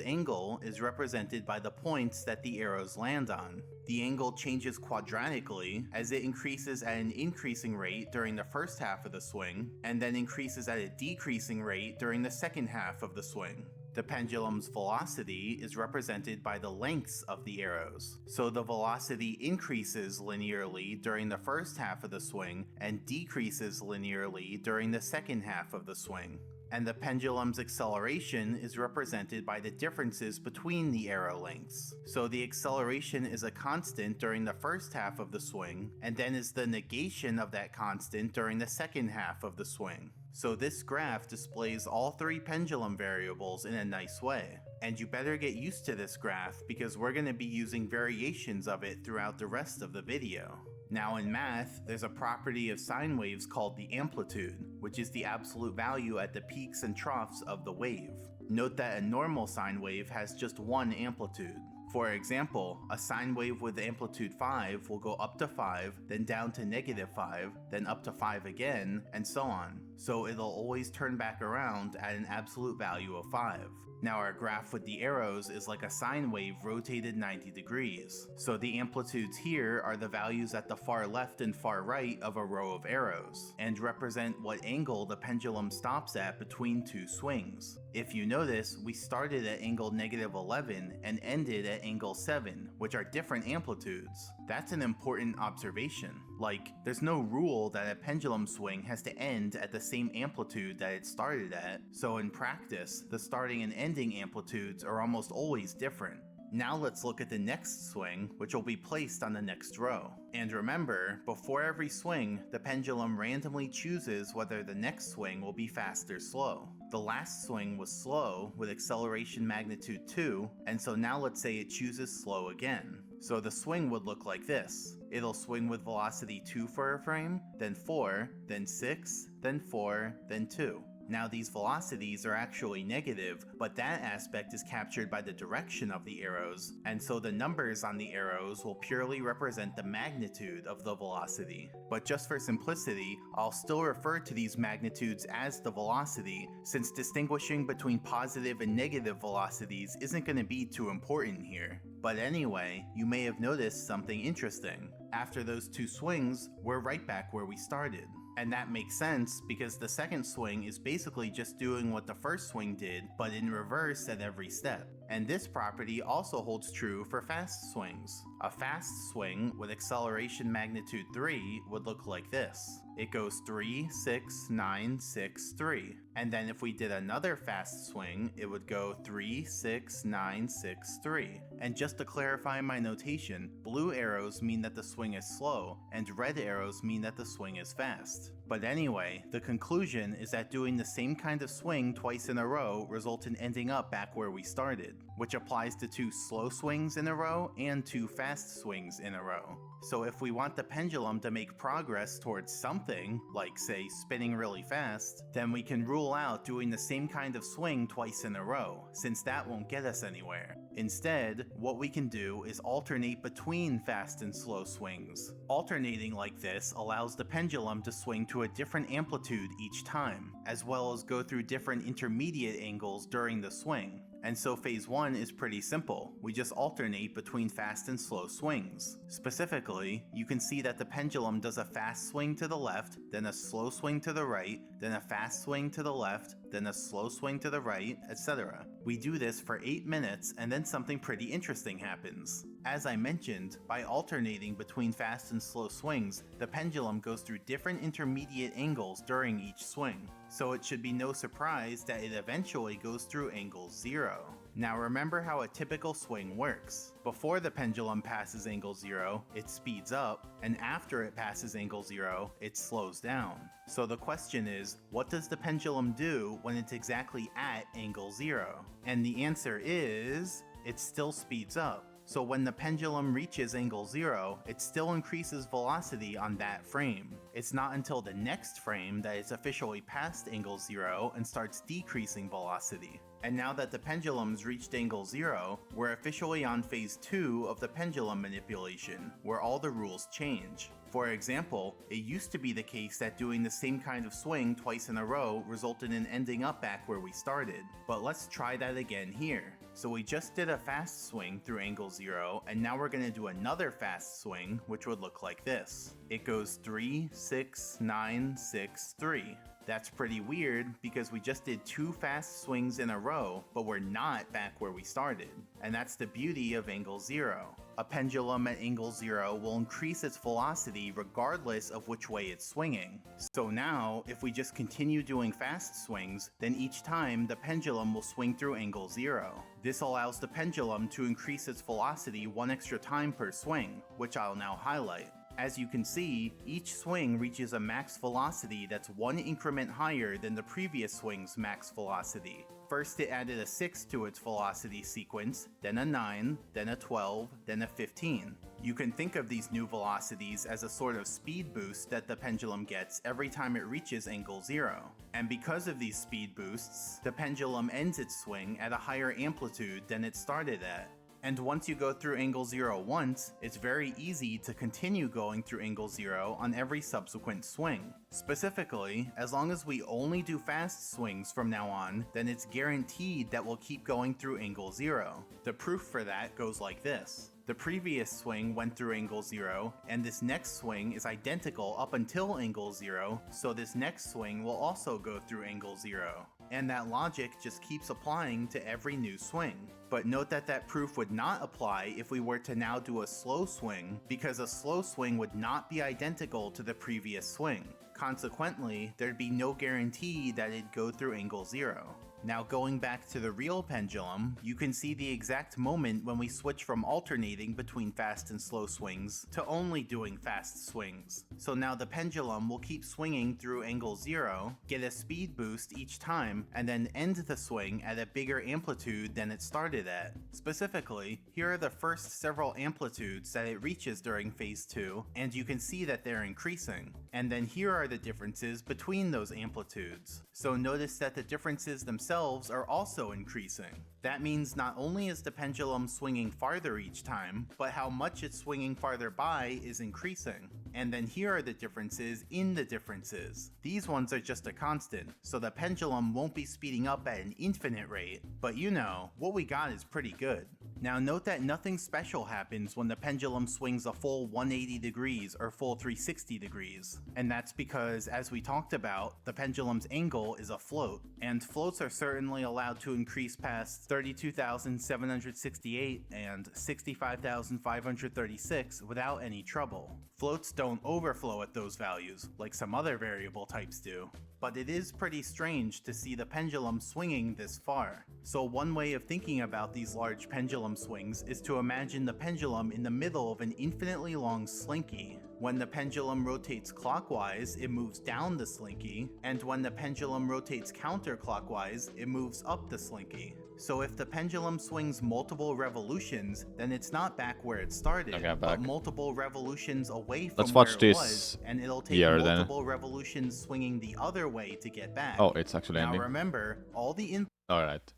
angle is represented by the points that the arrows land on. The angle changes quadratically as it increases at an increasing rate during the first half of the swing, and then increases at a decreasing rate during the second half of the swing. The pendulum's velocity is represented by the lengths of the arrows. So the velocity increases linearly during the first half of the swing and decreases linearly during the second half of the swing. And the pendulum's acceleration is represented by the differences between the arrow lengths. So the acceleration is a constant during the first half of the swing, and then is the negation of that constant during the second half of the swing. So this graph displays all three pendulum variables in a nice way. And you better get used to this graph because we're going to be using variations of it throughout the rest of the video. Now in math, there's a property of sine waves called the amplitude, which is the absolute value at the peaks and troughs of the wave. Note that a normal sine wave has just one amplitude. For example, a sine wave with amplitude 5 will go up to 5, then down to -5, then up to 5 again, and so on. So it'll always turn back around at an absolute value of 5. Now our graph with the arrows is like a sine wave rotated 90 degrees. So the amplitudes here are the values at the far left and far right of a row of arrows, and represent what angle the pendulum stops at between two swings. If you notice, we started at angle -11 and ended at angle 7, which are different amplitudes. That's an important observation. Like, there's no rule that a pendulum swing has to end at the same amplitude that it started at, so in practice, the starting and ending amplitudes are almost always different. Now let's look at the next swing, which will be placed on the next row. And remember, before every swing, the pendulum randomly chooses whether the next swing will be fast or slow. The last swing was slow with acceleration magnitude 2, and so now let's say it chooses slow again. So the swing would look like this. It'll swing with velocity 2 for a frame, then 4, then 6, then 4, then 2. Now these velocities are actually negative, but that aspect is captured by the direction of the arrows, and so the numbers on the arrows will purely represent the magnitude of the velocity. But just for simplicity, I'll still refer to these magnitudes as the velocity, since distinguishing between positive and negative velocities isn't going to be too important here. But anyway, you may have noticed something interesting. After those two swings, we're right back where we started. And that makes sense because the second swing is basically just doing what the first swing did, but in reverse at every step. And this property also holds true for fast swings. A fast swing with acceleration magnitude 3 would look like this. It goes 3, 6, 9, 6, 3. And then if we did another fast swing, it would go 3, 6, 9, 6, 3. And just to clarify my notation, blue arrows mean that the swing is slow, and red arrows mean that the swing is fast. But anyway, the conclusion is that doing the same kind of swing twice in a row results in ending up back where we started, which applies to 2 slow swings in a row and 2 fast swings in a row. So if we want the pendulum to make progress towards something, like say spinning really fast, then we can rule out doing the same kind of swing twice in a row, since that won't get us anywhere. Instead, what we can do is alternate between fast and slow swings. Alternating like this allows the pendulum to swing to a different amplitude each time, as well as go through different intermediate angles during the swing. And so phase 1 is pretty simple. We just alternate between fast and slow swings. Specifically, you can see that the pendulum does a fast swing to the left, then a slow swing to the right, then a fast swing to the left, then a slow swing to the right, etc. We do this for 8 minutes and then something pretty interesting happens. As I mentioned, by alternating between fast and slow swings, the pendulum goes through different intermediate angles during each swing. So it should be no surprise that it eventually goes through angle 0. Now remember how a typical swing works. Before the pendulum passes angle 0, it speeds up, and after it passes angle 0, it slows down. So the question is, what does the pendulum do when it's exactly at angle 0? And the answer is, it still speeds up. So when the pendulum reaches angle 0, it still increases velocity on that frame. It's not until the next frame that it's officially past angle 0 and starts decreasing velocity. And now that the pendulum's reached angle 0, we're officially on phase 2 of the pendulum manipulation, where all the rules change. For example, it used to be the case that doing the same kind of swing twice in a row resulted in ending up back where we started. But let's try that again here. So we just did a fast swing through angle 0, and now we're going to do another fast swing, which would look like this. It goes 3, 6, 9, 6, 3. That's pretty weird because we just did 2 fast swings in a row, but we're not back where we started. And that's the beauty of angle 0. A pendulum at angle 0 will increase its velocity regardless of which way it's swinging. So now, if we just continue doing fast swings, then each time the pendulum will swing through angle 0. This allows the pendulum to increase its velocity 1 extra time per swing, which I'll now highlight. As you can see, each swing reaches a max velocity that's 1 increment higher than the previous swing's max velocity. First it added a 6 to its velocity sequence, then a 9, then a 12, then a 15. You can think of these new velocities as a sort of speed boost that the pendulum gets every time it reaches angle 0. And because of these speed boosts, the pendulum ends its swing at a higher amplitude than it started at. And once you go through angle 0 once, it's very easy to continue going through angle 0 on every subsequent swing. Specifically, as long as we only do fast swings from now on, then it's guaranteed that we'll keep going through angle 0. The proof for that goes like this. The previous swing went through angle 0, and this next swing is identical up until angle 0, so this next swing will also go through angle 0. And that logic just keeps applying to every new swing. But note that that proof would not apply if we were to now do a slow swing, because a slow swing would not be identical to the previous swing. Consequently, there'd be no guarantee that it'd go through angle 0. Now going back to the real pendulum, you can see the exact moment when we switch from alternating between fast and slow swings to only doing fast swings. So now the pendulum will keep swinging through angle 0, get a speed boost each time, and then end the swing at a bigger amplitude than it started at. Specifically, here are the first several amplitudes that it reaches during phase 2, and you can see that they're increasing. And then here are the differences between those amplitudes. So notice that the differences themselves are also increasing. That means not only is the pendulum swinging farther each time, but how much it's swinging farther by is increasing. And then here are the differences in the differences. These ones are just a constant, so the pendulum won't be speeding up at an infinite rate, but you know, what we got is pretty good. Now note that nothing special happens when the pendulum swings a full 180 degrees or full 360 degrees. And that's because, as we talked about, the pendulum's angle is a float, and floats are certainly allowed to increase past 32,768 and 65,536 without any trouble. Floats don't overflow at those values, like some other variable types do. But it is pretty strange to see the pendulum swinging this far. So one way of thinking about these large pendulum swings is to imagine the pendulum in the middle of an infinitely long slinky. When the pendulum rotates clockwise, it moves down the slinky, and when the pendulum rotates counterclockwise, it moves up the slinky. So if the pendulum swings multiple revolutions, then it's not back where it started, but multiple revolutions away from Let's watch where it this was, and it'll take here, multiple revolutions swinging the other way to get back. Oh, it's actually now ending. remember, all the in. Alright.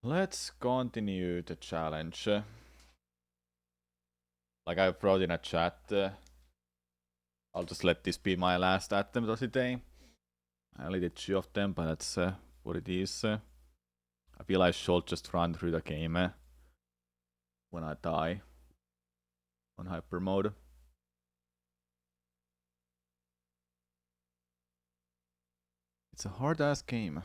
Let's continue the challenge. Like I wrote in a chat, I'll just let this be my last attempt of the day. I only did 2 of them, but that's what it is. I feel I should just run through the game when I die on hyper mode. It's a hard ass game.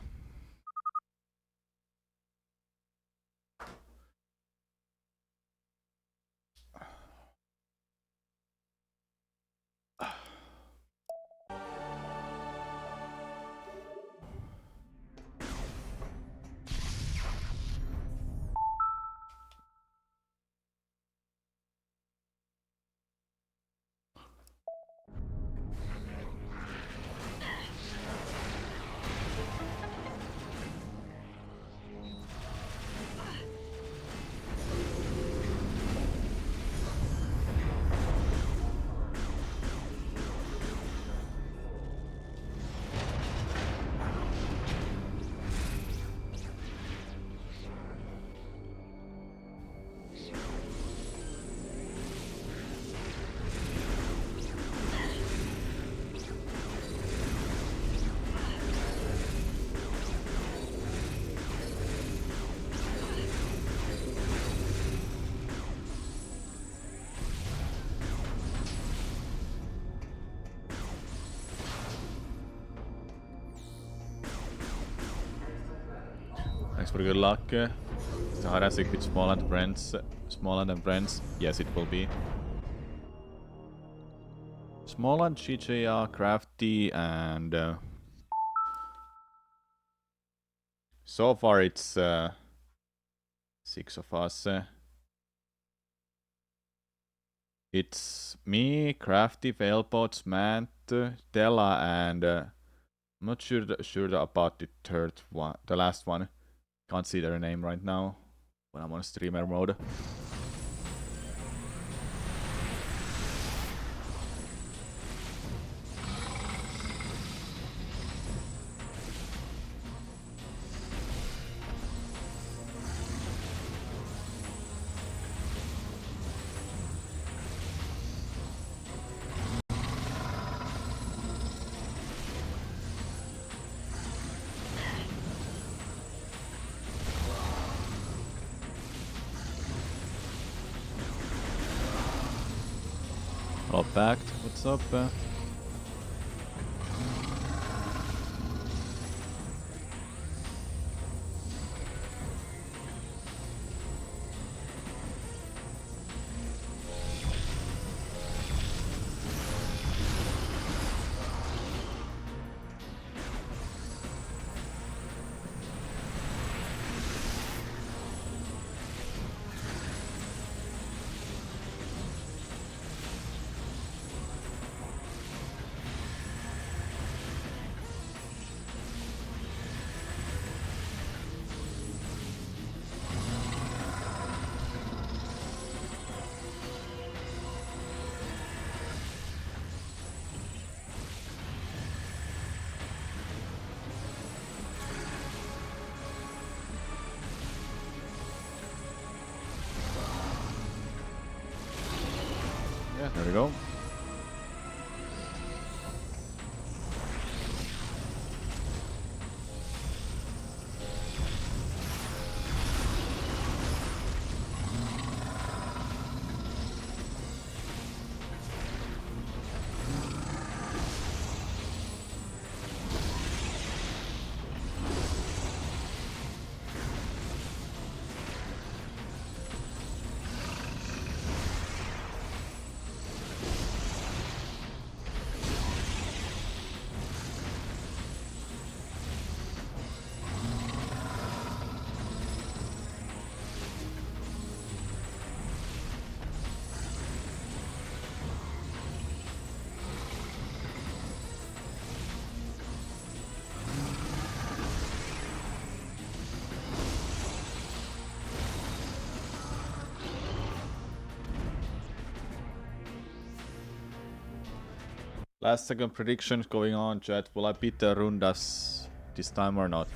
Thanks for good luck. Is the Harassik with Smaller than friends? Yes, it will be. Smaller, GJR, Crafty, and so far it's 6 of us. It's me, Crafty, Failbots, Mant, Della, and I'm not sure about the third one, the last one. Can't see their name right now when I'm on streamer mode. All packed. What's up? There we go. Last second predictions going on, chat. Will I beat the Rundas this time or not?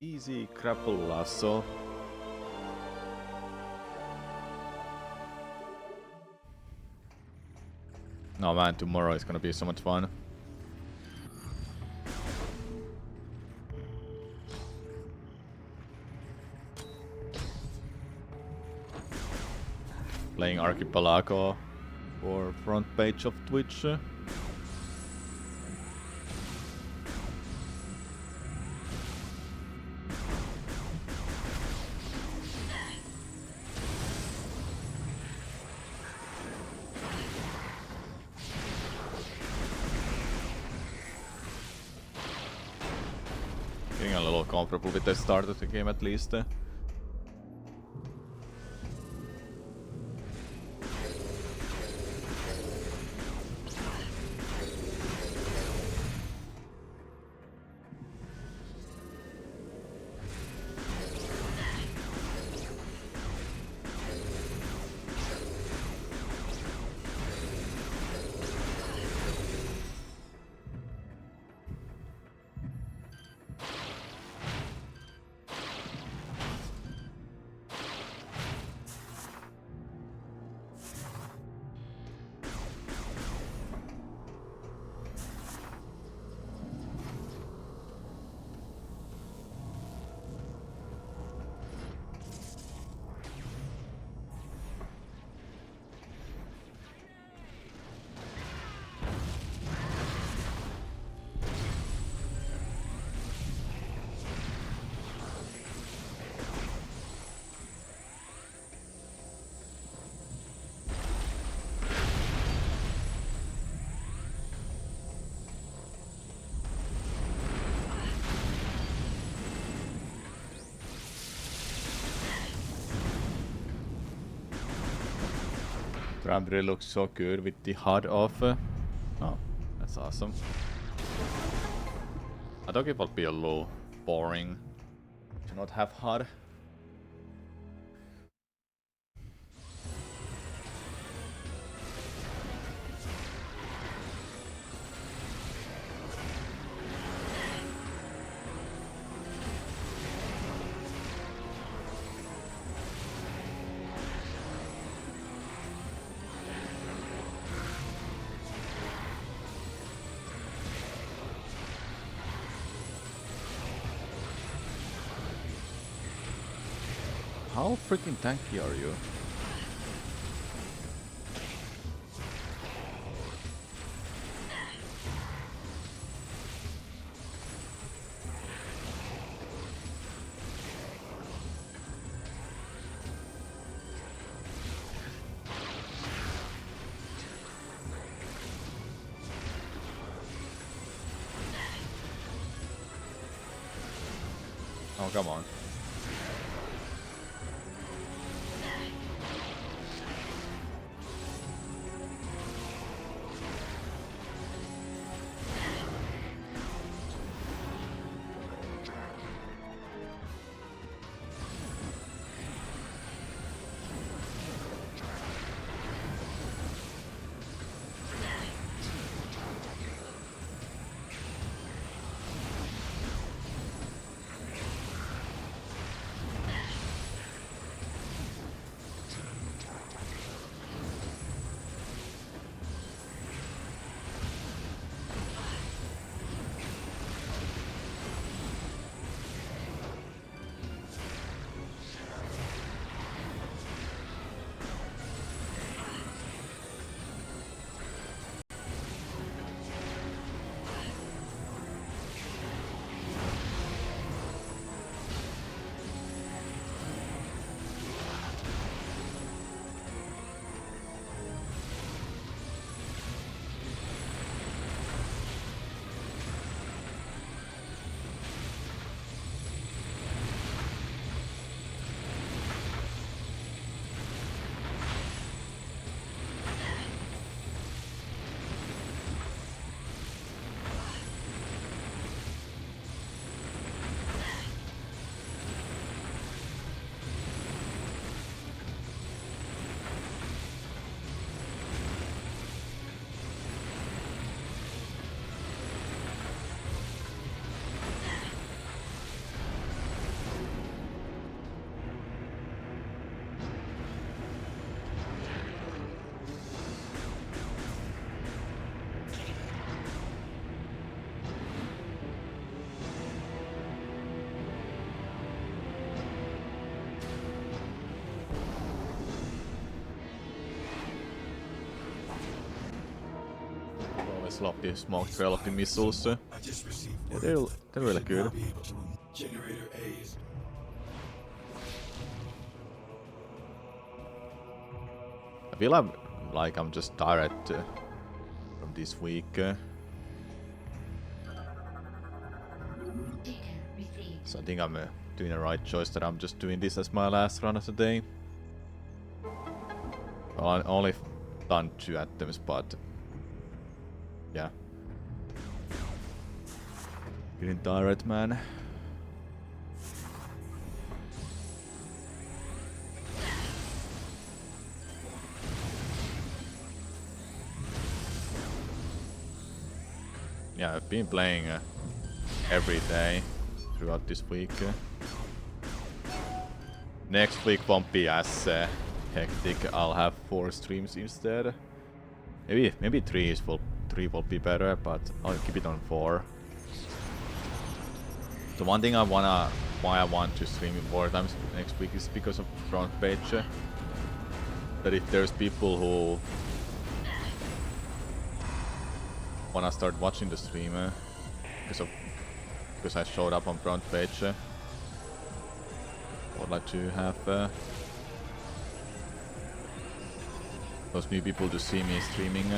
Easy grapple lasso. No man, tomorrow is gonna be so much fun. Playing Archipelago or front page of Twitch. Getting a little comfortable with the start of the game at least. Rambre looks so good with the HUD off. Oh, that's awesome. I thought it would be a little boring to not have HUD. How freaking tanky are you? Oh, come on. Always love the smoke trail of the missiles. I just received Yeah, word. they're really Should now good. be able to run generator A's. I feel like I'm just tired from this week. So I think I'm doing the right choice that I'm just doing this as my last run of the day. Well, I only done 2 items, but yeah. Getting tired, man. Yeah, I've been playing every day throughout this week. Next week won't be as hectic. I'll have 4 streams instead. Maybe 3 will be better, but I'll keep it on 4. The one thing why I want to stream 4 times next week is because of front page. That if there's people who wanna start watching the stream because I showed up on front page, I would like to have those new people to see me streaming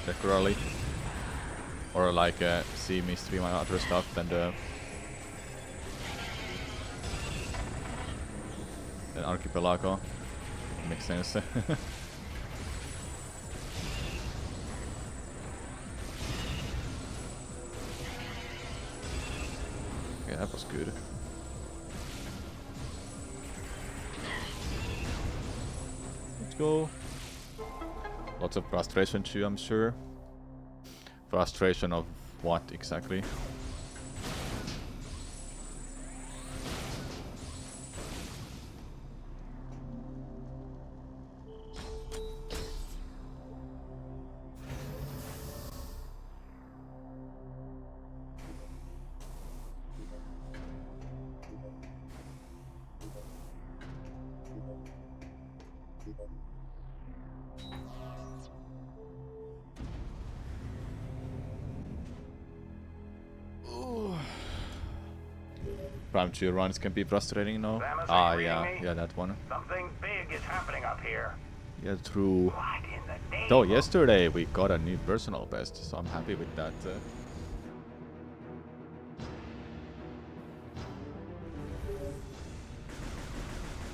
regularly, or like see me stream my other stuff and then Archipelago. Makes sense. Yeah, that was good. Let's go. Lots of frustration too, I'm sure. Frustration of what exactly? Prime 2 runs can be frustrating, no? Samus, Ah, are you yeah, reading me? yeah, that one. Something big is happening up here. Yeah, true. What in the name Though of- yesterday we got a new personal best, so I'm happy with that.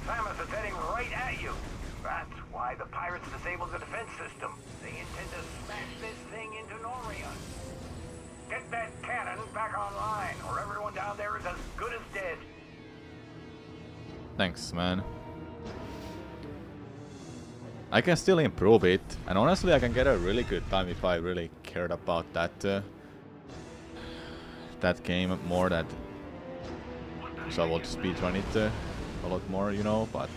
Samus is heading right at you. That's why the pirates disabled the defense system. They intend to smash this thing into Norion. Get that cannon back online, or everyone down there is as good as dead. Thanks, man. I can still improve it, and honestly I can get a really good time if I really cared about that that game more. That so I would speedrun it a lot more, you know, but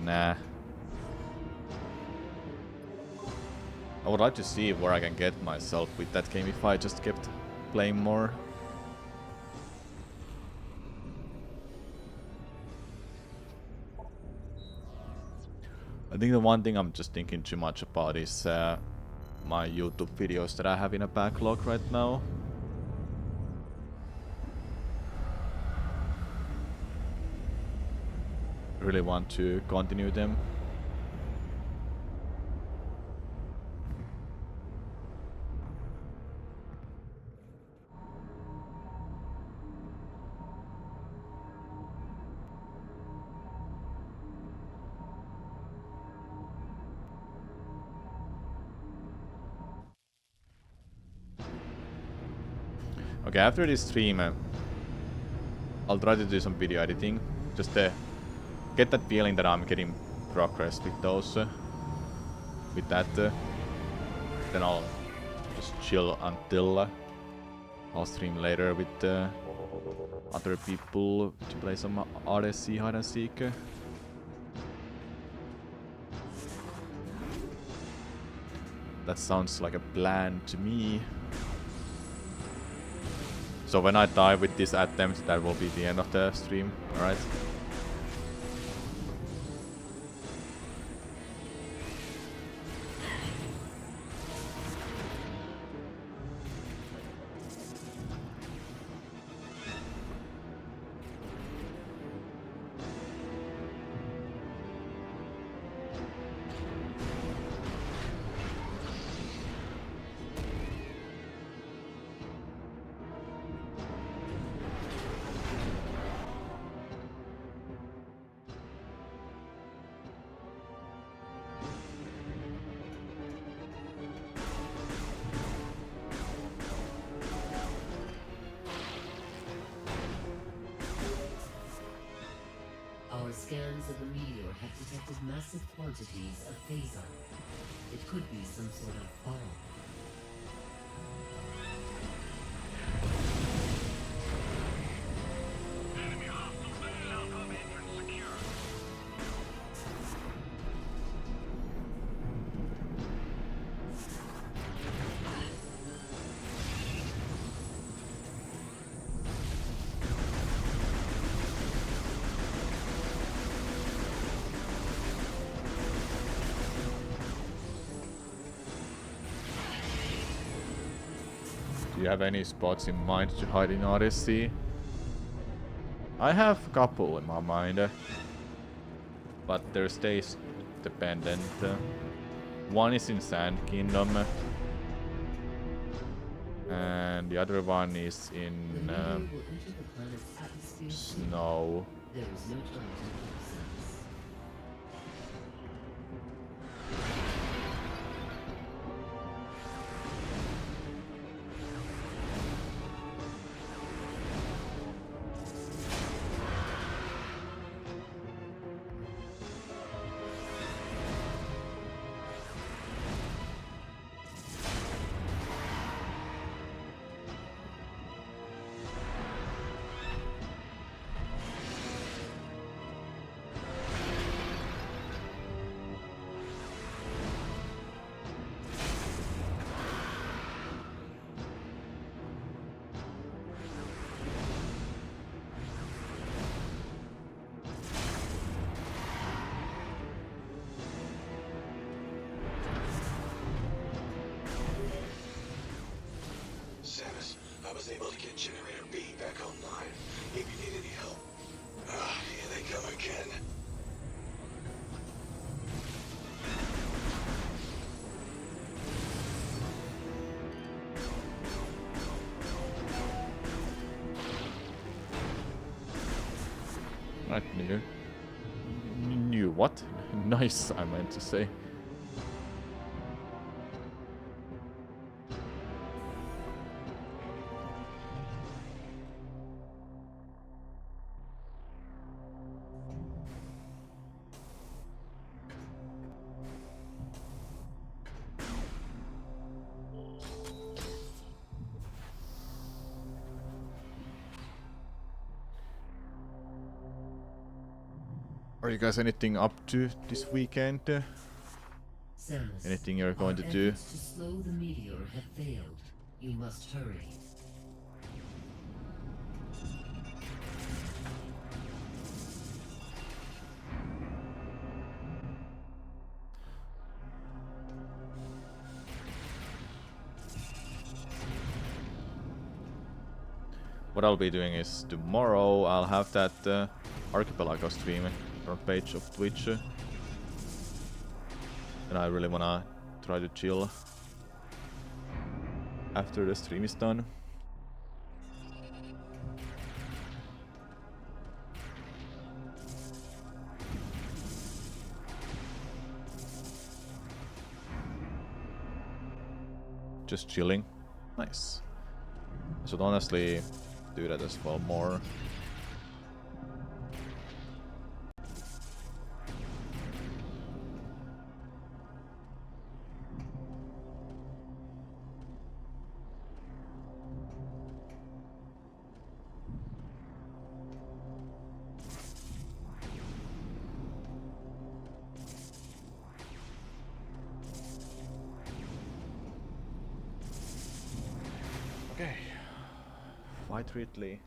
nah. I would like to see where I can get myself with that game if I just kept playing more. I think the one thing I'm just thinking too much about is my YouTube videos that I have in a backlog right now. Really want to continue them. Okay, after this stream, I'll try to do some video editing, just to get that feeling that I'm getting progress with those. With that, then I'll just chill until I'll stream later with other people to play some RSC hide and seek. That sounds like a plan to me. So when I die with this attempt, that will be the end of the stream, alright? Our scans of the meteor have detected massive quantities of phazon. It could be some sort of bomb. Do you have any spots in mind to hide in Odyssey? I have a couple in my mind, but they're stage dependent. One is in Sand Kingdom, and the other one is in Snow. There is no time to make sense. Right near. New what? Nice, I meant to say. Are you guys anything up to this weekend? Samus, Anything you're going to our do? efforts to slow the meteor have failed. You must hurry. What I'll be doing is tomorrow I'll have that Archipelago stream front page of Twitch. And I really wanna try to chill after the stream is done. Just chilling. Nice. I should honestly do that as well more. Okay. Fight Ridley.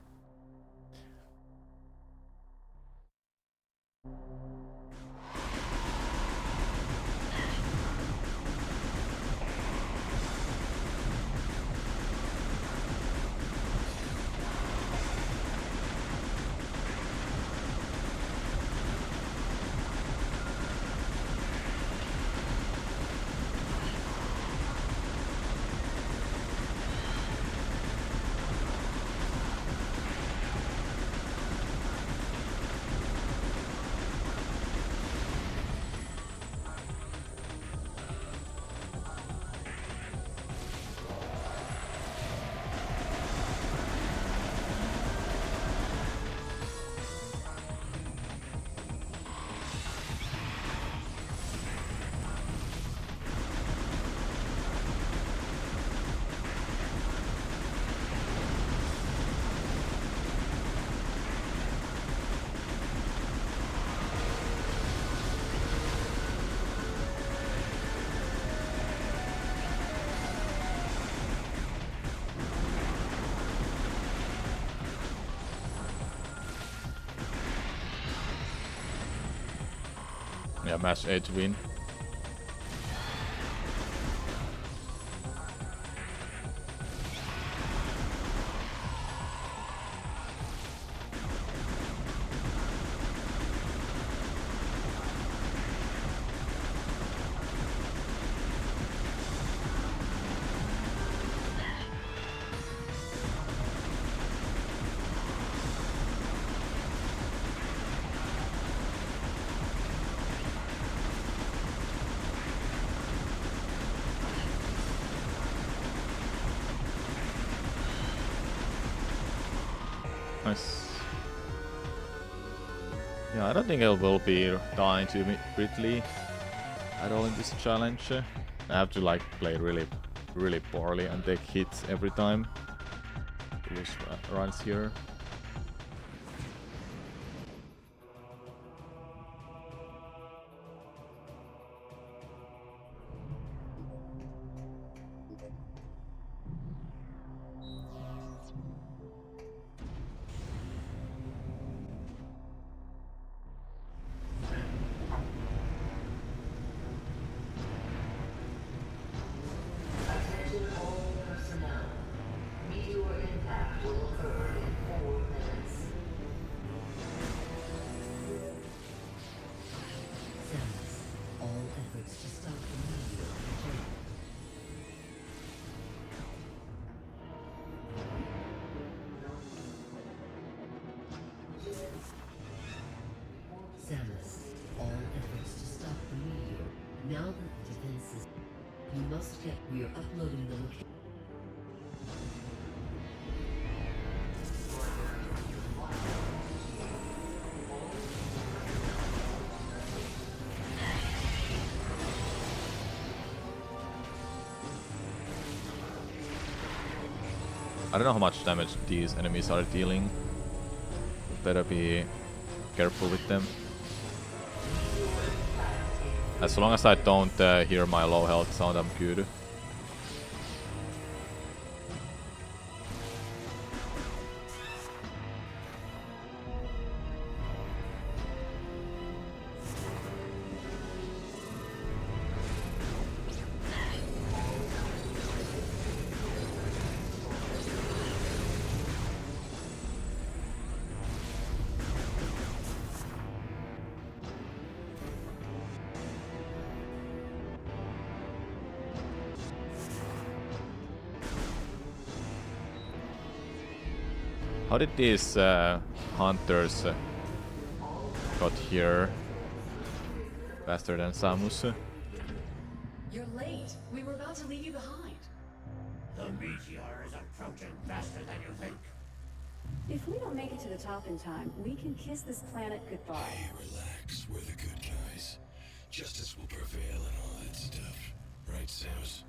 Yeah, match 8 win. Nice. Yeah, I don't think I will be dying to Ridley at all in this challenge. I have to like play really poorly and take hits every time to lose runs here. Attention all personnel. Meteor impact will occur in You must get. We are uploading the location. I don't know how much damage these enemies are dealing. Better be careful with them. As long as I don't hear my low health sound, I'm good. How did these hunters got here faster than Samus? You're late. We were about to leave you behind. The meteor is approaching faster than you think. If we don't make it to the top in time, we can kiss this planet goodbye. Hey, relax. We're the good guys. Justice will prevail and all that stuff. Right, Samus?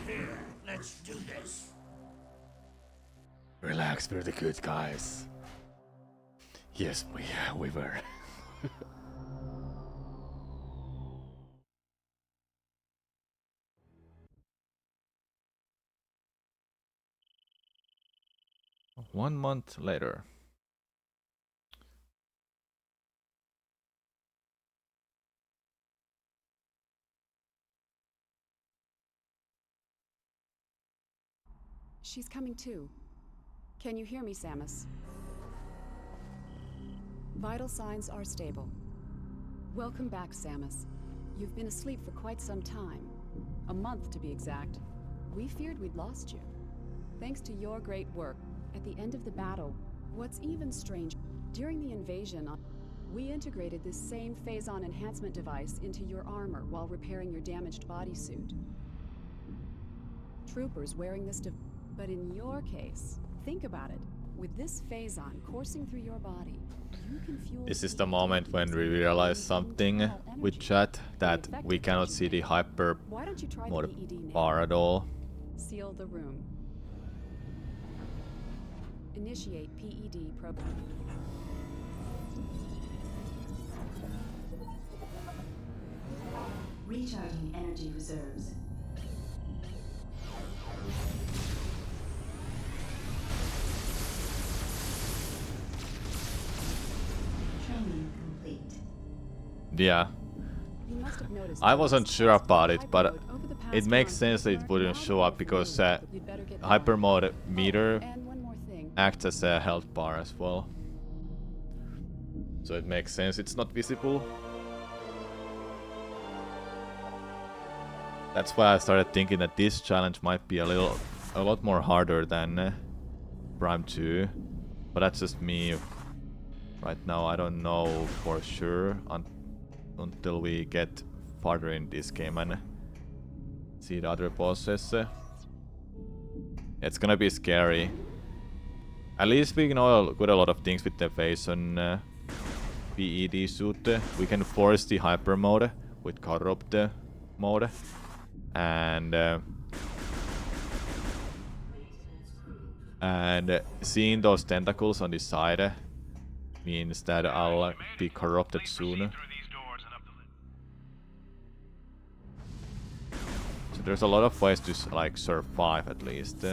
They're here. Let's do this. Relax, we're the good guys. Yes, we were. One month later. She's coming too. Can you hear me, Samus? Vital signs are stable. Welcome back, Samus. You've been asleep for quite some time. A month, to be exact. We feared we'd lost you. Thanks to your great work, at the end of the battle, what's even strange, during the invasion, we integrated this same phazon enhancement device into your armor while repairing your damaged bodysuit. Troopers wearing this device. But in your case, think about it. With this phazon coursing through your body, you can fuel. This is the moment when we realize something with chat, that we cannot see the hyper mode bar at all. Seal the room. Initiate PED program. Recharging energy reserves. Training complete. Yeah. You must have noticed I wasn't sure about it, but over the past it makes month, sense that it wouldn't show up because you'd better get hyper mode meter and one more thing. acts as a health bar as well. So it makes sense it's not visible. That's why I started thinking that this challenge might be a lot more harder than Prime 2. But that's just me. Right now I don't know for sure until we get farther in this game and see the other bosses. It's gonna be scary. At least we know got a lot of things with the face on PED suit. We can force the hyper mode with corrupt mode. And seeing those tentacles on the side means that I'll be corrupted soon. So there's a lot of ways to like survive at least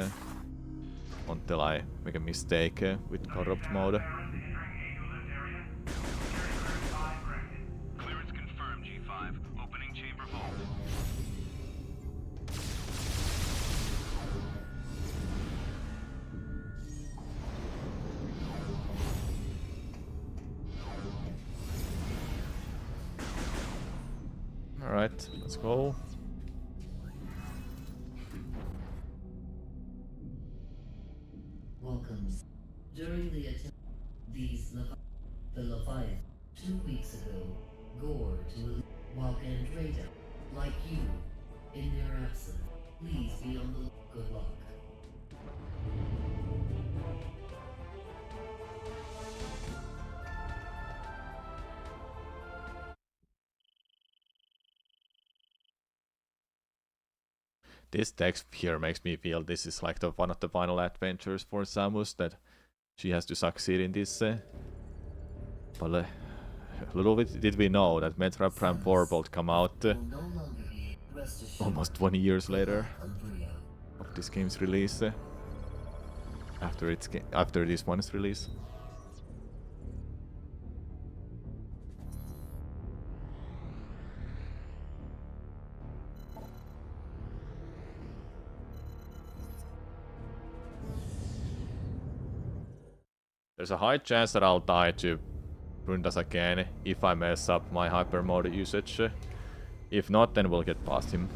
until I make a mistake with corrupt mode. Clearance confirmed, G5. Opening chamber vault. Alright, let's go. Welcome. During the attempt, the Leviathan, 2 weeks ago, Gore to while Andreda, like you, In their absence, please be on the good luck. This text here makes me feel this is like one of the final adventures for Samus, that she has to succeed in this. But little bit did we know that Metroid Prime 4 will come out almost 20 years later of this game's release. After this one's release. There's a high chance that I'll die to Rundas again if I mess up my hyper mode usage. If not, then we'll get past him.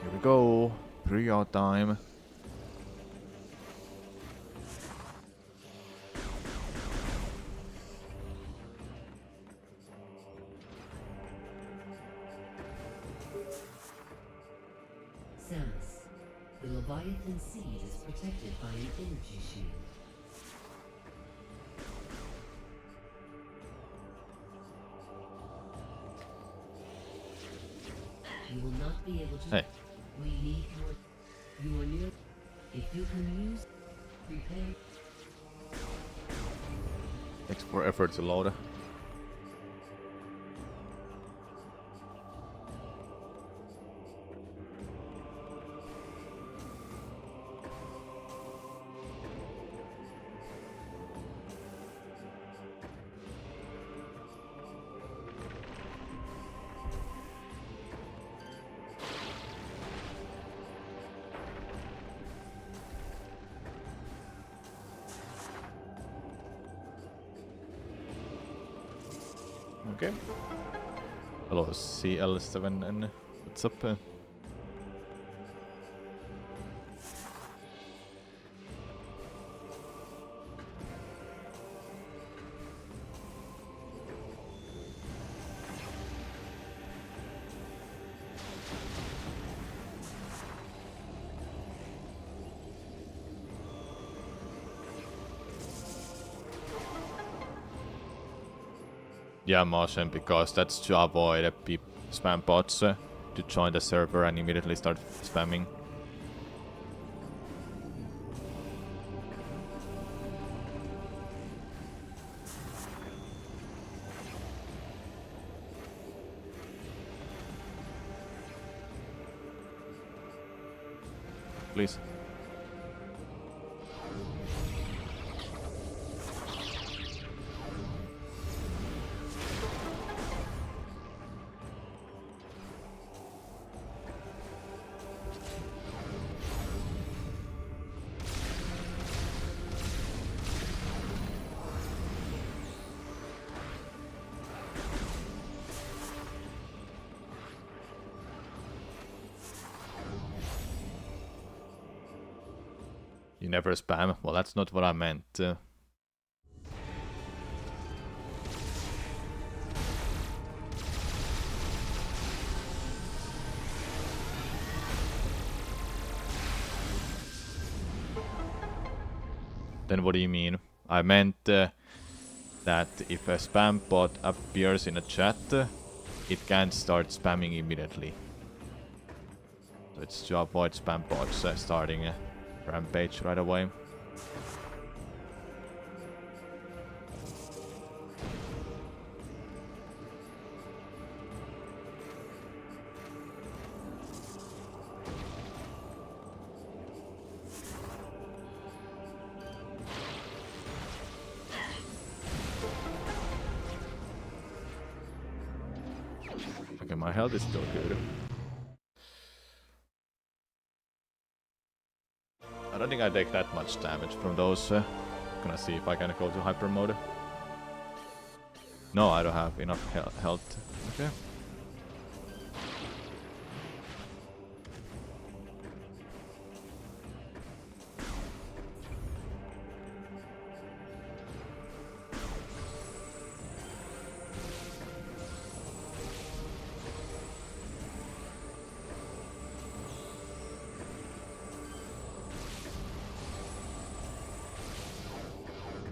Here we go. Pre-out time. Samus, the Leviathan seed is protected by an energy shield. You will not be able to. Hey. We need your. You are near. If you can use. Prepare. Takes more effort to load. Okay. Hello, CL7N. What's up? Yeah, Martian, because that's to avoid spam bots to join the server and immediately start spamming. Please. You never spam? Well, that's not what I meant. Then what do you mean? I meant that if a spam bot appears in a chat, it can't start spamming immediately. So it's to avoid spam bots starting a rampage right away. Okay, my health is still good. I don't think I take that much damage from those Gonna see if I can go to hyper mode. No, I don't have enough health. Okay.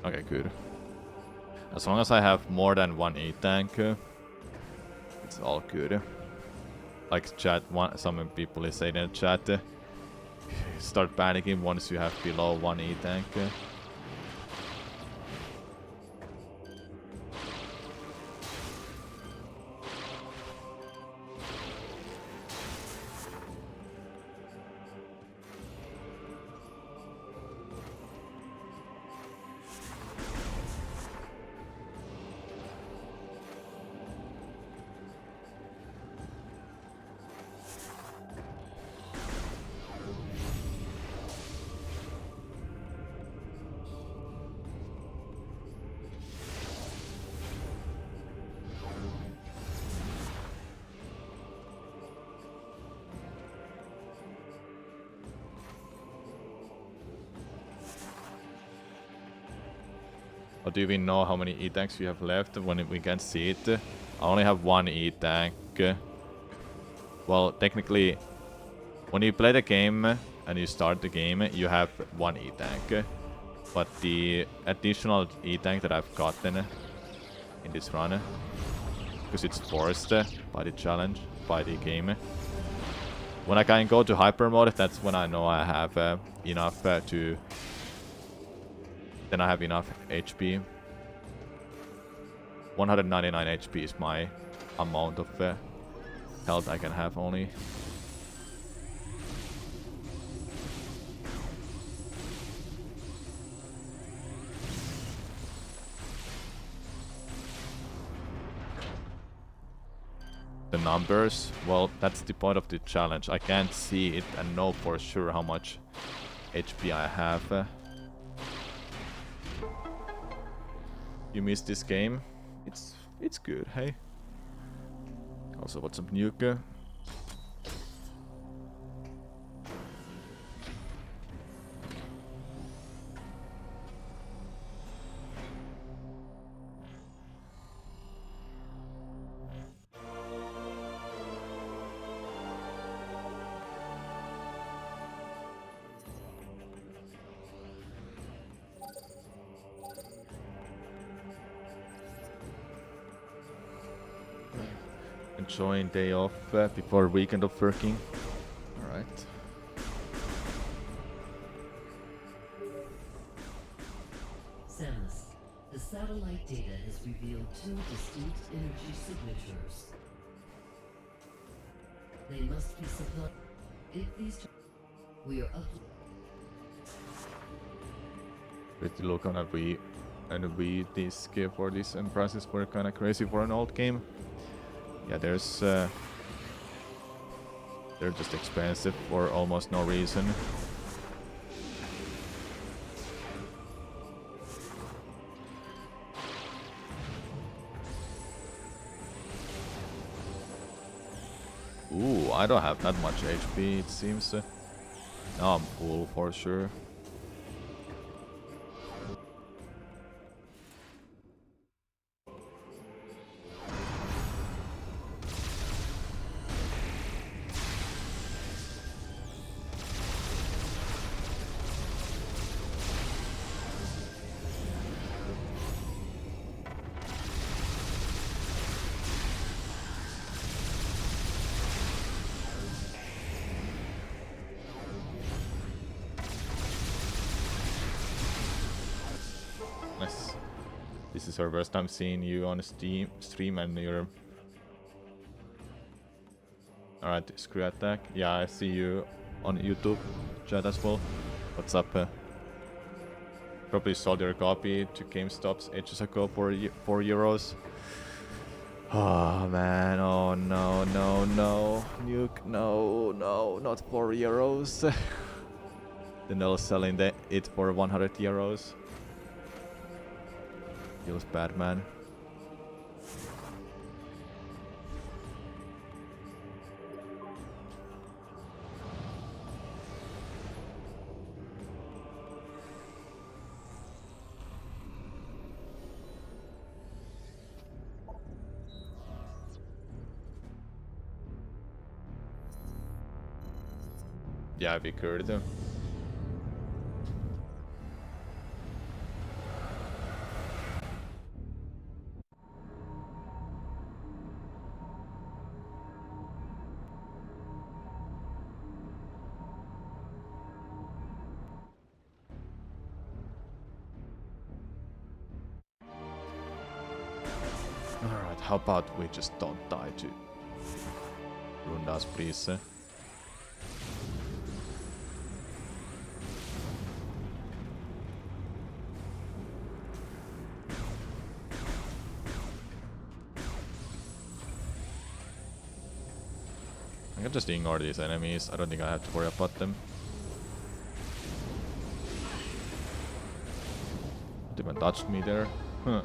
Okay, good. As long as I have more than one E-tank, it's all good. Like chat, some people is saying in the chat, start panicking once you have below one E-tank. Or do you even know how many E-tanks you have left when we can see it? I only have one E-tank. Well, technically, when you play the game and you start the game, you have one E-tank. But the additional E-tank that I've gotten in this run, because it's forced by the challenge, by the game. When I can go to hyper mode, that's when I know I have enough to... Then I have enough HP. 199 HP is my amount of health I can have only. The numbers, well, that's the point of the challenge. I can't see it and know for sure how much HP I have. You missed this game. It's good, hey. Also got some nuke. Enjoying day off before weekend of working. Alright. Samus, the satellite data has revealed two distinct energy signatures. They must be supplied. If these we are up. Pretty look on a Wii disc for this, and prices were kinda crazy for an old game. Yeah, there's they're just expensive for almost no reason. Ooh, I don't have that much HP, it seems. Now I'm full for sure. Nice. This is our first time seeing you on stream and you're... Alright, screw attack. Yeah, I see you on YouTube chat as well. What's up? Probably sold your copy to GameStop's ages ago for €4. Oh man, oh no, no, no. Nuke, no, no, not €4. Then they're selling it for €100. Feels bad, man. Ja, vi körde. Alright, how about we just don't die to Rundas, please? I can just ignore these enemies. I don't think I have to worry about them. Not even touched me there. Huh.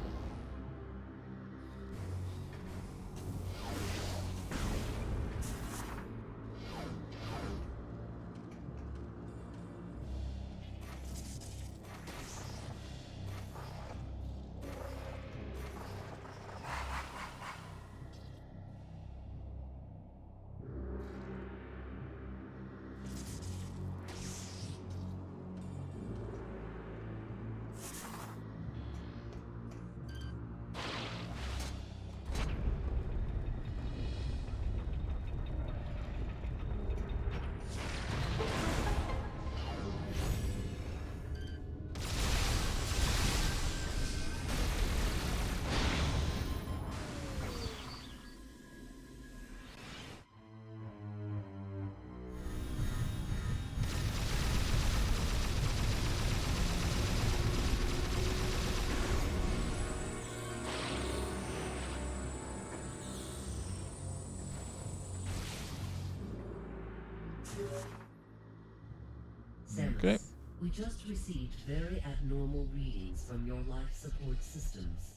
Samus, Okay. we just received very abnormal readings from your life support systems.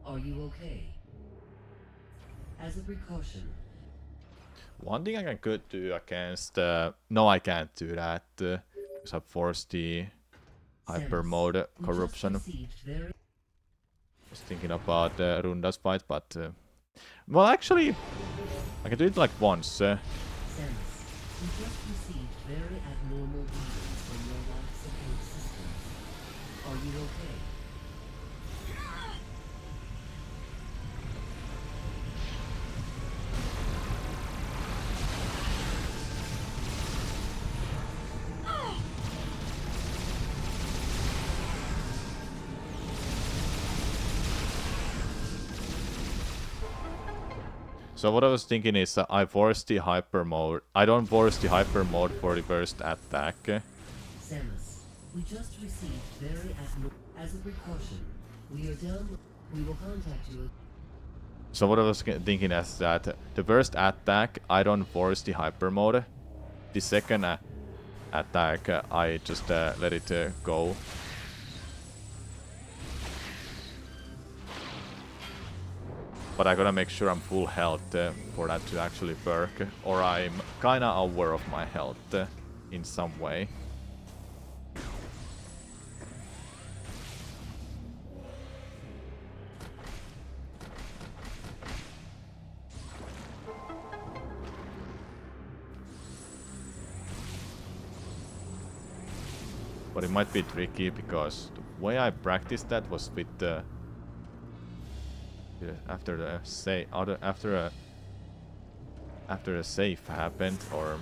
Are you okay? As a precaution, One thing I could do against... no, I can't do that. Because I forced the hyper Samus, mode we just corruption. received very Was thinking about Runda's fight, but... well, actually... I can do it like once. Samus, we just received very abnormal readings from your life support systems. Are you okay? So what I was thinking is I force the hyper mode. I don't force the hyper mode for the first attack. Samus, we just received very abnormal. As a precaution, we are down. We will contact you. So what I was thinking is that the first attack I don't force the hyper mode. The second attack I just let it go. But I gotta make sure I'm full health for that to actually work. Or I'm kinda aware of my health in some way. But it might be tricky because the way I practiced that was with the after the after a save happened, or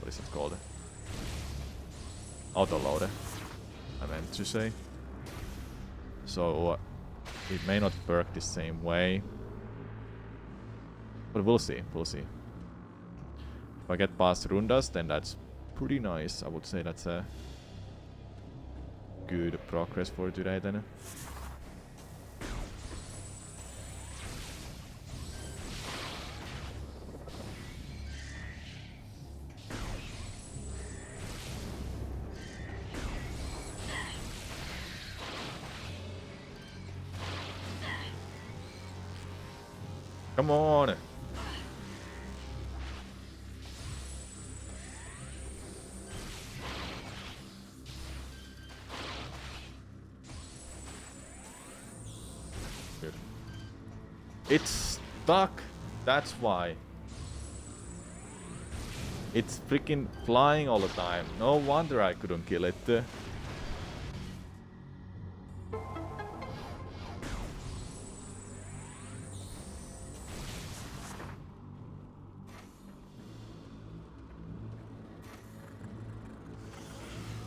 what is it called? Autoload, I meant to say. So it may not work the same way, but we'll see. We'll see. If I get past Rundas, then that's pretty nice. I would say that's a good progress for today then. Come on! Good. It's stuck! That's why. It's freaking flying all the time. No wonder I couldn't kill it.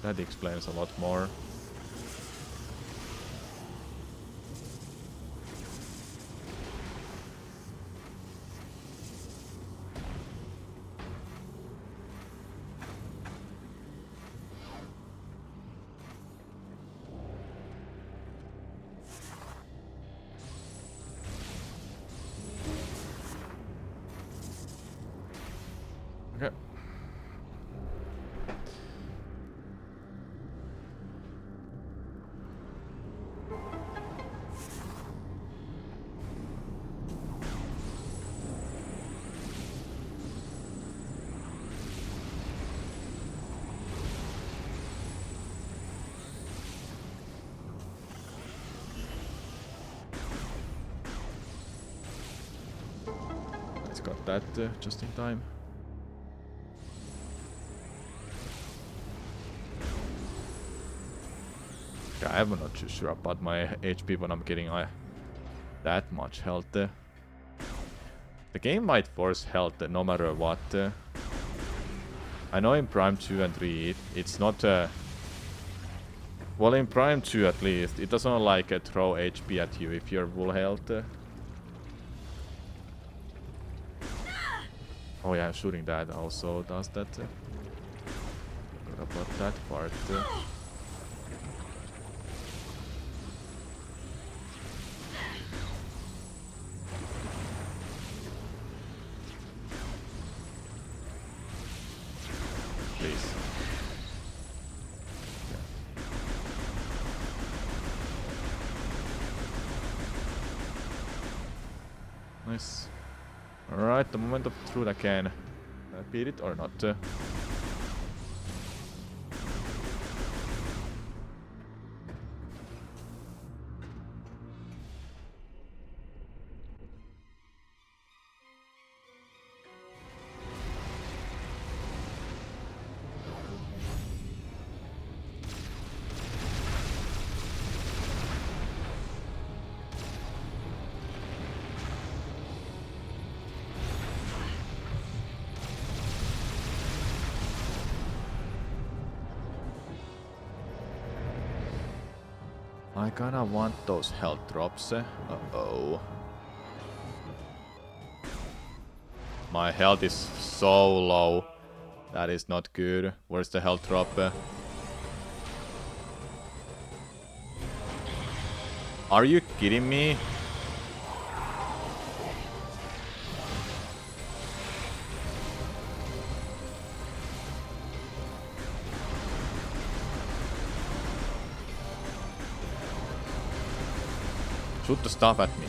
That explains a lot more. Okay. Let's got that just in time. Okay, I'm not too sure about my HP when I'm getting that much health. The game might force health no matter what. I know in Prime 2 and 3 it's not... well, in Prime 2 at least, it doesn't like throw HP at you if you're full health. Oh yeah, shooting that also does that. Forgot about that part. Please. Nice. Alright, the moment of truth I can beat it or not. I kinda want those health drops. Uh-oh. My health is so low. That is not good. Where's the health drop? Are you kidding me? Shoot the stuff at me.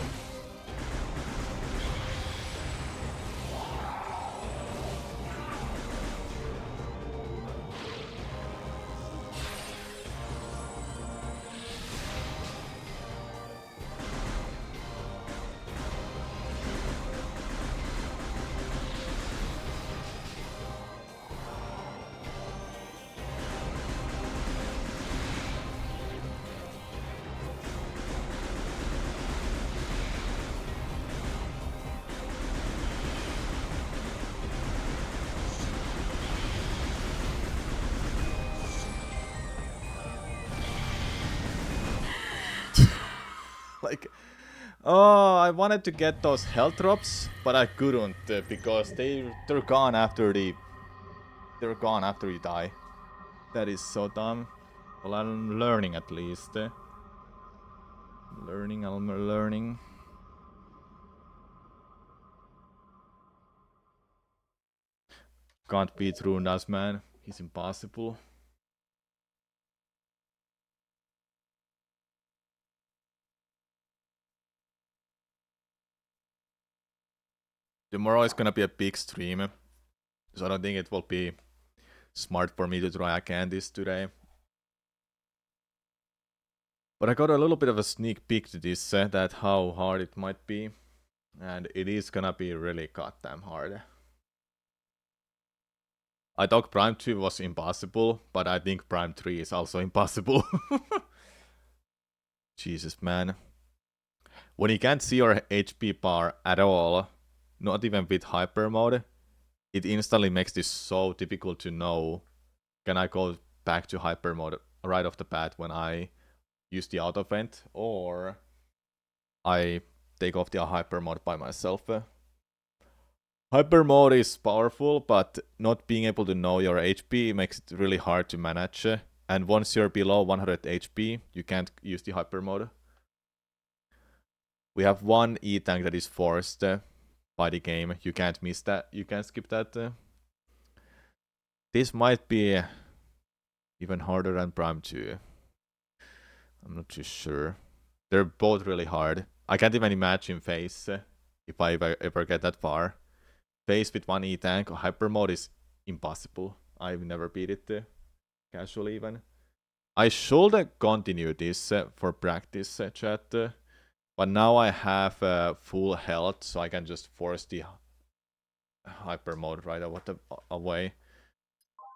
Like, oh, I wanted to get those health drops, but I couldn't because they're gone after they're gone after you die. That is so dumb. Well, I'm learning at least. I'm learning. Can't beat Rundas, man. He's impossible. Tomorrow is gonna be a big stream, so I don't think it will be smart for me to try again this today. But I got a little bit of a sneak peek to this, that how hard it might be. And it is gonna be really goddamn hard. I thought Prime 2 was impossible, but I think Prime 3 is also impossible. Jesus, man. When you can't see your HP bar at all, not even with hyper mode, it instantly makes this so difficult to know. Can I go back to hyper mode right off the bat when I use the auto vent, or I take off the hyper mode by myself? Hyper mode is powerful, but not being able to know your HP makes it really hard to manage. And once you're below 100 HP, you can't use the hyper mode. We have one E-tank that is forced by the game. You can't miss that. You can't skip that. This might be even harder than Prime 2. I'm not too sure. They're both really hard. I can't even imagine Phase if I ever get that far. Phase with one E-tank or hyper mode is impossible. I've never beat it casually even. I should continue this for practice, chat. But now I have full health, so I can just force the hyper mode right away.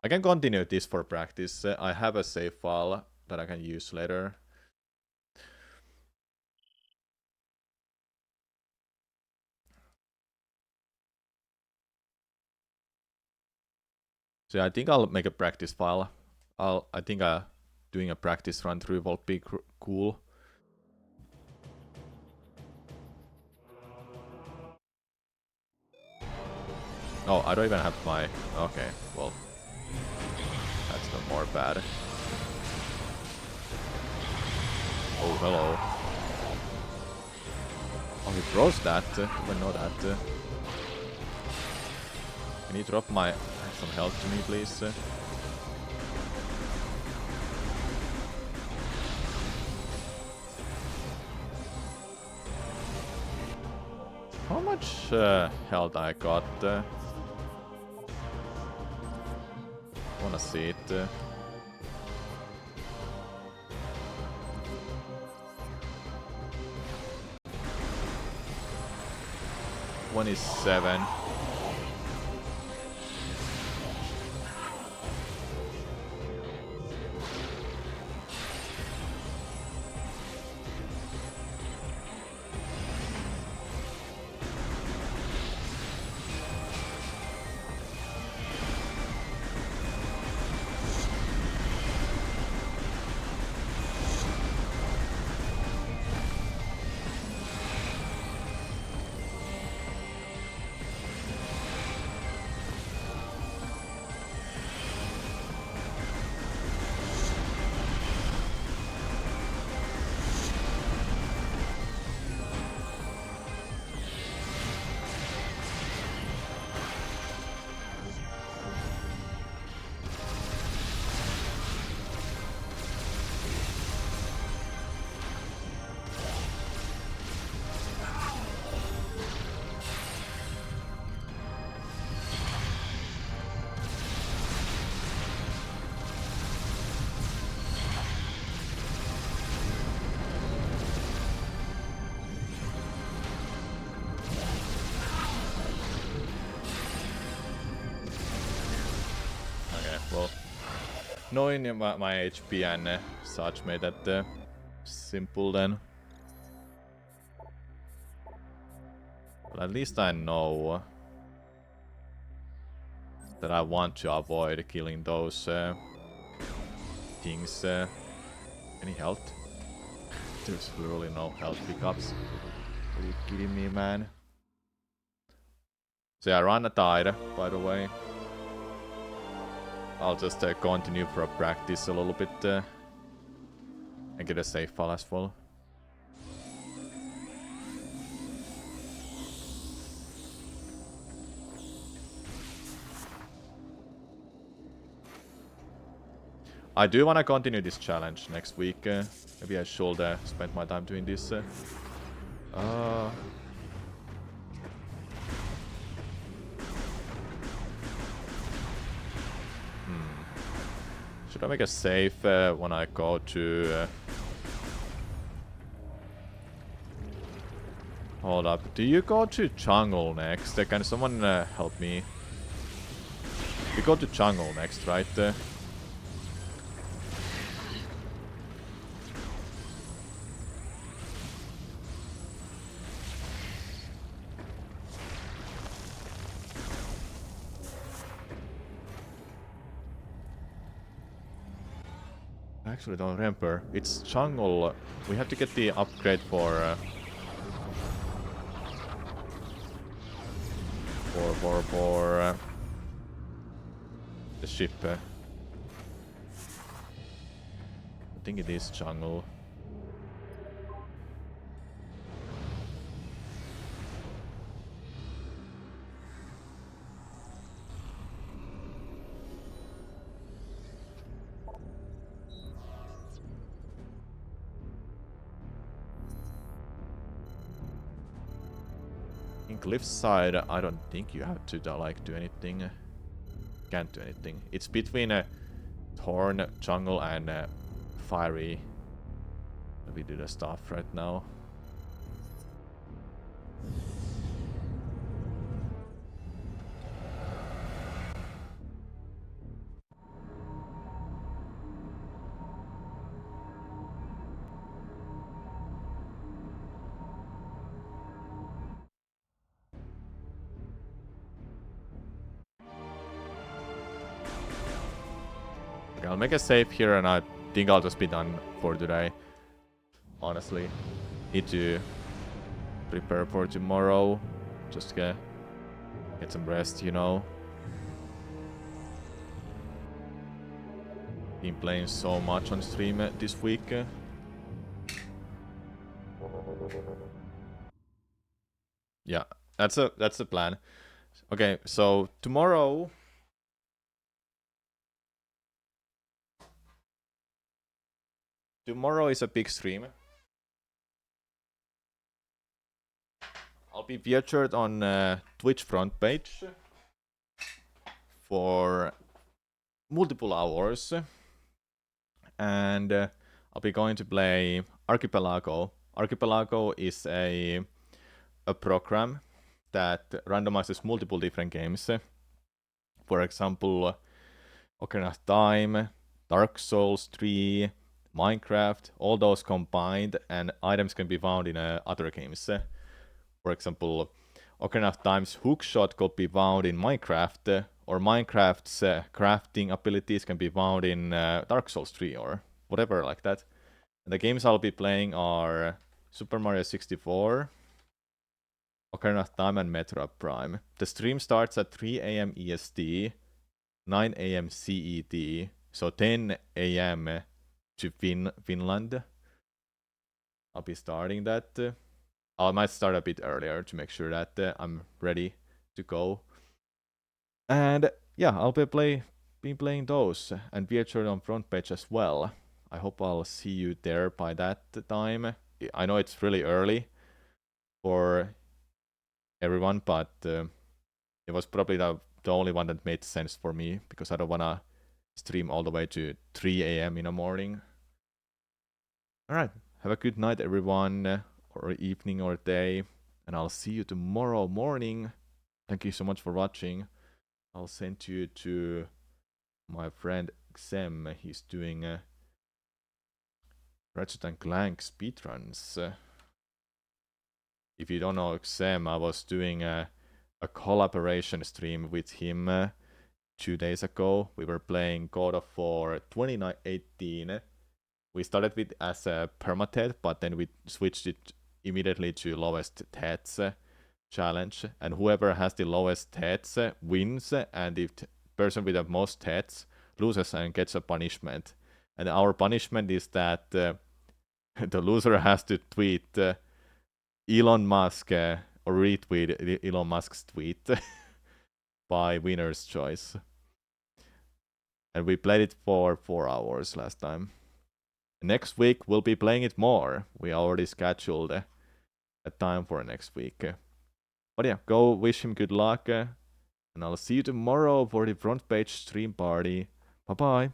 I can continue this for practice. I have a save file that I can use later. So yeah, I think I'll make a practice file. I think doing a practice run through will be cool. Oh, I don't even have my... Okay, well... That's no more bad. Oh, hello. Oh, he throws that. I know that. Can you drop some health to me, please? How much health I got? Wanna see it. 27. Knowing my HP and such made that simple then. But at least I know that I want to avoid killing those things. Any health? There's literally no health pickups. Are you kidding me, man? So yeah, Rana died, by the way. I'll just continue for a practice a little bit and get a save file as well. I do want to continue this challenge next week. Maybe I should spend my time doing this. Should I make a save when I go to... Hold up. Do you go to jungle next? Can someone help me? We go to jungle next, right? I actually don't remember. It's jungle. We have to get the upgrade for the ship. I think it is jungle. In Cliffside, I don't think you have to do anything. Can't do anything. It's between Thorn, jungle, and fiery. We do the stuff right now. Okay, I'll make a save here and I think I'll just be done for today. Honestly. Need to prepare for tomorrow. Just get some rest, you know. Been playing so much on stream this week. Yeah, that's the plan. Okay, so tomorrow is a big stream. I'll be featured on Twitch front page for multiple hours. And I'll be going to play Archipelago. Archipelago is a program that randomizes multiple different games. For example, Ocarina of Time, Dark Souls 3, Minecraft, all those combined, and items can be found in other games. For example, Ocarina of Time's hookshot could be found in Minecraft, or Minecraft's crafting abilities can be found in Dark Souls 3, or whatever like that. And the games I'll be playing are Super Mario 64, Ocarina of Time, and Metroid Prime. The stream starts at 3 AM EST, 9 AM CET, so 10 AM to Finland. I'll be starting that. I might start a bit earlier to make sure that I'm ready to go. And yeah, I'll be playing those and featured on front page as well. I hope I'll see you there by that time. I know it's really early for everyone, but it was probably the only one that made sense for me because I don't wanna stream all the way to 3 AM in the morning. Alright, have a good night everyone, or evening or day, and I'll see you tomorrow morning. Thank you so much for watching. I'll send you to my friend Xem. He's doing Ratchet & Clank speedruns. If you don't know Xem, I was doing a collaboration stream with him 2 days ago. We were playing God of War 2018. We started with as a permadeath, but then we switched it immediately to lowest deaths challenge, and whoever has the lowest deaths wins, and if the person with the most deaths loses and gets a punishment. And our punishment is that the loser has to tweet Elon Musk or retweet Elon Musk's tweet by winner's choice. And we played it for 4 hours last time. Next week we'll be playing it more. We already scheduled a time for next week. But yeah, go wish him good luck. And I'll see you tomorrow for the front page stream party. Bye bye.